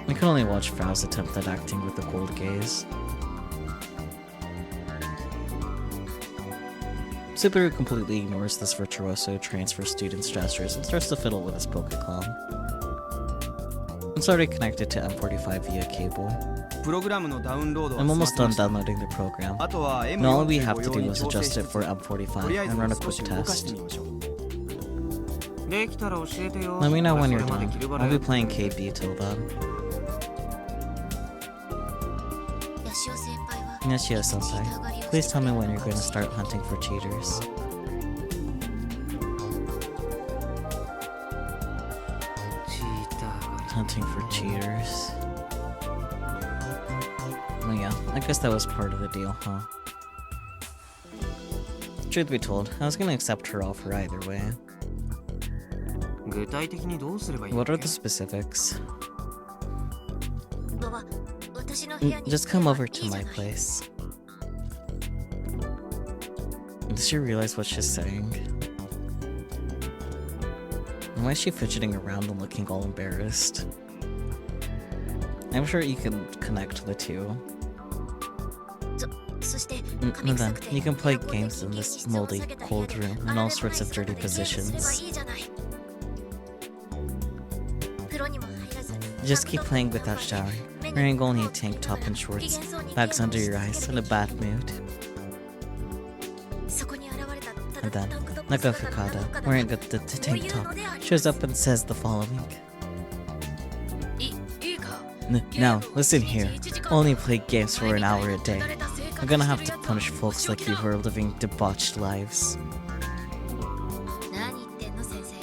I can only watch Frau's attempt at acting with the cold gaze. Subaru completely ignores this virtuoso transfer student's gestures and starts to fiddle with his Pokécom. It's already connected to M45 via cable. プログラムのダウンロードは I'm 済ま almost せま done した downloading the program. あとは And all we have to M45 用 do に is 調整 adjust し it つ for つと M45 りあえ and run a ず少 quick し動かして test. みましょうできたら教えてよ Let me know when そ you're れまで done. 切るば I'll ら be playing KB till then. ヤシオ先輩は Yashio sensei, please tell me when you're going to start hunting for cheaters. チーター Hunting for cheaters. Oh yeah, I guess that was part of the deal, huh? Truth be told, I was gonna accept her offer either way. 具体的にどうすればいい What わ are け the specifics? 馬は私の部屋に Just come over to my place. Does she realize what she's saying? And why is she fidgeting around and looking all embarrassed? I'm sure you can connect the two. そして And then you can play games in this moldy, cold room in all sorts of dirty positions. Just keep playing without showering, wearing only a tank top and shorts, bags under your eyes, in a bad mood. And then, Naga Fukada, wearing the tank top, shows up and says the following. Now, listen here. Only play games for an hour a day. I'm gonna have to punish folks like you who are living debauched lives.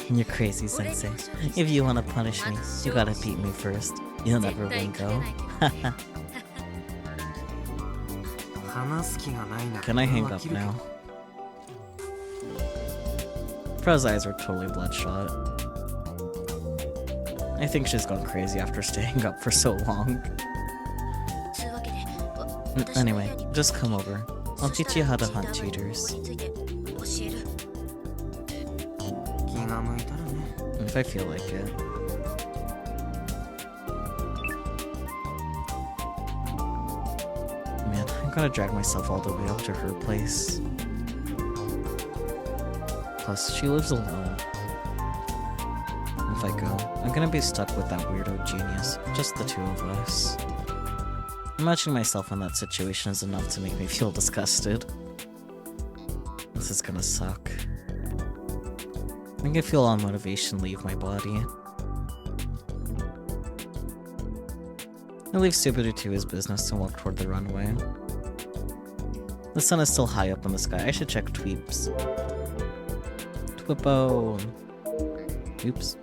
You're crazy, Sensei. If you wanna punish me, you gotta beat me first. You'll never win, though. 話す気がないなら Can I hang 電話 up 切るけど now? Pro's eyes are totally bloodshot. I think she's gone crazy after staying up for so long. Anyway, just come over. I'll teach you how to hunt cheaters. 気が向いたらね If I feel like it. Man, I'm gonna drag myself all the way up to her place. Plus, she lives alone. If I go, I'm gonna be stuck with that weirdo genius. Just the two of us. Imagining myself in that situation is enough to make me feel disgusted. This is gonna suck. I can feel all motivation leave my body. I leave Subaru to his business and walk toward the runway. The sun is still high up in the sky. I should check tweeps. Twippo. Oops.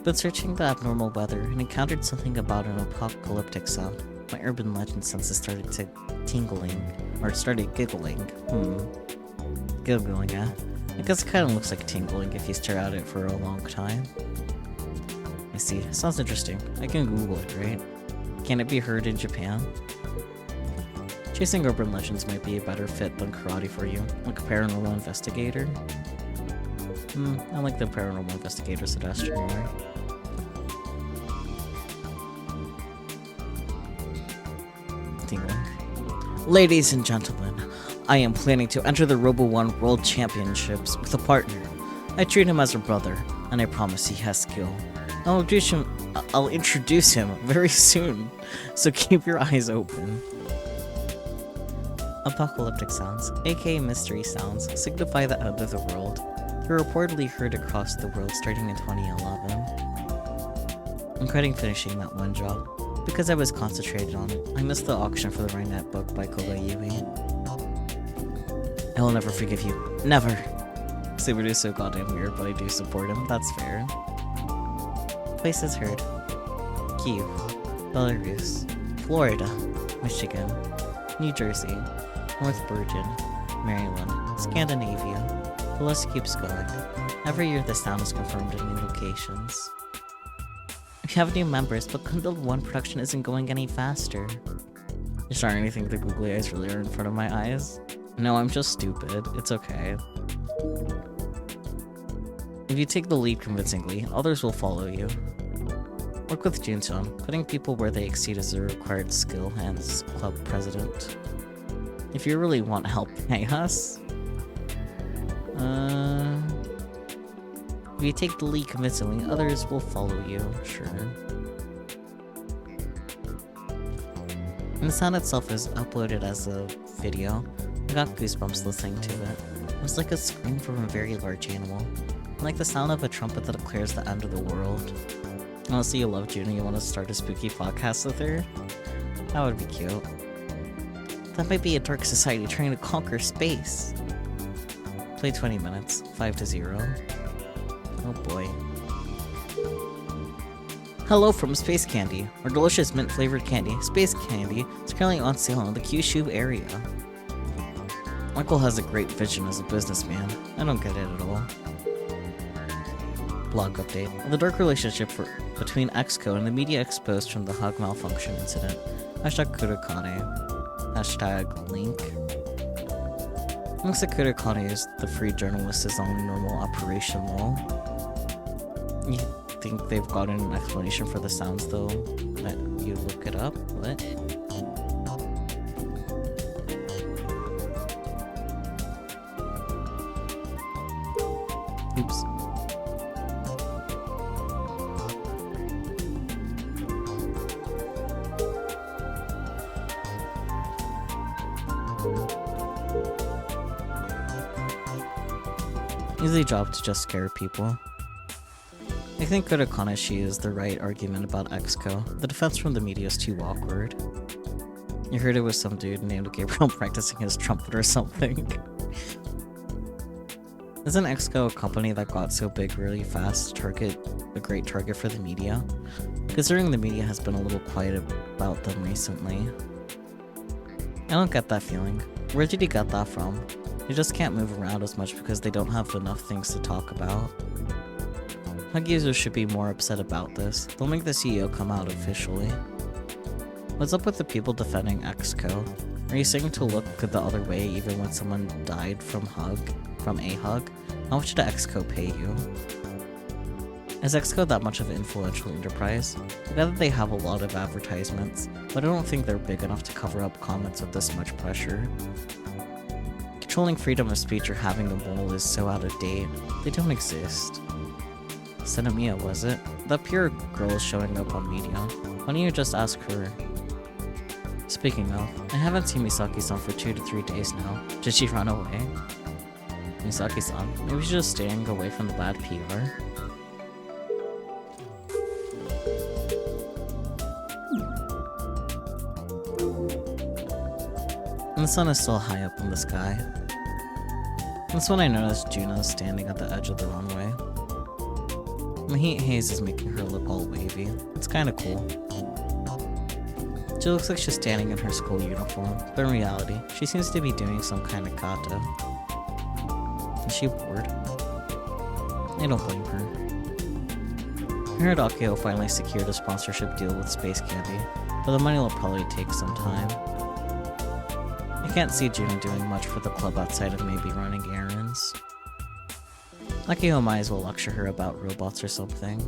But searching the abnormal weather and encountered something about an apocalyptic sound. My urban legend senses started giggling. Giggling, yeah. I guess it kind of looks like tingling if you stare at it for a long time. I see. Sounds interesting. I can Google it, right? Can it be heard in Japan? Chasing urban legends might be a better fit than karate for you, like a paranormal investigator. I like the paranormal investigator suggestion more. Tingling. Ladies and gentlemen, I am planning to enter the Robo 1 World Championships with a partner. I treat him as a brother, and I promise he has skill. I'll introduce him very soon, so keep your eyes open. Apocalyptic sounds, aka mystery sounds, signify the end of the world. They're reportedly heard across the world starting in 2011. I'm quitting finishing that one job. Because I was concentrated on it, I missed the auction for the Rhinet book by Koga Yui. I will never forgive you. Never! Subaru is so goddamn weird, but I do support him. That's fair. Places heard. Kyiv, Belarus, Florida, Michigan, New Jersey, North Virgin, Maryland, Scandinavia. The list keeps going. Every year the sound is confirmed in new locations. We have new members, but Gundam 1 production isn't going any faster. You're starting to think the googly eyes really are in front of my eyes? No, I'm just stupid. It's okay. If you take the lead convincingly, others will follow you. Work with Junson. Putting people where they exceed is a required skill, and as club president. If you really want help, pay us. If you take the lead convincingly, others will follow you, sure. And the sound itself is uploaded as a video. I got goosebumps listening to it. It was like a scream from a very large animal. Like the sound of a trumpet that declares the end of the world. Honestly, you love June and you want to start a spooky podcast with her? That would be cute. That might be a dark society trying to conquer space. Play 20 minutes, 5-0. Oh boy. Hello from Space Candy, our delicious mint-flavored candy. Space Candy is currently on sale in the Kyushu area. Michael has a great vision as a businessman. I don't get it at all. Blog update. The dark relationship between XCO and the media exposed from the hug malfunction incident. Hashtag Kurokane. Hashtag link. Looks like Kurokane is the free journalist is on normal operation lol. You think they've gotten an explanation for the sounds though? That you look it up? What? Oops. Easy job to just scare people. I think Kurokanashi is the right argument about XCO. The defense from the media is too awkward. You heard it was some dude named Gabriel practicing his trumpet or something. Isn't XCO a company that got so big really fast, a great target for the media? Considering the media has been a little quiet about them recently. I don't get that feeling. Where did you get that from? They just can't move around as much because they don't have enough things to talk about. Hug users should be more upset about this. They'll make the CEO come out officially. What's up with the people defending XCO? Are you saying to look the other way even when someone died from a hug? How much did XCO pay you? Is XCO that much of an influential enterprise? I bet that they have a lot of advertisements, but I don't think they're big enough to cover up comments with this much pressure. Controlling freedom of speech or having a mole is so out of date. They don't exist. Senemiya, was it? That pure girl is showing up on media. Why don't you just ask her? Speaking of, I haven't seen Misaki-san for 2 to 3 days now. Did she run away? Misaki-san, maybe she's just staying away from the bad PR. And the sun is still high up in the sky. That's when I noticed Juna standing at the edge of the runway. The heat haze is making her look all wavy. It's kinda cool. She looks like she's standing in her school uniform, but in reality, she seems to be doing some kind of kata. Is she bored? I don't blame her. I heard Akio finally secured a sponsorship deal with Space Candy, but the money will probably take some time. I can't see Juna doing much for the club outside of maybe running errands. Akio might as well lecture her about robots or something.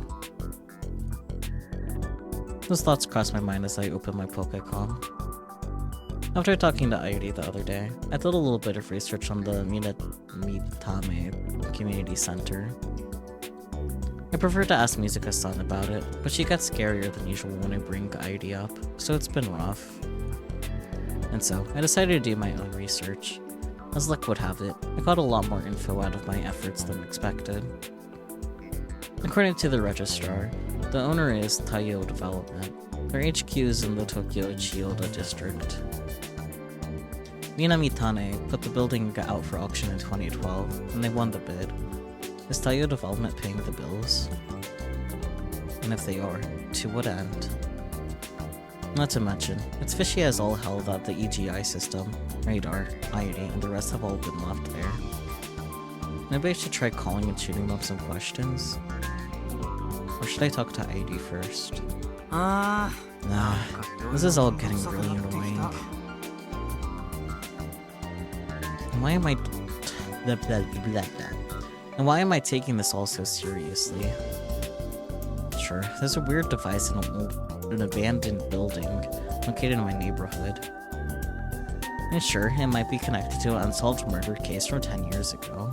Those thoughts crossed my mind as I opened my Pokécom. After talking to Ayuri the other day, I did a little bit of research on the Mitame Community Center. I prefer to ask Mizuka-san about it, but she gets scarier than usual when I bring Ayuri up, so it's been rough. And so, I decided to do my own research. As luck would have it, I got a lot more info out of my efforts than expected. According to the registrar, the owner is Taiyo Development. Their HQ is in the Tokyo Chiyoda district. Minamitane put the building out for auction in 2012, and they won the bid. Is Taiyo Development paying the bills? And if they are, to what end? Not to mention, it's fishy as all hell that the EGI system, radar, IoT, and the rest have all been left there. Maybe I should try calling and shooting them some questions? Or should I talk to ID first? Nah, this is all getting really annoying. And why am I... And why am I taking this all so seriously? Sure, there's a weird device in an abandoned building located in my neighborhood. And sure, it might be connected to an unsolved murder case from 10 years ago.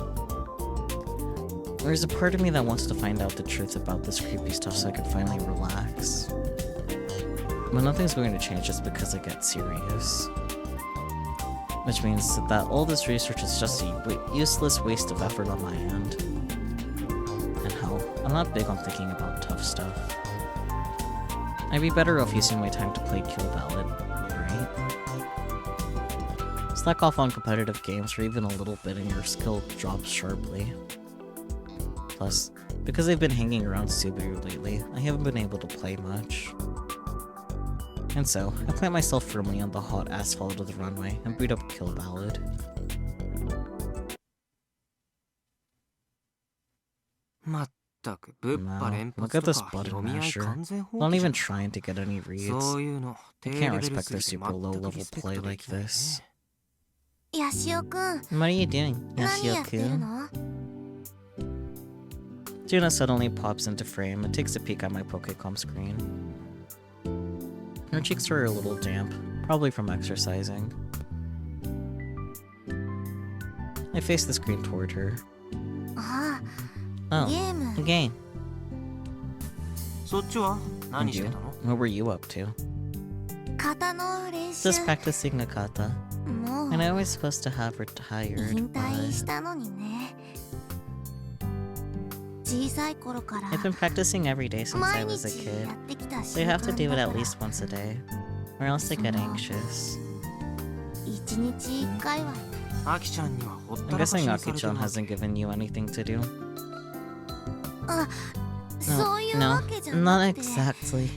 There's a part of me that wants to find out the truth about this creepy stuff so I can finally relax. But nothing's going to change just because I get serious. Which means that all this research is just a useless waste of effort on my end. And hell, I'm not big on thinking about tough stuff. I'd be better off using my time to play Kill Ballad, right? Slack off on competitive games for even a little bit and your skill drops sharply. Plus, Because I've been hanging around Subaru lately, I haven't been able to play much. And so, I plant myself firmly on the hot asphalt of the runway and boot up Kill Ballad. Wow, look at this button masher. Not even trying to get any reads. I can't respect their super low-level play like this. ヤシオくん What are you doing, 何やってる Yashio-kun? の Juna suddenly pops into frame and takes a peek at my Pokécom screen. Her cheeks are a little damp, probably from exercising. I face the screen toward her. ああ Oh, ゲーム a game. そっちは And 何して you? たの What were you up to? 型の練習 Just practicing Nakata. もう And I was supposed to have retired, 引退し but たのにね小さい頃から I've been practicing every day since I 毎 was a 日 kid. やってきた So 習 you have to 慣 do だ it か at ら least once a day, or else I get anxious. 一日一回はアキちゃんにはほった I'm らかし guessing にされてる Aki-chan わけ hasn't given you anything to do. あそういう No, わけじゃ not なくて exactly.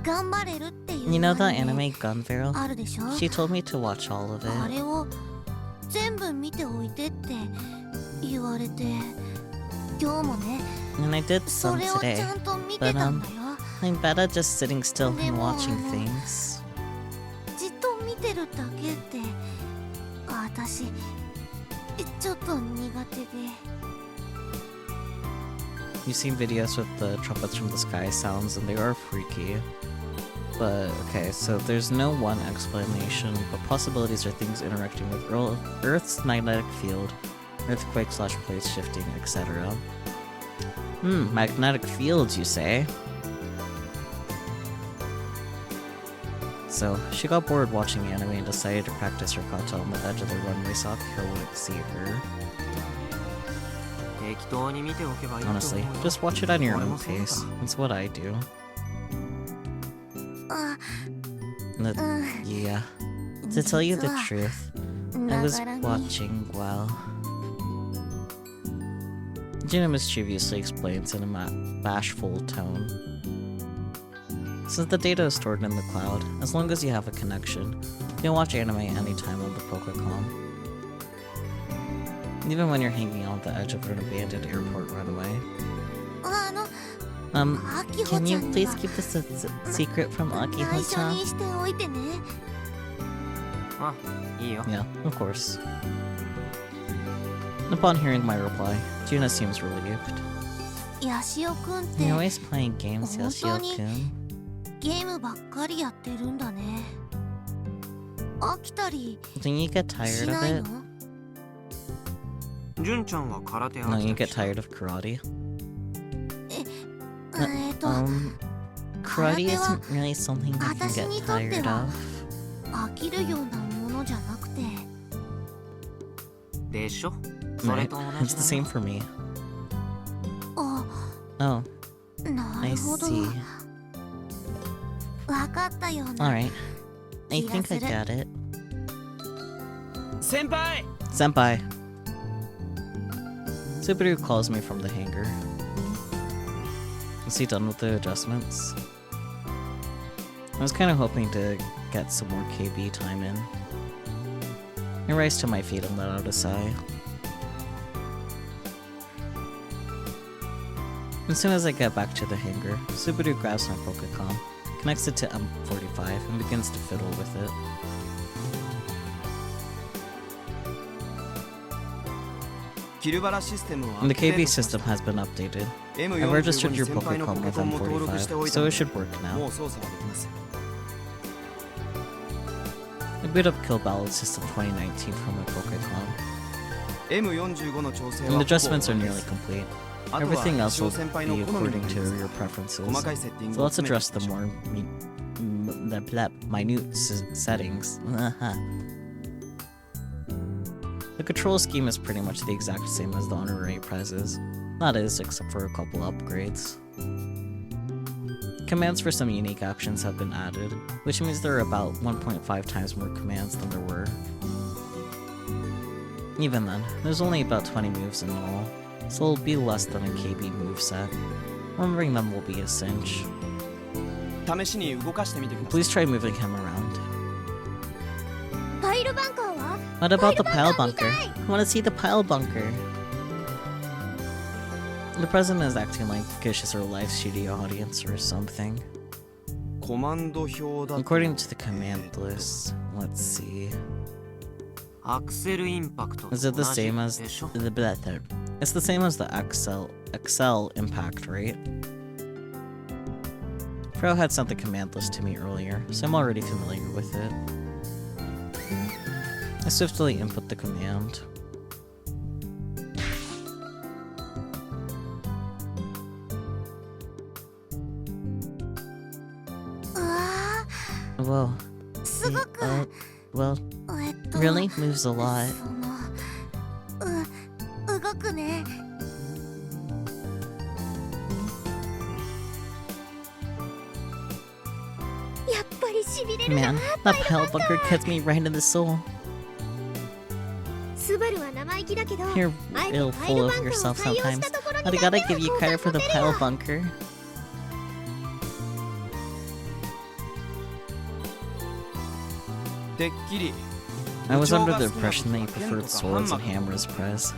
頑張れるっていう You know that アニメ anime Gun Barrel? あるでしょ She told me to watch all of あ it. れを全部見ておいてって言われて今日もね And I did そ some れをち today. ゃんと見てたんだよ I'm better just sitting still and Nemo, watching ano. things. じっと見てるだけって私ちょっと苦手で You've seen videos with the trumpets from the sky sounds and they are freaky. But, okay, so there's no one explanation, but possibilities are things interacting with Earth's magnetic field, earthquake/place shifting, etc. Magnetic fields, you say? So, she got bored watching anime and decided to practice her kata on the edge of the runway so Akira wouldn't see her. 適当に見ておけばいいと思う Honestly, よ just watch it on your 俺 own もそうだ pace. That's what I do. あ Yeah. To tell you the 実は truth, I was ながらに watching while... Gina mischievously explains in a bashful tone. Since the data is stored in the cloud, as long as you have a connection, you can watch anime anytime on the Pokécom. Even when you're hanging out on the edge of an abandoned airport runway. あの Can ち you ゃんに please は keep this a secret from 内緒 Akiho-chan? にしておいてねあいいよ Yeah, of course. Upon hearing my reply, Juna seems relieved. ヤシオくんって You're always playing games, 本当に Yoshio-kun. ゲームばっかりやってるんだね飽きたり Don't you get し tired of ない it? の純ちゃんは空手 No, 飽 you きた get りした tired of karate. 空 Karate は isn't really something you can 私 get にとって tired は of. 飽きるようなものじゃなくてでしょそれ Right? と同 It's じ the だよ same for me. あ Oh, な I るほど see. わかったような Alright. I 気が think す I る get it. 先輩 Senpai! Subaru calls me from the hangar. Is he done with the adjustments? I was kind of hoping to get some more KB time in. I rise to my feet and let out a sigh. As soon as I get back to the hangar, Subaru grabs my Pokécom, connects it to M45, and begins to fiddle with it. And the KB system has been updated. I've registered your Pokécom with M45, so it should work now. I boot up Kill Ballad System 2019 from my Pokécom. And the adjustments are nearly complete. Everything else will be according to your preferences. So let's address the more minute settings. The control scheme is pretty much the exact same as the honorary prizes. That is, except for a couple upgrades. Commands for some unique actions have been added, which means there are about 1.5 times more commands than there were. Even then, there's only about 20 moves in all, so it'll be less than a KB moveset. Remembering them will be a cinch. 試しに動かしてみてください。 Please try moving him around. パイルバンカーは What about the pile bunker? I want to see the pile bunker. The president is acting like Gish's or live studio audience or something. コマンド表だと According to the command list, let's see. アクセルインパクトと同 Is じ it the same as でしょ the It's the same as the Excel impact, right? Pro had sent the command list to me earlier, so I'm already familiar with it. I swiftly input the command. Whoa. すごく Well, really? Moves a lot. 動くね。やっぱりしびれるな。 Man, that pile bunker gets me right in the soul. スバルは生意気だけど、 You're あえて real パイ full ル of バンカーを yourself 採用 sometimes. したところに But I だ gotta け give you は credit for the 好感 pile 持てるわ。 bunker. I was under the impression that you preferred swords and hammers, Prez.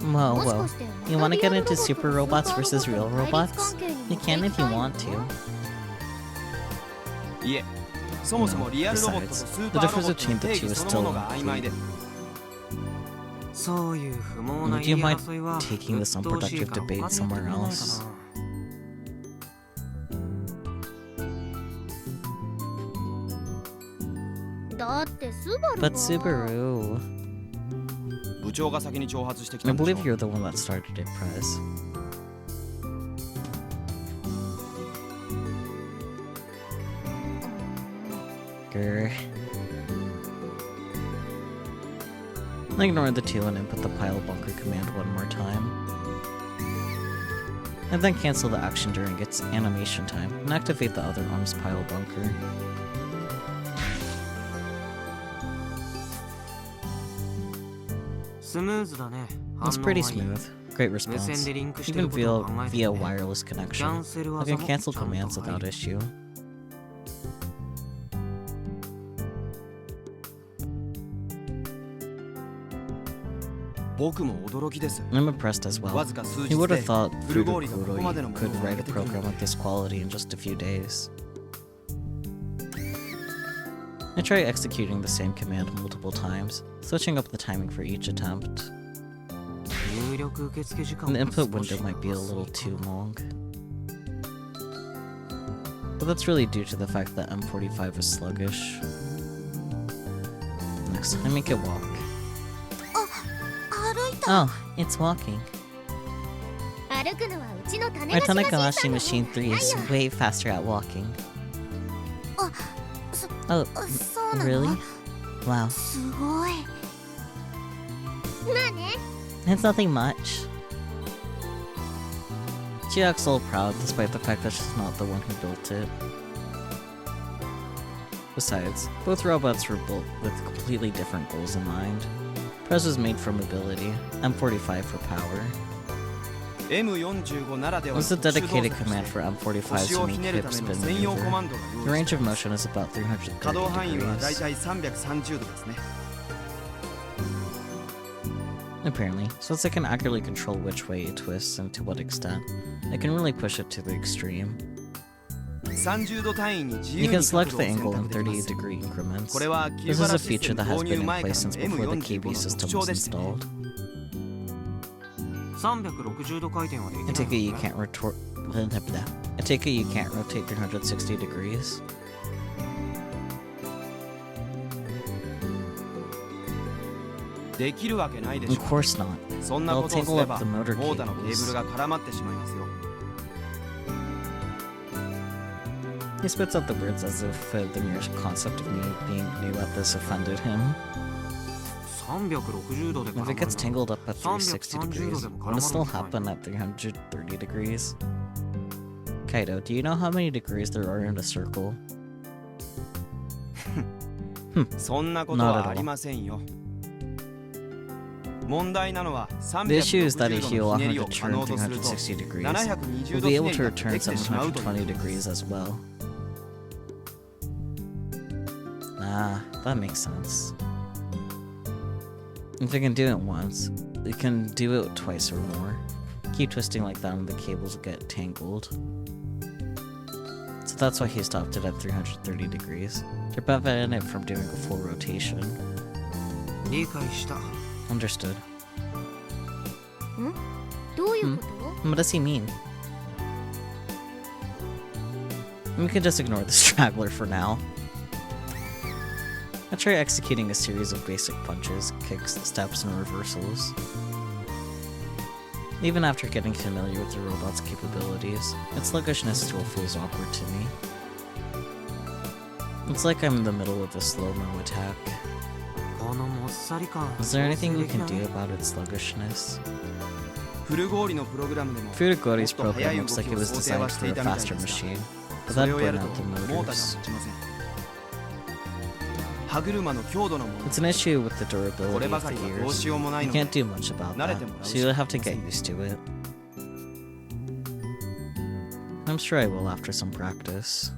Whoa, whoa. You want to get into super robots versus real robots? You can if you want to. いえ、そもそもリアルロボットと Besides, スー the パーロボ difference ットの between 定 the two 義 is その still ものが曖昧で unclear. そういう不毛な Do 言 you い mind 争いは taking this 鬱陶しい unproductive から debate 他でやってく somewhere れないか else? な。だってスバルは But Subaru... 部長が先に挑発してき I たんでし believe ょ you're the one that started it, Prez. Grr. Ignore the two and input the pile bunker command one more time. And then cancel the action during its animation time and activate the other arm's pile bunker. It's pretty smooth. Great response. Even via wireless connection. I can cancel commands without issue. I'm impressed as well. Who would have thought Furuguroi could write a program with this quality in just a few days? I try executing the same command multiple times, switching up the timing for each attempt. The input window might be a little too long. But that's really due to the fact that M45 is sluggish. Next, I make it walk. 歩いた。 Oh, it's walking. 歩くのはうちの種 Our 子島 Tanakanashi の Machine 3 is way faster at walking. あ、 Oh, そうなの really? Wow. すごい。まあね。 It's nothing much. She acts all proud despite the fact that she's not the one who built it. Besides, both robots were built with completely different goals in mind. Prez was made for mobility, M45 for power. There's a dedicated command for M45s to make hip spin maneuver. The range of motion is about 330 degrees. Apparently, since I can accurately control which way it twists and to what extent, I can really push it to the extreme. You can select the angle in 30-degree increments. This is a feature that has been in place since before the KB system was installed. I take it you can't I take it you can't rotate 360 degrees. Of course not. I'll tangle up the motor cables. He spits out the words as if the mere concept of me being new at this offended him. If it gets tangled up at 360 degrees, will it still happen at 330 degrees? Kaido, do you know how many degrees there are in a circle? そんなことはありませんよ。問題なのは The issue is that 360 if 度 you のひねりを want 可 to 能 turn とすると 360 degrees, 720 you'll 度 be ひ able ねり to が return できてしまうという 720 degrees as well. Ah, that makes sense. If you can do it once, you can do it twice or more. Keep twisting like that and the cables get tangled. So that's why he stopped it at 330 degrees. To prevent it from doing a full rotation. 理解した。 Understood. どういうこと What does he mean? We can just ignore the straggler for now. I try executing a series of basic punches, kicks, steps, and reversals. Even after getting familiar with the robot's capabilities, its sluggishness still feels awkward to me. It's like I'm in the middle of a slow-mo attack. このもっさり感。 Is there anything we can do about its sluggishness? フルゴーリのプログラムでも Furigori's もっと速 program い looks 動 like き it を was 想定 designed はし for て a いたみたい faster ですが machine, そ but れ that'd をや burn ると out the モーターが motors. 持ちません。歯車の強度の問 It's 題 an issue with the これ durability ば of か the りはどう gears. しようもない You ので can't do much about that, so you'll have to get used to it. I'm sure I will after some practice.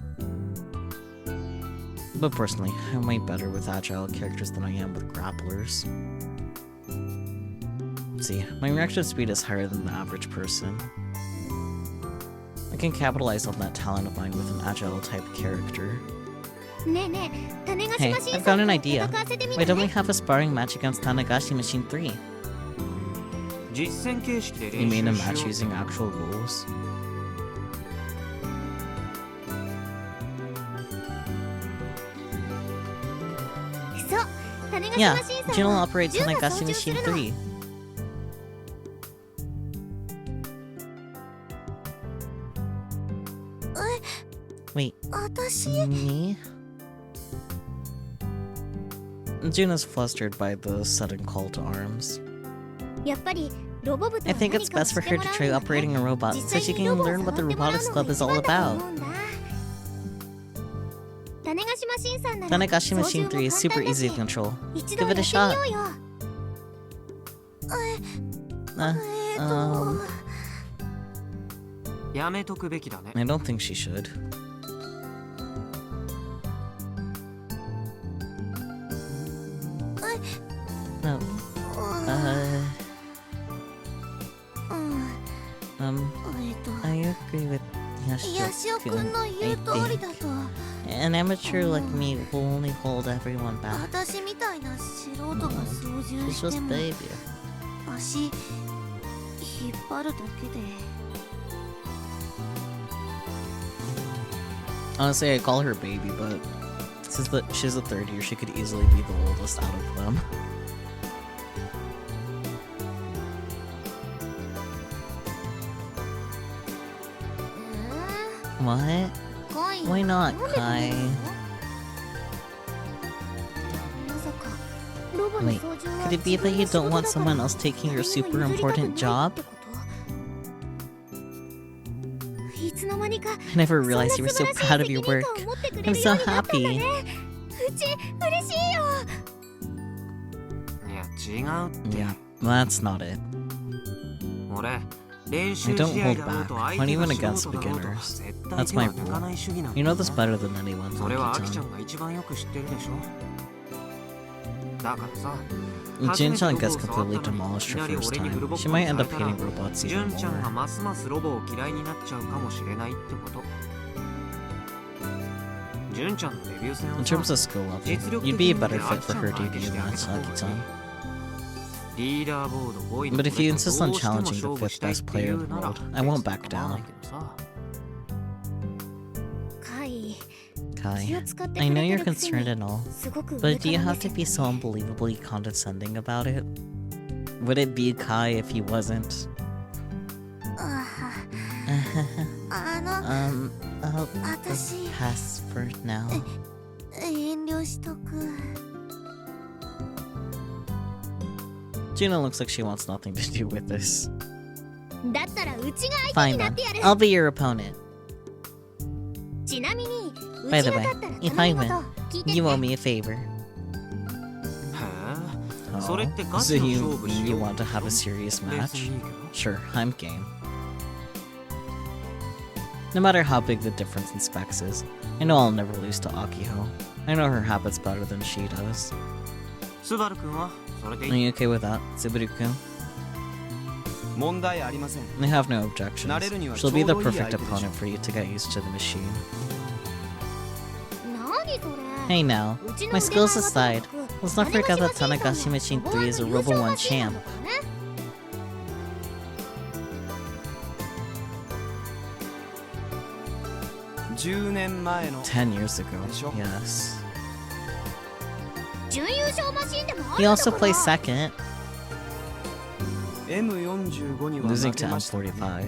But personally, I'm way better with agile characters than I am with grapplers. Let's see, my reaction speed is higher than the average person. I can capitalize on that talent of mine with an agile type character. ねえねえ、種子 Hey, マシン I've さ got ん an と idea. 戦わせてみ Why る don't we ね。 have a sparring match against Tanagashi Machine 3? 実戦形式で You 練 mean a 習 match しよ using actual rules? そう、種子 Yeah, マシンさん Juno は operates 銃が Tanagashi 操縦す Machine るの。 3. 私、 Me? Juno's flustered by the sudden call to arms. やっぱりロボ部と I は think 何 it's かを best 知 for って her も to らう try のが operating a robot 実 so 際 she に can ロボを learn what the 触ってもらう Robotics のが Club is 一 all 番だと about. 思うんだ。種子マシンさんなら Tanagashi 操縦 Machine も 3 is super 簡単だ easy し to control. 一度 Give やっ it て a み shot. ようよ。 やめとくべきだね。 I don't think she should. No. うん、 I agree with ヤシオくんの言う通りだと An amateur like me will only hold everyone back. 私みたいな素人が操縦 She's して just も baby. 足引っ張るだけで Honestly, I call her baby, but since she's a third year, she could easily be the oldest out of them. What? コイン Why not, なんで食べ Kai? るのまさかロボの Wait, 操縦は could it be that you don't want someone else taking your super important job? いつの間にか I never realized you were so proud of your work. I'm so happy. うち嬉しいよ。いや違うって。 Yeah, that's not it. 俺、練習 I don't 試合 hold だろうと back, 相 not 手 even が against 素人だろうと beginners. 絶対 That's 手 my は抜かない主義なんだ You よ know this な。 better than anyone, それはアキちゃ Monkey-chan. んが一番よく知ってるでしょ。だからさ、 Jin-chan gets completely demolished her first time. She might end up hating robots ジ even ュンちゃんが more. ますますロボを嫌いになっちゃうかもしれないってこと。ジュンちゃんのデビュー戦 In を terms さ、 of skill level, you'd be a better fit for her debut match, Aki-chan. リーダーボード5位の But if you insist on どうしても challenging the 勝負 fifth したいっ best て player い in う the なら world, I won't back 構わな down. いけどさ。カイ、 Kai, 気を使ってく I れ know て you're るくせに concerned and all, すごく but do you 上から have to 目 be 線 so unbelievably condescending about it? Would it be Kai if he wasn't? あの I'll 私 pass for now. 遠慮しとく。 Juno looks like she wants nothing to do with this. だったらうちが相手に Fine な then. ってやる。 I'll be your opponent. ちなみに By うち the が way, 勝ったら if 頼 I むこ win, と聞いて you て owe me a favor. へえ、 Oh, それってガ so チの you 勝負し mean よ you う want to have a serious 別 match? にいいけど。 Sure, I'm game. No matter how big the difference in specs is, I know I'll never lose to Akiho. I know her habits better than she does. スバル君はそれで Are いい。 you okay with that, Subaru-kun? 問題ありません。 I have no objections. 慣れるには She'll be the ちょうどいい perfect 相手でしょ。 opponent for you to get used to the machine. 何それ Hey now, うちの my 腕前 skills はとも aside, かく let's not forget that Tanagashi 種 Machine マ 3 is a シンの Robo 1優勝マシンな champ. んだからね10年前の 10 years ago, Sure. yes. 準優勝マシンでもあ He るんだ also か plays ら second, M45 には losing 負け to ましたね。 M45.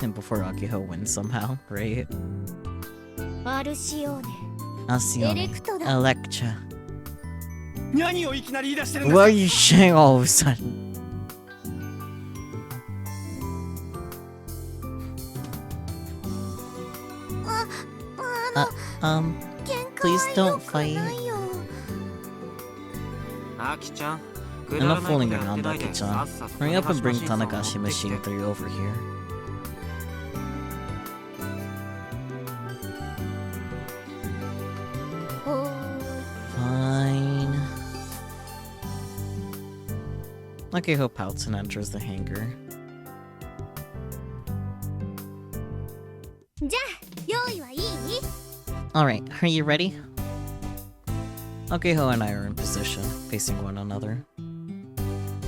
And before Akiho wins somehow, right? アルシオーネ Alcione, Electra. Electra. 何をいきなり言い出してるんで What す are you saying all of a sudden? Please don't fight. アキちゃん、 I'm not fooling around, Aki-chan. Hurry up and bring Tanagashi Machine 3 over here. Fine. Akiho pouts and enters the hangar. じゃあ用意はいい Alright, are you ready? Akiho and I are in position, facing one another.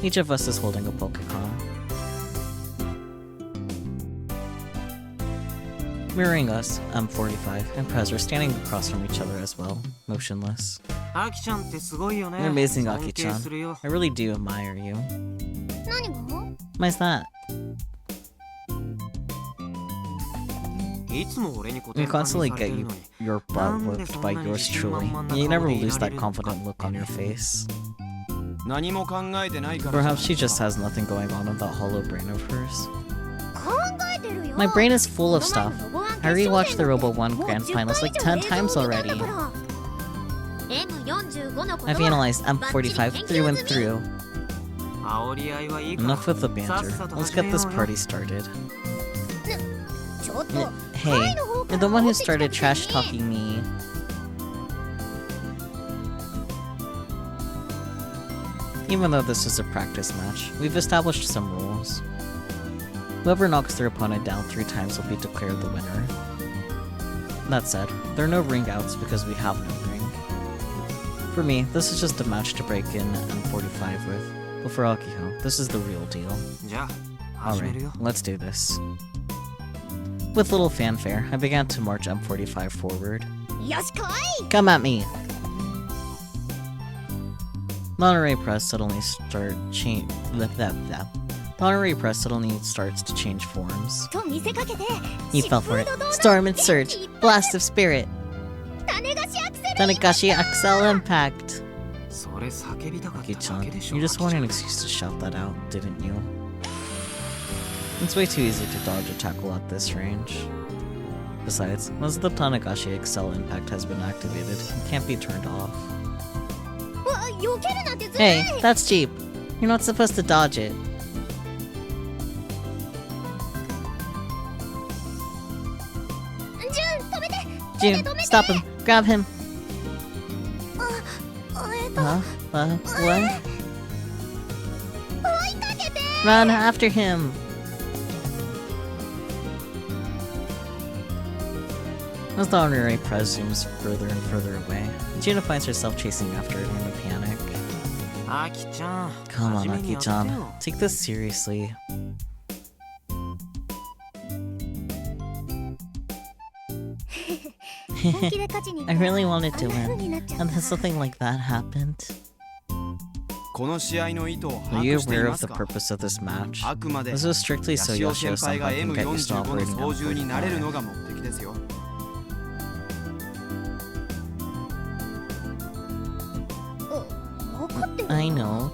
Each of us is holding a Pokemon. Mirroring us, M45 and Prez are standing across from each other as well, motionless. アキちゃんってすごいよね。 You're amazing, 尊敬 Aki-chan. するよ。 I really do admire you. 何が Why's that? いつも俺にコ You テンパンにさ constantly れて get るのに。 your butt whipped by yours truly. You never lose that confident look on your face. 何も考えてないから。 Perhaps she just has nothing going on in that hollow brain of hers. 考えてるよ My brain is full of この stuff. 前のロボワン I 決勝 rewatched the 戦 Robo 1もう Grand 10 Finals like 10 times 以上 already. 映像を見たんだから M45 のこと I've は analyzed M45 through and through. 煽り合いはいいから。 Enough with the banter. Let's get this party started. ちょっと Hey, you're the one who started trash talking me. Even though this is a practice match, we've established some rules. Whoever knocks their opponent down 3 times will be declared the winner. That said, there are no ring outs because we have no ring. For me, this is just a match to break in M45 with, but for Akiho, this is the real deal. じゃあ、始め Alright, るよ。 let's do this. With little fanfare, I began to march M45 forward. よし来い Come at me! Monterey Press suddenly start change. Monterey Press suddenly starts to change forms. と見せかけて You fell for it. Storm and Surge! Blast of Spirit! 種菓子アクセル Tanagashi Axel Impact! それ叫びたかっただ Aki-chan, けでしょ。 you just wanted an excuse to shout that out, didn't you? It's way too easy to dodge a tackle at this range. Besides, once the Tanagashi Excel Impact has been activated, it can't be turned off. うわ避けるなんてずるい Hey, that's cheap! You're not supposed to dodge it. ジュン止めて June, stop him! Grab him! あ Huh? What? 追いかけて Run after him! As the honorary press zooms further and further away, Juna finds herself chasing after it in a panic. アキちゃん。 Come on, 真面目にやってよ Aki-chan. Take this seriously. I really wanted to win, and then something like that happened. この試合の意図を Are 把 you 握してい aware ま of す the か purpose of this match? あくまで This is strictly so 八尾先輩が Yoshio-san can get used to M45 の operating 操縦になれるの M45. が目的ですよ。分かってる I know.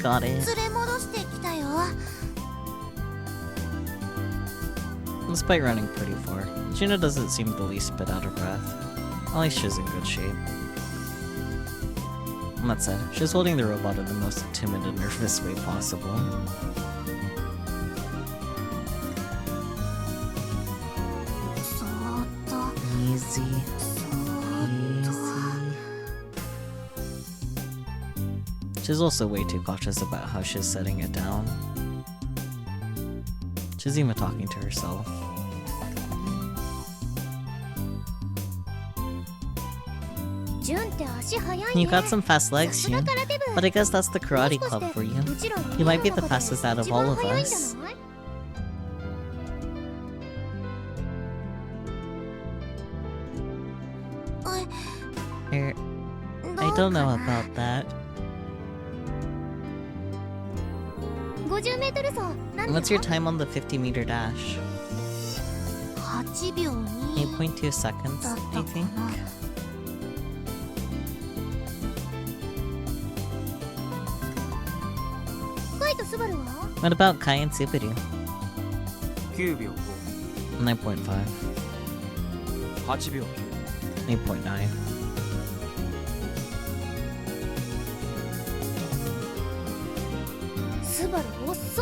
got it. 連れ戻してきたよ。 Despite running pretty far, Juno doesn't seem the least bit out of breath. At least she's in good shape. That said, she's holding the robot in the most timid and nervous way possible. Easy. She's also way too cautious about how she's setting it down. She's even talking to herself. You got some fast legs, Jun. But I guess that's the karate club for you. You might be the fastest out of all of us. I don't know about that. What's your time on the 50-meter dash? 8秒2 8.2 seconds, I think. What about Kai and Subaru? 9秒 9.5. 8秒 8.9.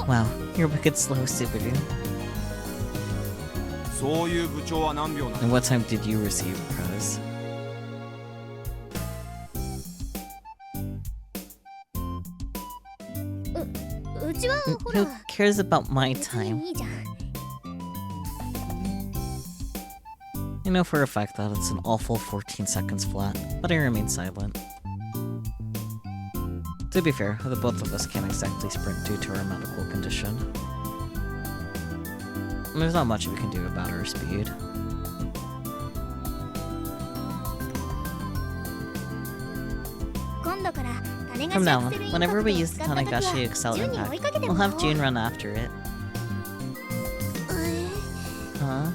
Wow, you're wicked slow, Subaru. そういう部長は何秒なの And what time did you receive Prez? Who cares about my time? I know for a fact that it's an awful 14 seconds flat, but I remain silent. To be fair, the both of us can't exactly sprint due to our medical condition. There's not much we can do about our speed. From now on, whenever we use the Tanagashi Excel Impact, we'll have June run after it. Huh?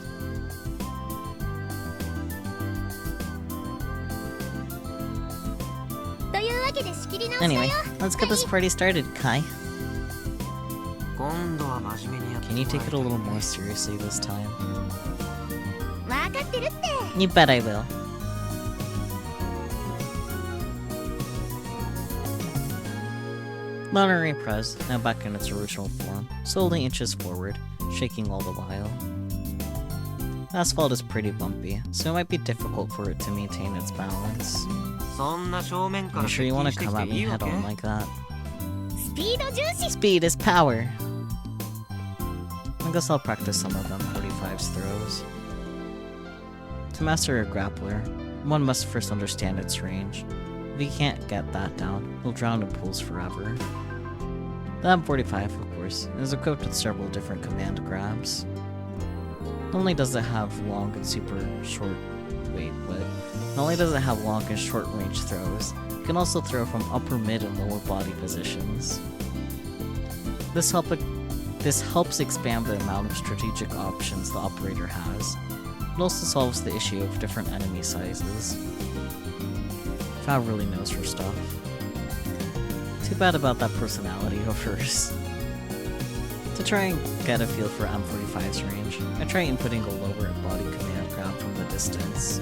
Anyway, let's get this party started, Kai. 今度は真面目にやって Can you take it a little more seriously this time? 分かってるって。 You bet I will. Monterey Prez, now back in its original form, slowly inches forward, shaking all the while. Asphalt is pretty bumpy, so it might be difficult for it to maintain its balance. そんな正面か Are ら you sure you 接 want 近 to してき come て at い me いわ head け on like that? スピード重視。 Speed is power! I guess I'll practice some of M45's throws. To master a grappler, one must first understand its range. If you can't get that down, you'll drown in pools forever. The M45, of course, is equipped with several different command grabs. Not only does it have long and short range throws, it can also throw from upper, mid, and lower body positions. This helps expand the amount of strategic options the operator has. It also solves the issue of different enemy sizes. Fao really knows her stuff. Too bad about that personality of hers. To try and get a feel for M45's range, I try inputting a lower body command grab from the distance.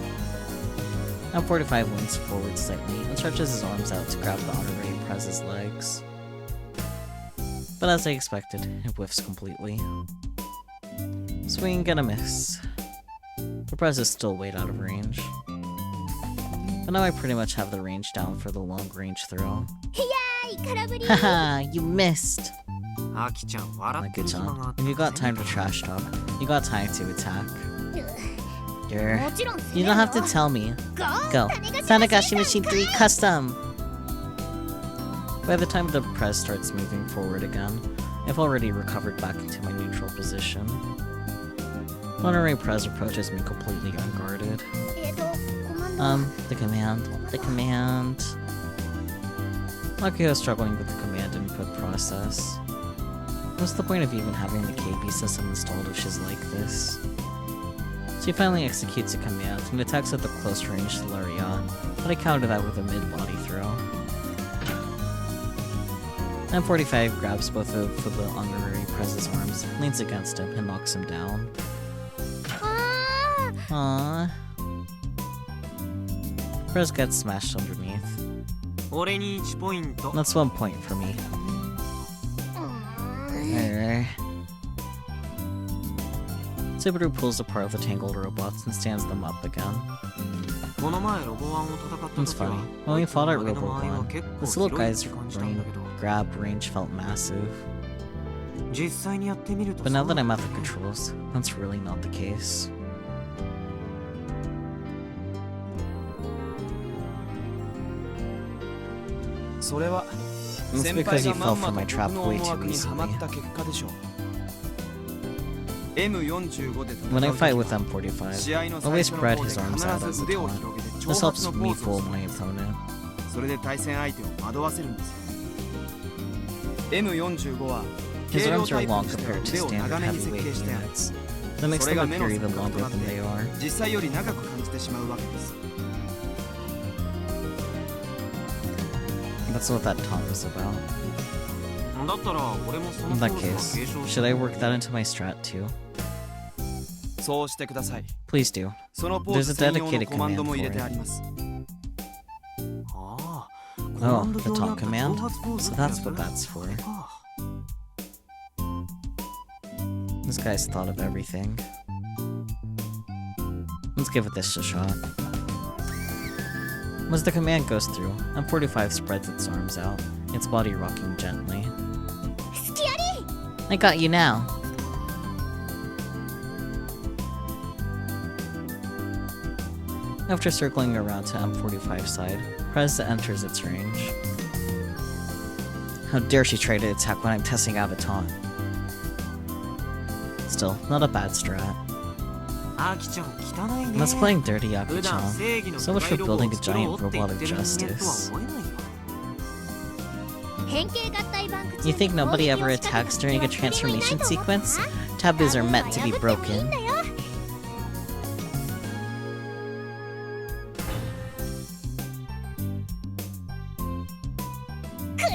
M45 leans forward slightly and stretches his arms out to grab the honorary Prez's legs. But as I expected, it whiffs completely. Swing and a miss. The Prez is still way out of range. But now I pretty much have the range down for the long range throw. Haha, you missed! アキちゃん笑ってる暇があ Like った if you got ぜ time to trash talk, you got time to attack. もちろん You don't have to tell me. Go. Tanagashi Machine 3 Custom! By the time the Prez starts moving forward again, I've already recovered back into my neutral position. Monterey Prez approaches me completely unguarded. コマンド The command. Akio is struggling with the command input process. What's the point of even having the KB system installed if she's like this? She finally executes a command and attacks at the close range Lariat, but I counter that with a mid-body throw. M45 grabs both of the honorary Prez's arms, leans against him, and knocks him down. Aww. Prez gets smashed underneath. 俺に1ポイント。 That's 1 point for me. Subaru pulls apart the tangled robots and stands them up again. この前ロボ1を戦った It's 時は funny. When we fought at 俺の Robo 周りは 1, 結構 this little 広い guy's って感じたんだけど、 grab range felt massive. 実際にやってみると But now that そう I'm at the controls, that's really not the case. それは It's 先 because 輩 you がま fell ん for ま my と trap 僕の way 思 too 惑にはまっ easily. た結果でしょう。M45 で戦 When I う fight 時 with は M45, 試合の I 最 always 初の spread 方で his arms out 必 as ず a 腕を taunt. 広げて This 挑発 helps のポ me ーズを fool し my ます opponent. それで対戦相手を惑わせるんですよ。M45 は His 軽量 arms タ are イプ long にして compared は to 腕を standard 長めに設計 heavyweight してある。 units. That makes そ them れが目の appear 錯 even 覚と longer なっ than て they are. 実際より長く感じてしまうわけです。 That's what that taunt was about. だったら俺もその In ポ that ーズは case, 継承し should I work that into my strat too? そうしてください。 Please do. そのポーズ There's a 専用の dedicated コマンド command も for 入れて it. あります。ああ、 Oh, コマンド the 上にあ taunt った command? 挑発ポーズ So ってや that's つ what that's for. か This guy's thought of everything. Let's give it this a shot. As the command goes through, M45 spreads its arms out, its body rocking gently. I got you now. After circling around to M45's side, Prez enters its range. How dare she try to attack when I'm testing out a taunt? Still, not a bad strat. アキちゃん汚いね。 Let's playing dirty 普段 Aki-chan. 正義の So much 巨 for 大ロボを building a 作ろう giant って言 robot っ of てる人間とは justice. 思えないよ。変形合体バンク中 You think の攻 nobody 撃 ever を仕掛け attacks た during a 敵は誰もいない transformation と思った sequence? Taboos are meant to be 破ってもいいん broken. だよ。くらえ、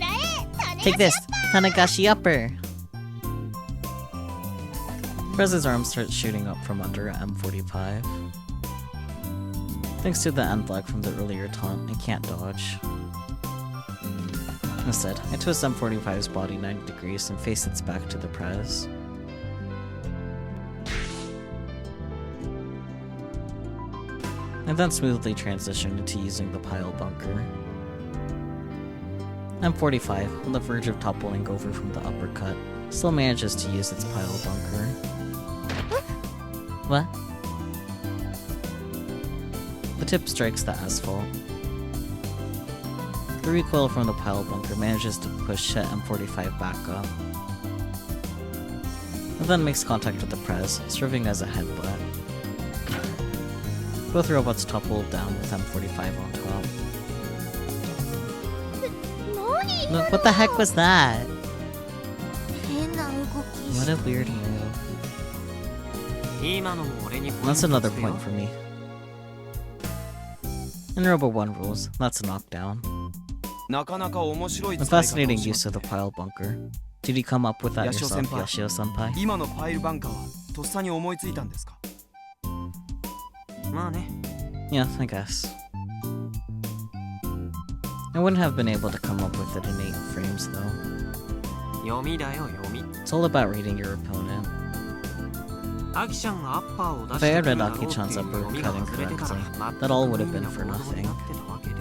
Take this, Tanagashi upper! Prez's arms start shooting up from under M45. Thanks to the end lag from the earlier taunt, I can't dodge. Instead, I twist M45's body 90 degrees and face its back to the Prez. I then smoothly transition into using the pile bunker. M45, on the verge of toppling over from the uppercut, still manages to use its pile bunker. What? The tip strikes the asphalt. The recoil from the pile bunker manages to push M45 back up. It then makes contact with the Prez, serving as a headbutt. Both robots topple down with M45 on top. 何今の Look, what the heck was that? 変な動き What a weird move. 今のも俺にポイン That's ト another つくよ point for me. In Robo 1 rules, that's a knockdown. なかなか面白い A 使い方を fascinating しま use す of ね the pile bunker. Did you come up with that Yashio yourself, senpai. Yashio-senpai? 今のパイルバンカーはとっさに思いついたんですか？まあね。 Yeah, I guess. I wouldn't have been able to come up with it in 8 frames, though. 読みだよ読み。 It's all about reading your opponent. アキちゃんがアッパーを出 If し I て had くる read だろうっていう Aki-chan's 読みが uppercut 外れてたら incorrectly, 全 that all く would have 無意 been 味な for 行動に nothing. なってたわけで。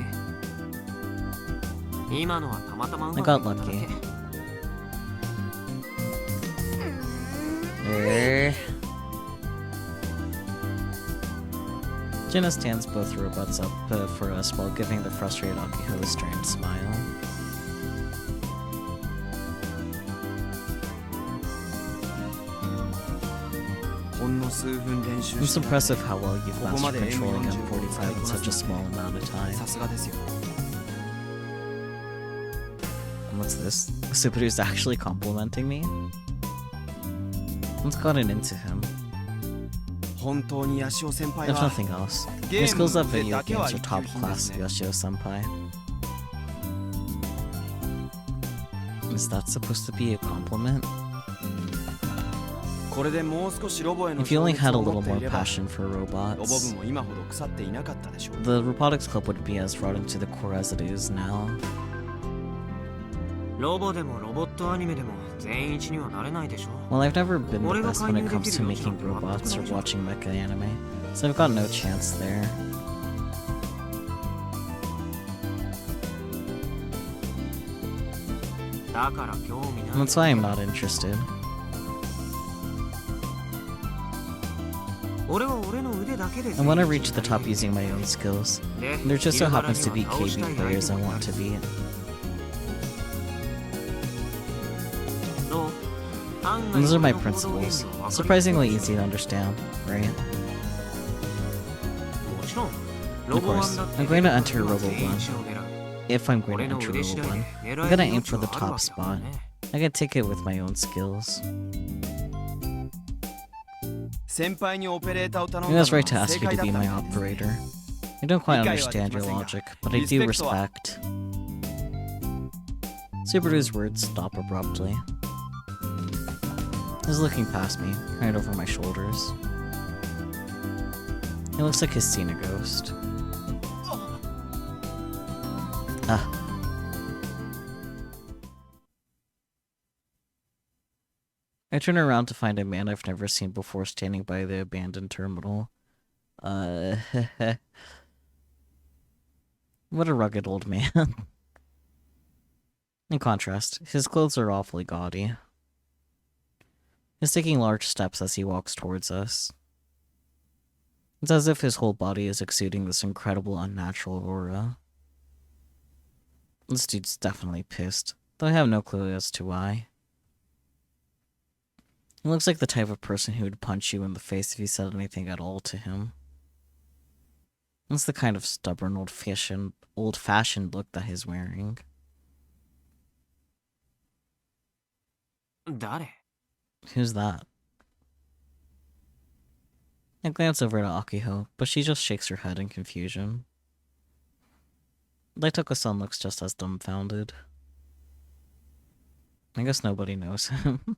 今のはたまたまうま I くい got っただけ。 lucky. Jenna stands both robots up for us while giving the frustrated Akiho a strained smile. It's impressive how well you've mastered controlling M45 in such a small amount of time. さすがですよ。 And what's this? Subaru's actually complimenting me? What's gotten into him? 本当にヤシオ先輩 If は nothing else, ゲ your ーム skills at で video だけは games are 一級 top 品で class, すね。 Yoshio-senpai. Is that supposed to be a compliment? これでもう少しロボへの If you only 情熱 had a を持 little ってい more れば passion for ロボ robots, 部も今ほど腐っていなかったでしょう。 the Robotics Club wouldn't be as rotten to the core as it is now. ロボでもロボットアニメでも全員一にはなれないでしょ。 Well, I've never been the best when it comes to making robots or watching mecha anime, so I've got no chance there. だから興味ない。 That's why I'm not interested. 俺は俺の腕だけで I want to reach the top using my own skills. There just so happens to be KB players I want to be. どう？ And those are my principles. Surprisingly easy to understand, right? もちろん。 Of course, I'm going to enter Robo 1. If I'm going to enter Robo 1, I'm gonna aim for the top spot. I can take it with my own skills. 先輩にオペレーターを頼ん It だ was の right to は ask 正 you 解 to だっ be た my みたいですね。 operator. I don't quite understand your logic, but I do respect. Subaru's words stop abruptly. He's looking past me, right over my shoulders. He looks like he's seen a ghost. Ah. I turn around to find a man I've never seen before standing by the abandoned terminal. What a rugged old man. In contrast, his clothes are awfully gaudy. He's taking large steps as he walks towards us. It's as if his whole body is exuding this incredible unnatural aura. This dude's definitely pissed, though I have no clue as to why. He looks like the type of person who would punch you in the face if you said anything at all to him. That's the kind of stubborn old-fashioned look that he's wearing. 誰？ Who's that? I glance over to Akiho, but she just shakes her head in confusion. Daitoku-san looks just as dumbfounded. I guess nobody knows him.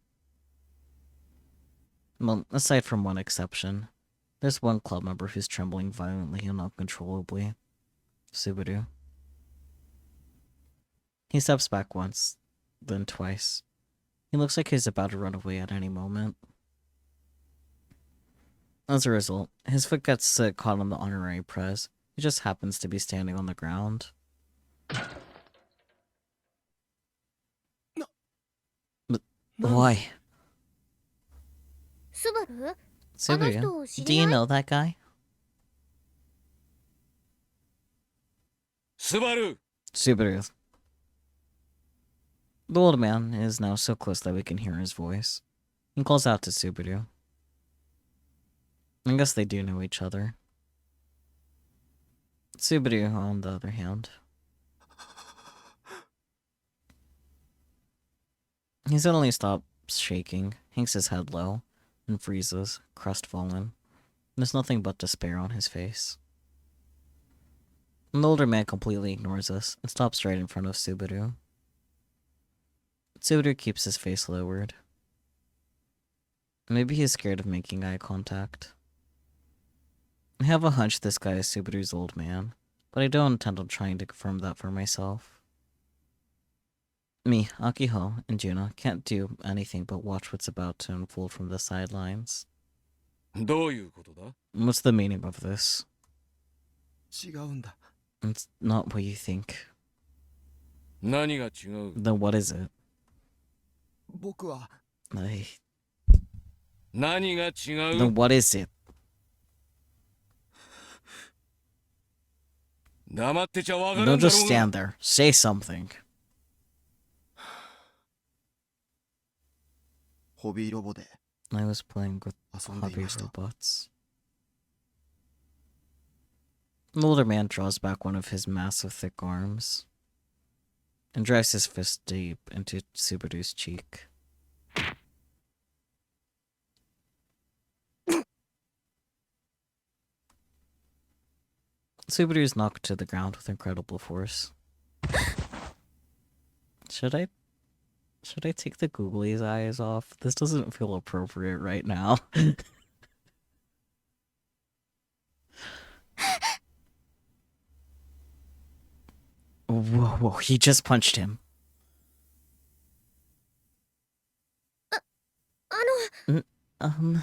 Well, aside from one exception, there's one club member who's trembling violently and uncontrollably. Subaru. He steps back once, then twice. He looks like he's about to run away at any moment. As a result, his foot gets caught on the honorary press. He just happens to be standing on the ground. But why? Subaru? Do you know that guy? Subaru! Subaru. The old man is now so close that we can hear his voice. He calls out to Subaru. I guess they do know each other. Subaru, on the other hand. He suddenly stops shaking, hangs his head low, and freezes, crestfallen. There's nothing but despair on his face. The older man completely ignores us and stops right in front of Subaru. Subaru keeps his face lowered. Maybe he's scared of making eye contact. I have a hunch this guy is Subaru's old man, but I don't intend on trying to confirm that for myself. Me, Akiho, and Juna can't do anything but watch what's about to unfold from the sidelines. どういうことだ？ What's the meaning of this? 違うんだ。 It's not what you think. 何が違う？ Then what is it? 僕は 何が違う？ Then what is it? 黙ってちゃわからんだ Don't ろう just が。 stand there. Say something. ホビーロボで I was playing with 遊んでい hobby ました。 robots. The older man draws back one of his massive thick arms and drives his fist deep into Subaru's cheek. Subaru is knocked to the ground with incredible force. Should I Should I take the googly's eyes off? This doesn't feel appropriate right now. Whoa, he just punched him. あの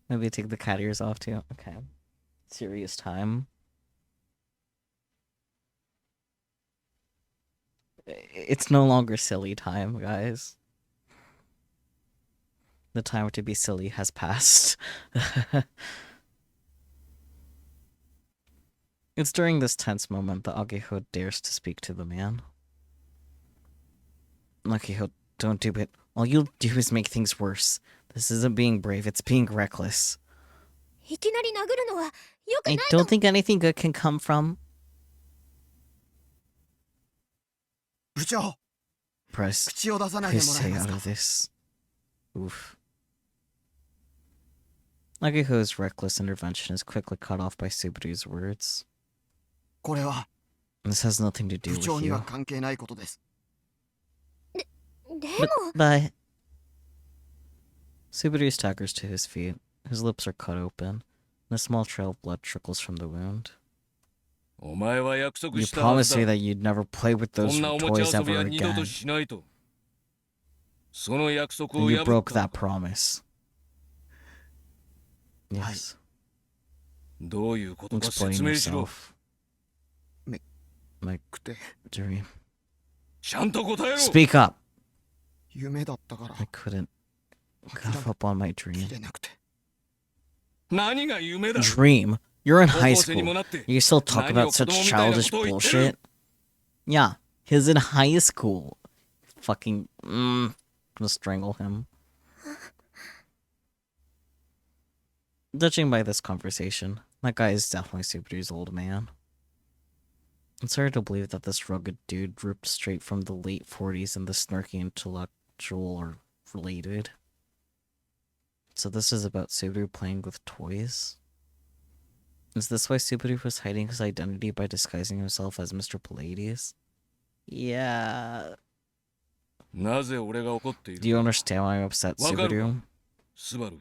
Maybe take the cat ears off too. Okay. Serious time. It's no longer silly time, guys. The time to be silly has passed. It's during this tense moment that Ageho dares to speak to the man. Ageho, don't do it. All you'll do is make things worse. This isn't being brave, it's being reckless. いきなり殴るのは良くな I いと don't think anything good can come from... 部長 Press 口を出さないで his もら say えます out か of this. Oof. Ageho's reckless intervention is quickly cut off by Subaru's words. これは This has nothing to do 部長 with には you. 関係ないことです。で But Subaru staggers to his feet. His lips are cut open, and a small trail of blood trickles from the wound. お前は約束 You したは promised ず me だ。 that you'd never play with こ those んなおもち toys ゃ遊び ever は二度 again. としないと。その約束 And を you 破 broke った that。promise. Yes. どういうことか Explain 説明しろ。 yourself. My くて dream. ちゃんと答えろ。 Speak up! 夢だったから I couldn't give up on my dream. 切れなくて。何が夢だ。 Dream? You're in 高 high 校生にも school. なって You still talk 何を about 子供 such みたいな childish ことを言ってる。 bullshit? Yeah, he's in high school. Fucking, I'm gonna strangle him. Judging by this conversation, that guy is definitely Subaru's old man. It's hard to believe that this rugged dude ripped straight from the late 40s and the snarky intellectual are related. So this is about Subaru playing with toys? Is this why Subaru was hiding his identity by disguising himself as Mr. Pallades? Yeah. なぜ俺が怒ってい Do you る understand why I'm upset, わかる Subaru? スバル。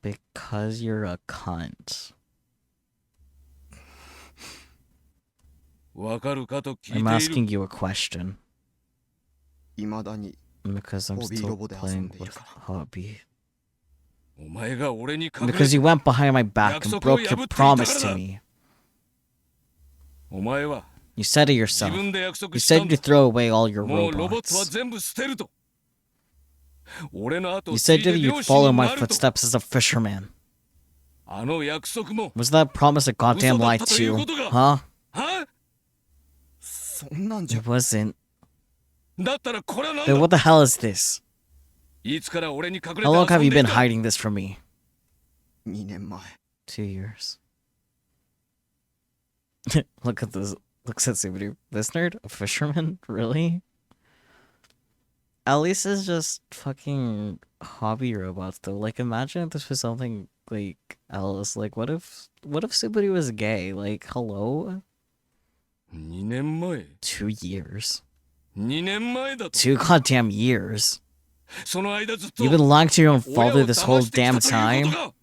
Because you're a cunt. わかるかと聞い I'm ている。 asking you a question. いまだに Because I'm Hobby still robo de playing遊んでい with るから hobby. お前が俺に隠れ Because you went behind my back and 約束を broke 破 your っていたからだ。 promise to me. お前は You said it 自 yourself. 分で約 You 束したん said だ you'd。throw away all your もうロボットは robots. 全部捨てると。俺の後 You を継い said で that 漁 you'd 師に follow my なると。 footsteps as a fisherman. あの約束も。 Was that promise a goddamn 嘘だ lie ったという too? ことが。 Huh? はそんなんじゃ It wasn't. だったらこれは何 Then だ。 what the hell is this? いつから俺に隠れて How long have 遊 you んでい been た。 hiding this from me? 2年前 2 years. Look at this. Looks at Subaru. This nerd? A fisherman? Really? At least it's just fucking hobby robots though. Like imagine if this was something like else. Like what if Subaru was gay? Like hello? 2年前。 2 years. 2年前だと。 2 goddamn years. その間ずっと You've been lying to your own 親 father を this 騙 whole してき damn たというこ time? とか。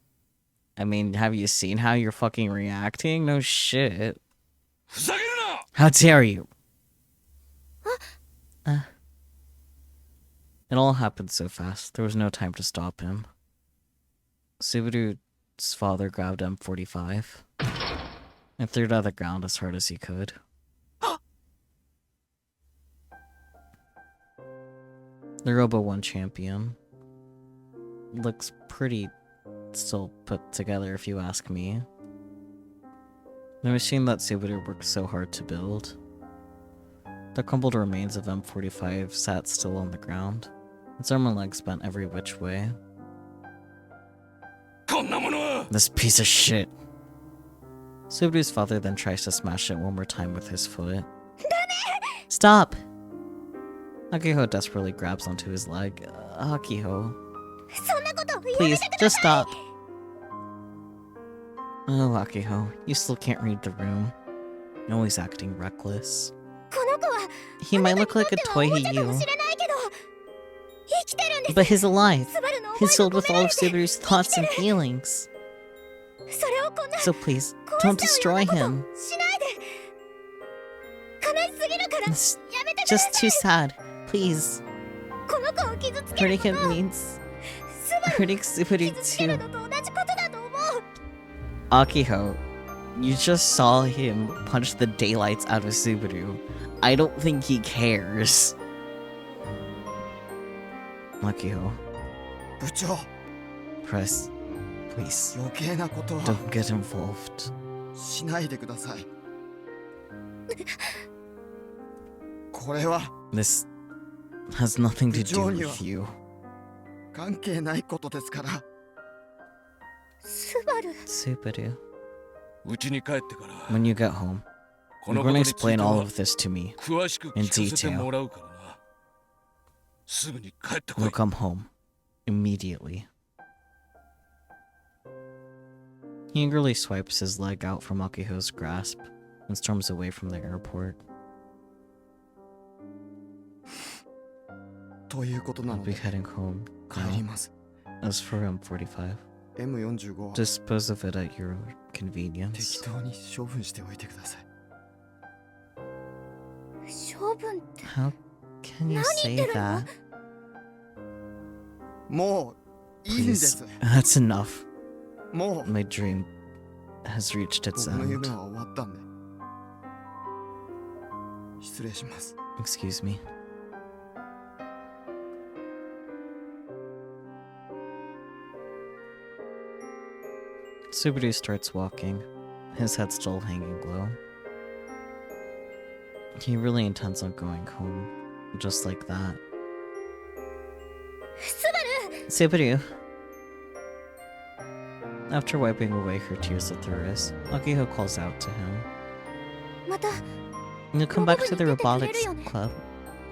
I mean, have you seen how you're fucking reacting? No shit. ふざけるな。 How dare you? It all happened so fast, there was no time to stop him. Subaru's father grabbed M45 and threw it on the ground as hard as he could. The Robo 1 champion looks pretty still put together if you ask me. The machine that Subaru worked so hard to build. The crumbled remains of M45 sat still on the ground, its arm and legs bent every which way. こんなものは。 This piece of shit. Subaru's father then tries to smash it one more time with his foot. Stop! Akiho desperately grabs onto his leg. Akiho, そんなことやめ please, てくだ just さい stop. Oh, Akiho, you still can't read the room. You're always acting reckless. この子は He might look like a あなたにとっては toy おも to ちゃか you, もしれないけきてるんです。 But he's alive. スバルの思い He's が filled 込 with め all ら of れて Subaru's thoughts and feelings. それをこんな So please, こう don't しちゃう destroy ようなこと him. しないで。悲しすぎるから It's やめてくださ just い。 too sad. Please. この子を傷つける Hurting こと him means スバル hurting Subaru 傷つける too. のと同じことだと思う。 Akiho, you just saw him punch the daylights out of Subaru. I don't think he cares. Akiho, 部長 press, please. 余計なことは Don't get involved. しないでください。これは This has nothing to do with you. 関係ないことですから。スバル Subaru, うちに帰ってから when you get home, こ you're のこ going と to につい explain て all は of this to me. 詳しく聞 in かせて detail. もらうからな。すぐに帰ってこ We'll い。 come home immediately. He angrily swipes his leg out from Akiho's grasp and storms away from the airport. ということな I'll の be で heading home 帰り now. ます。 As for M45, M45 は dispose of it at your 適 convenience. 当に処分しておいてください。処分って How can you say that? もういいんで Please, す。 that's enough. もう My dream has reached its 僕の end. 夢は終わったんで。失礼します。 Excuse me. Subaru starts walking, his head still hanging low. He really intends on going home, just like that. スバル Subaru! After wiping away her tears with her wrist, Akiho calls out to him. また You'll come back to the Robotics robotics club,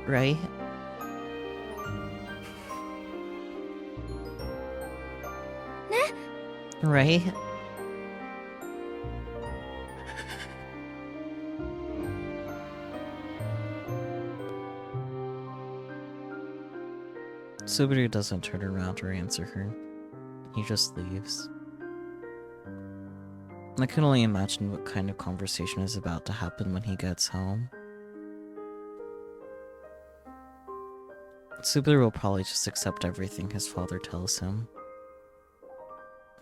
right? Right? Subaru doesn't turn around or answer her. He just leaves. I can only imagine what kind of conversation is about to happen when he gets home. Subaru will probably just accept everything his father tells him.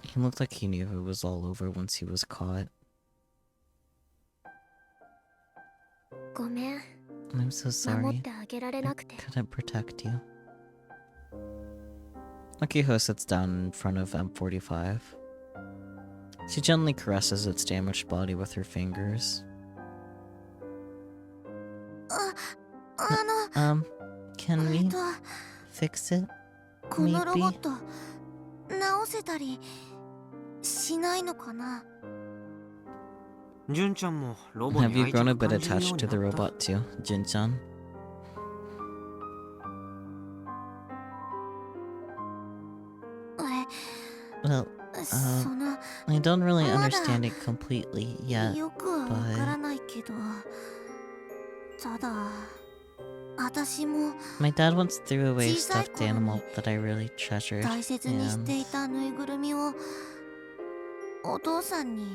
He looked like he knew it was all over once he was caught. ごめん I'm so 守っ sorry. てあげられ I なくて couldn't protect you. Akiho sits down in front of M45. She gently caresses its damaged body with her fingers. あの Can we と fix it? このロボッ Maybe? ト直せたりしないのかな。純ちゃんもロボに Have you 愛 grown a 着 bit 感じるよ attached う to に the なった robot too, Jin-chan? そ Well, の I don't really Mada understand it completely yet. よくはわからないけど、ただ私も My dad once threw away a 小さい stuffed 頃に animal that I really treasured, 大切にし and ていたぬいぐるみをお父さんに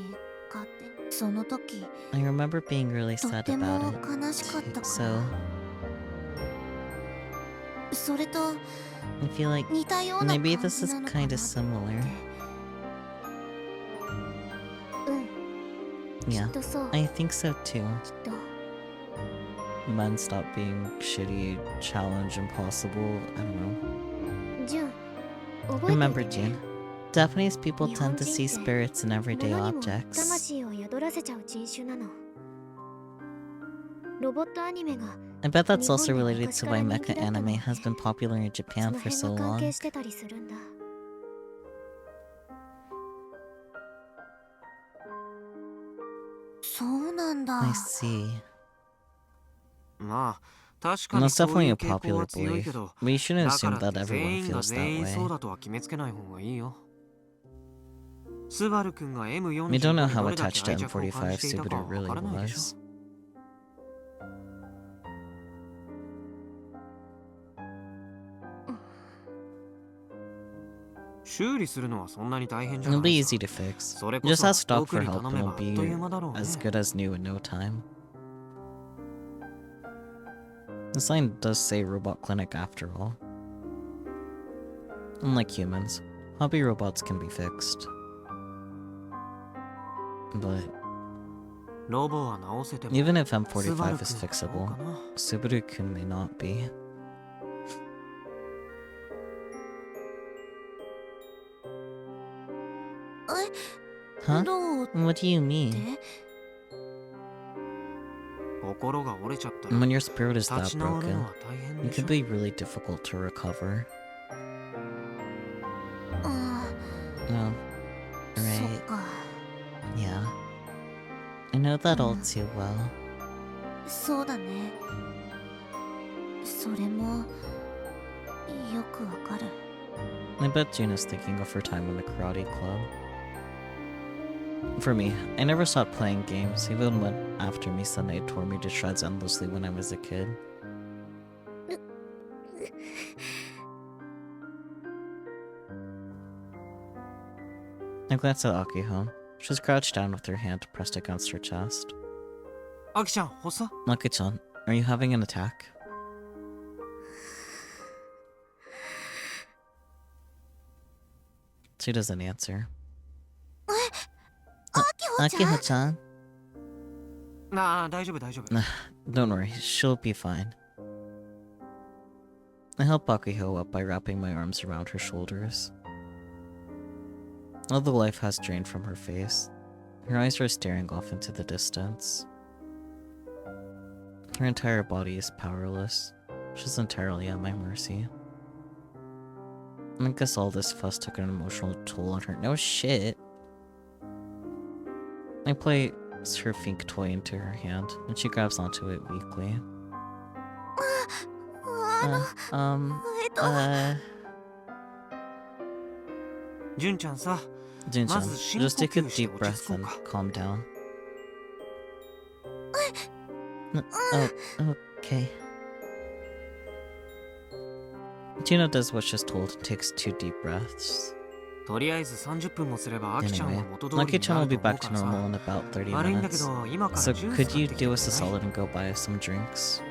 買ってその時 I remember being really と sad ても about it. 悲しかったか So らそれと I feel like 似たような感 maybe じ this is なのかな kind of similar. うんき Yeah, っとそう I think so too. きっと Men stop being shitty, challenge impossible. I don't ジュン覚 know. え Remember, ていてね June. Japanese people 日本 tend to 人 see って spirits in everyday 物にも objects. 魂を宿らせちゃう人種なのロボットアニメが I bet that's also 日本で related 昔 to から why 人気 mecha だったの anime has been popular in そ Japan の for 辺 so が関 long. 係してたりするんだそうなんだ I see. まあ確か And に that's そうい definitely う a 傾向 popular は強いけ belief. ど But you shouldn't だか assume らって that 全 everyone 員が feels 全 that 員そう way. だとは決めつけない方がいいよスバル君が M45 We don't know に how どれだけ attached to 愛着を感 M45 じていたか Subaru は really わからないでしょ was. 修理するのはそんなに大変じゃ It'll ない be さ easy to fix. それこ Just そ ask Doc 僕 for に help 頼 and め it'll ばあっという間だろう be ね as good as new in no time. The sign does say robot clinic after all. Unlike humans, hobby robots can be fixed. But ロボは直せても even if スバル M45 君 is どう fixable, かな Subaru-kun may not be. Huh? どう What do you mean? 心が折れちゃったら When your spirit is 立 that ち直る broken, のは大変 it でし could ょ be really difficult to recover. うん No. そ Right. っか Yeah. I know that all too well. そうだねそれもよくわかる I bet Juna's thinking of her time in the karate club. For me, I never stopped playing games, even when after Misa-ne tore me to shreds endlessly when I was a kid. I glanced at Akiho. She was crouched down with her hand pressed against her chest. アキちゃん発作 Aki-chan, are you having an attack? She doesn't answer. あきほちゃん Akiho-chan? ああ大丈夫大丈夫 Don't worry, she'll be fine. I help Akiho up by wrapping my arms around her shoulders. All the life has drained from her face. Her eyes are staring off into the distance. Her entire body is powerless. She's entirely at my mercy. I guess all this fuss took an emotional toll on her. No shit. I place her Fink toy into her hand, and she grabs onto it weakly. 純ちゃんさ Jin-chan, Mazu, just take a 深呼吸して deep breath and 落ち着こうか。 calm down. Okay. Juno does what she's told and takes 2 deep breaths. とりあえず30分もすればアキちゃん Anyway, は元通りに Lucky-chan な will る be と思う back か to らさ normal in about 30悪いんだけ minutes. ど今から So ジュース could 買 you ってきて do く us れ a ない solid and go buy us some drinks?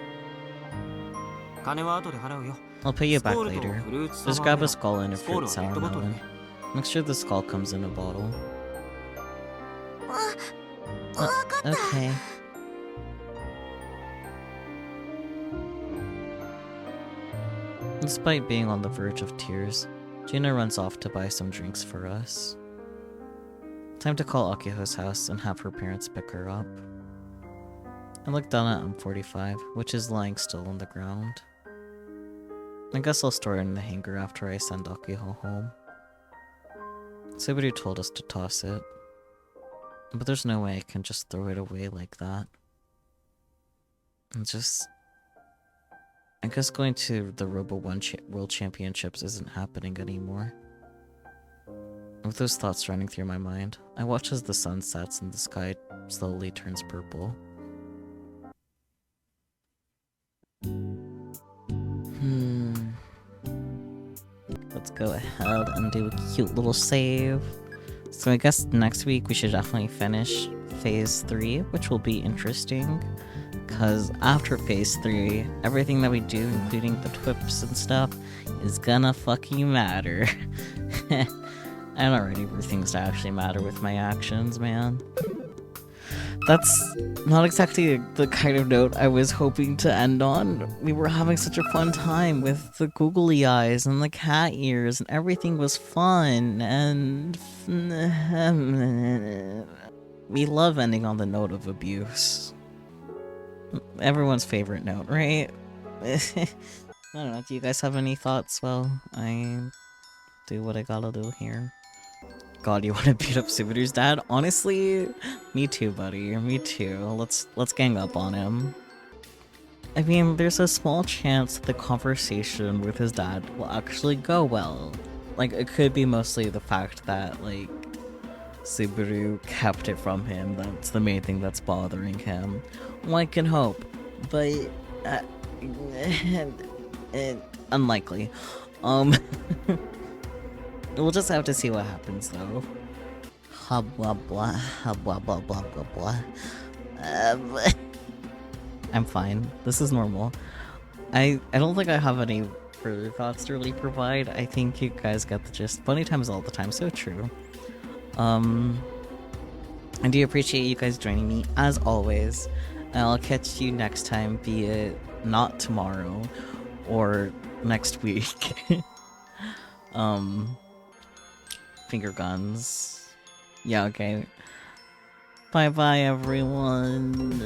金は後で払うよ I'll pay you ス back コールと later. フルーツ Just サワー grab メ a skull and a スコール fruit はペッ sour トボトル melon. ね Make sure the skull comes in a bottle. わかった Okay. Despite being on the verge of tears, Gina runs off to buy some drinks for us. Time to call Akiho's house and have her parents pick her up. I look down at M45, which is lying still on the ground. I guess I'll store it in the hangar after I send Akiho home. Subaru told us to toss it, but there's no way I can just throw it away like that. I guess going to the Robo 1 World Championships isn't happening anymore. With those thoughts running through my mind, I watch as the sun sets and the sky slowly turns purple. Let's go ahead and do a cute little save. So I guess next week we should definitely finish Phase 3, which will be interesting. Because after Phase 3, everything that we do, including the twips and stuff, is gonna fucking matter. I'm not ready for things to actually matter with my actions, man. That's not exactly the kind of note I was hoping to end on. We were having such a fun time with the googly eyes and the cat ears, and everything was fun, and... we love ending on the note of abuse. Everyone's favorite note, right? I don't know, do you guys have any thoughts while I do what I gotta do here? God, you wanna beat up Subaru's dad? Honestly, me too, buddy. Me too. Let's gang up on him. I mean, there's a small chance that the conversation with his dad will actually go well. Like, it could be mostly the fact that, like, Subaru kept it from him. That's the main thing that's bothering him. One can hope, but unlikely. We'll just have to see what happens, though. Blah blah, blah blah blah blah blah. I'm fine. This is normal. I don't think I have any further thoughts to really provide. I think you guys get the gist. Funny times all the time, so true. I do appreciate you guys joining me, as always. And I'll catch you next time, be it not tomorrow or next week. Finger guns. Yeah, okay. Bye bye, everyone.